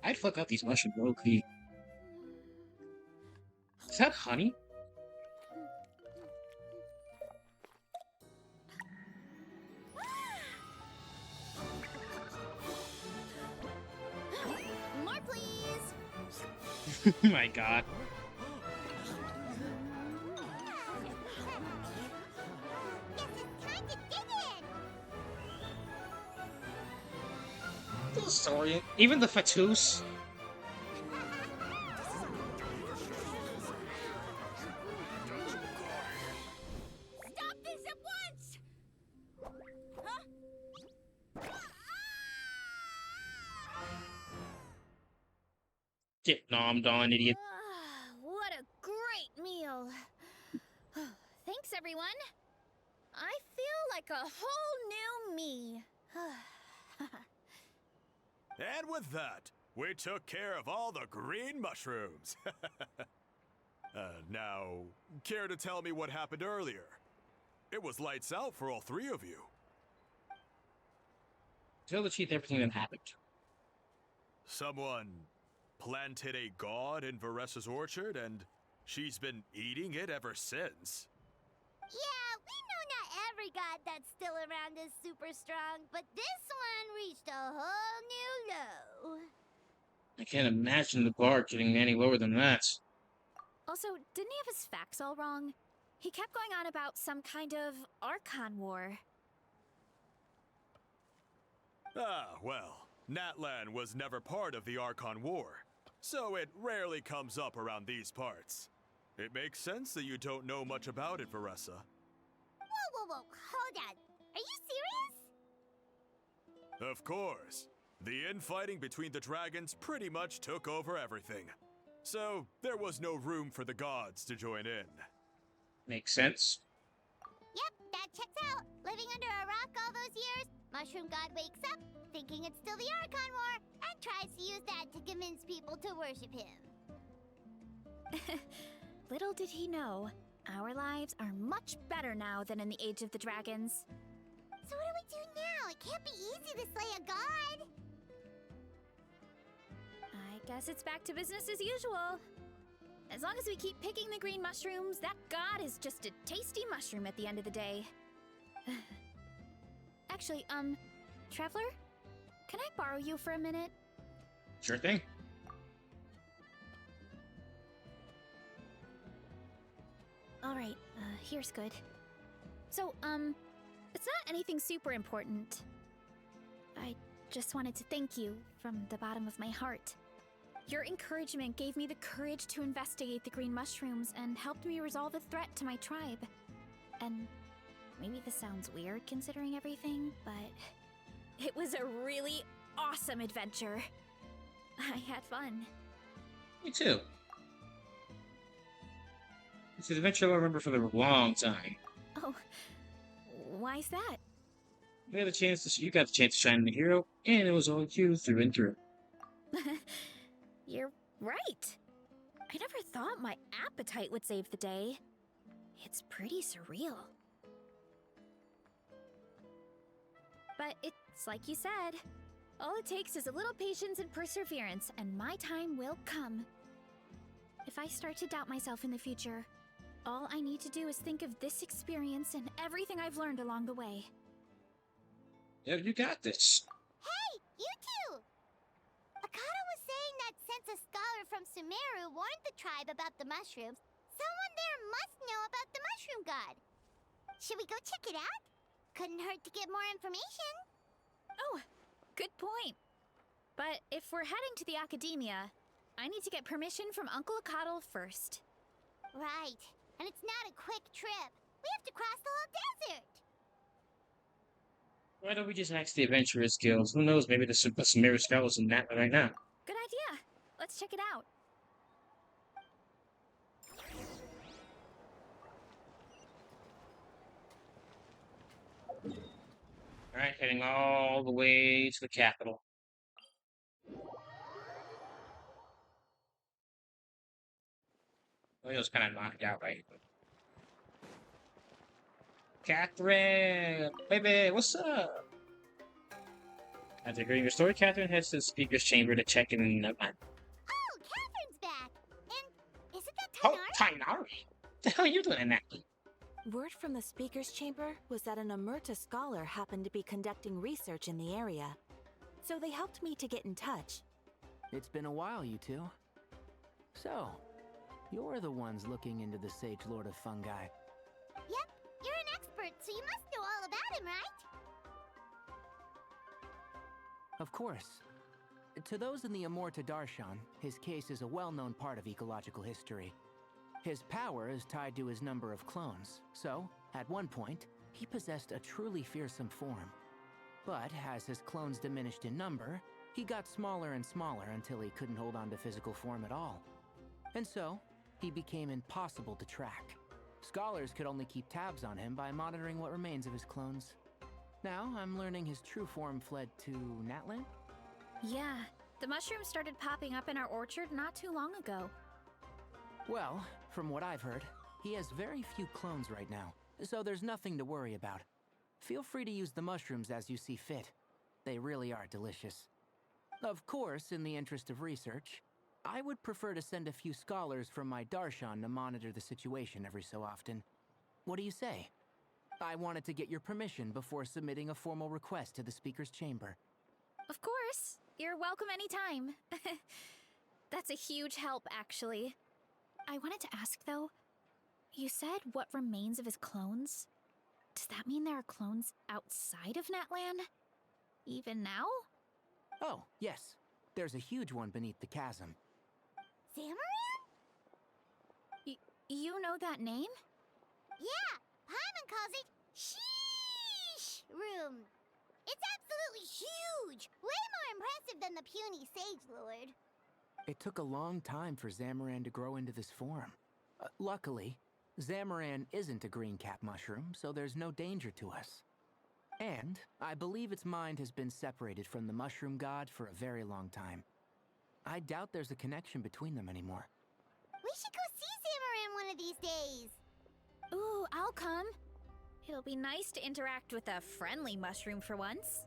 I'd fuck up these mushrooms real quick. Is that honey? More, please. Oh my god. Guess it's time to dig in. Sorry. Even the Fatus. Stop this at once! Huh? Get nommed on, idiot. What a great meal. Thanks, everyone. I feel like a whole new me. And with that, we took care of all the green mushrooms. Now, care to tell me what happened earlier? It was lights out for all three of you. Tell the chief everything that happened. Someone planted a god in Varesa's orchard, and she's been eating it ever since. Yeah, we know not every god that's still around is super strong, but this one reached a whole new low. I can't imagine the bar getting any lower than that. Also, didn't he have his facts all wrong? He kept going on about some kind of Archon war. Ah, well, Natlan was never part of the Archon War, so it rarely comes up around these parts. It makes sense that you don't know much about it, Varesa. Whoa, hold on. Are you serious? Of course. The infighting between the dragons pretty much took over everything. So, there was no room for the gods to join in. Makes sense. Yep, that checks out. Living under a rock all those years, Mushroom God wakes up, thinking it's still the Archon War, and tries to use that to convince people to worship him. Little did he know, our lives are much better now than in the Age of the Dragons. So what do we do now? It can't be easy to slay a god. I guess it's back to business as usual. As long as we keep picking the green mushrooms, that god is just a tasty mushroom at the end of the day. Actually, Traveler? Can I borrow you for a minute? Sure thing. Alright, here's good. So, it's not anything super important. I just wanted to thank you from the bottom of my heart. Your encouragement gave me the courage to investigate the green mushrooms and helped me resolve a threat to my tribe. And maybe this sounds weird considering everything, but it was a really awesome adventure. I had fun. Me too. It's an adventure I'll remember for a long time. Oh, why's that? You got the chance to shine the hero, and it was all you through and through. You're right. I never thought my appetite would save the day. It's pretty surreal. But it's like you said. All it takes is a little patience and perseverance, and my time will come. If I start to doubt myself in the future, all I need to do is think of this experience and everything I've learned along the way. Yeah, you got this. Hey, you two! Akata was saying that since a scholar from Sumeru warned the tribe about the mushrooms, someone there must know about the mushroom god. Should we go check it out? Couldn't hurt to get more information. Oh, good point. But if we're heading to the academia, I need to get permission from Uncle Akatl first. Right. And it's not a quick trip. We have to cross the whole desert. Why don't we just ask the Adventurers Guild? Who knows, maybe the Sumeru Scholars in that right now. Good idea. Let's check it out. Alright, heading all the way to the capital. Well, he was kind of knocked out, right? Catherine! Baby, what's up? After hearing your story, Catherine heads to the speaker's chamber to check in. Oh, Catherine's back. And isn't that Oh, Tainari? Tainari? What the hell are you doing in that? Word from the speaker's chamber was that an Emerta scholar happened to be conducting research in the area. So they helped me to get in touch. It's been a while, you two. So, you're the ones looking into the Sage Lord of Fungi. Yep, you're an expert, so you must know all about him, right? Of course. To those in the Amorta Darshan, his case is a well-known part of ecological history. His power is tied to his number of clones, so, at one point, he possessed a truly fearsome form. But as his clones diminished in number, he got smaller and smaller until he couldn't hold on to physical form at all. And so, he became impossible to track. Scholars could only keep tabs on him by monitoring what remains of his clones. Now, I'm learning his true form fled to Natlan? Yeah, the mushrooms started popping up in our orchard not too long ago. Well, from what I've heard, he has very few clones right now, so there's nothing to worry about. Feel free to use the mushrooms as you see fit. They really are delicious. Of course, in the interest of research, I would prefer to send a few scholars from my Darshan to monitor the situation every so often. What do you say? I wanted to get your permission before submitting a formal request to the Speaker's Chamber. Of course. You're welcome anytime. That's a huge help, actually. I wanted to ask, though, you said what remains of his clones? Does that mean there are clones outside of Natlan? Even now? Oh, yes. There's a huge one beneath the chasm. Zamaran? You know that name? Yeah, Paimon calls it Sheesh Room. It's absolutely huge! Way more impressive than the puny Sage Lord. It took a long time for Zamaran to grow into this form. Luckily, Zamaran isn't a green cap mushroom, so there's no danger to us. And I believe its mind has been separated from the mushroom god for a very long time. I doubt there's a connection between them anymore. We should go see Zamaran one of these days. Ooh, I'll come. It'll be nice to interact with a friendly mushroom for once.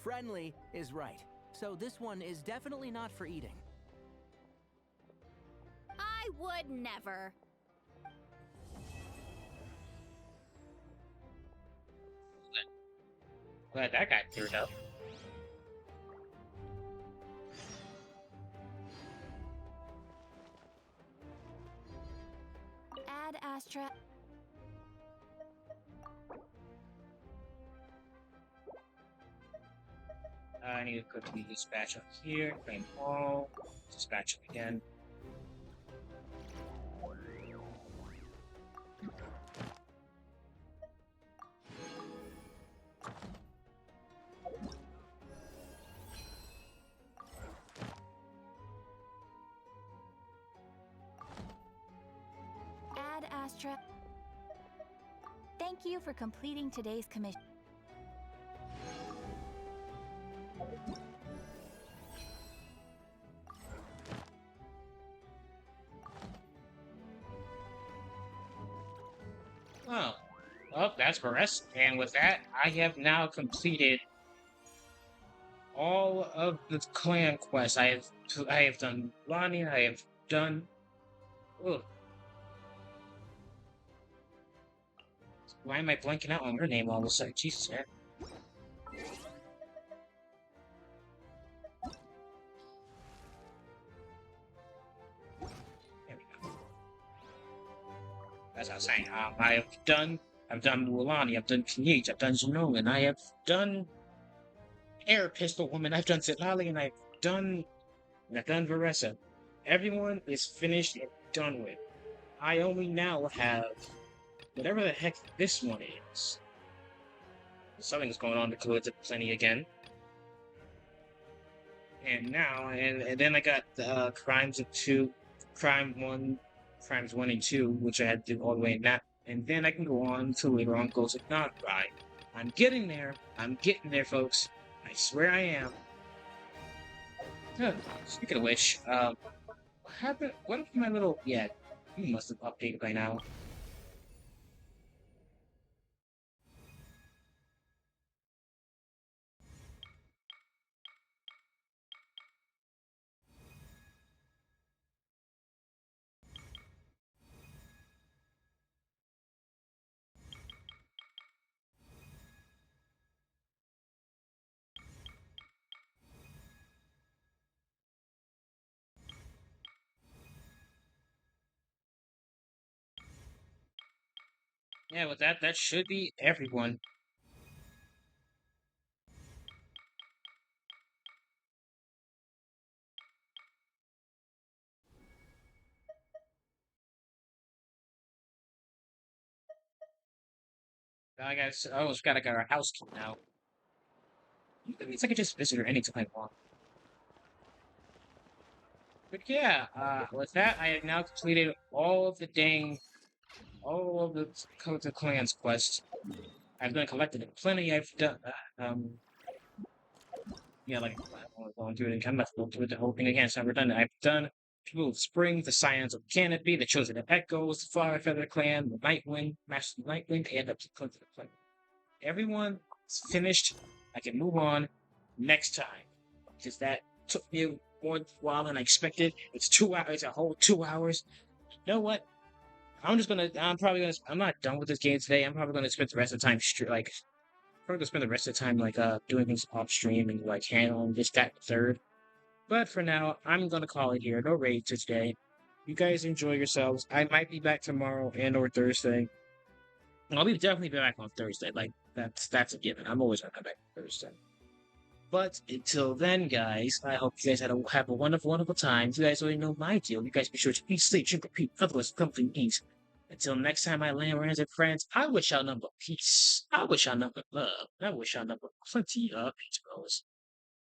Friendly is right. So this one is definitely not for eating. I would never. Glad that got cleared up. Add Astra. I need to quickly dispatch up here, claim all, dispatch up again. Add Astra. Thank you for completing today's commission. Oh, well, that's Varesa. And with that, I have now completed all of the clan quests. I have done Lonnie. I have done. Ugh. Why am I blanking out on her name all of a sudden? Jesus, man. There we go. As I was saying, I've done Mulan, I've done Kinich, I've done Zenolan, I have done Air Pistol Woman, I've done Zitlali, and I've done Varesa. Everyone is finished and done with. I only now have whatever the heck this one is. Something's going on to Collids Plenty again. And now, and then I got Crimes 1 and 2, which I had to do all the way in that. And then I can go on to later on Ghost of Not Right. I'm getting there. I'm getting there, folks. I swear I am. Speaking of which, what happened? What if my little... Yeah, you must have updated by now. Yeah, with that should be everyone. I almost gotta get our house key now. It means I could just visit her anytime I want. But yeah, with that, I have now completed all of the clans quests. I've done collected plenty. I've done, yeah, like, I don't want to go into it again. I'm not going to do the whole thing again. It's never done. I've done People of Spring, the Scions of Canopy, the Chosen of Echoes, the Fire Feather Clan, the Nightwind, Master of the Nightwind, and up to Clint of the Flame. Everyone is finished. I can move on next time. Because that took me more while than I expected. It's 2 hours, it's a whole 2 hours. You know what? I'm not done with this game today. I'm probably gonna spend the rest of the time doing things off stream and like handling this, that, and the third. But for now, I'm gonna call it here. No raids today. You guys enjoy yourselves. I might be back tomorrow and or Thursday. I'll be definitely back on Thursday. Like that's a given. I'm always gonna come back on Thursday. But until then, guys, I hope you guys have a wonderful, wonderful time. You guys already know my deal. You guys be sure to eat, sleep, drink, repeat, otherwise company eat. Until next time I land friends and friends, I wish y'all number peace. I wish y'all number love. I wish y'all number plenty of peace, bros.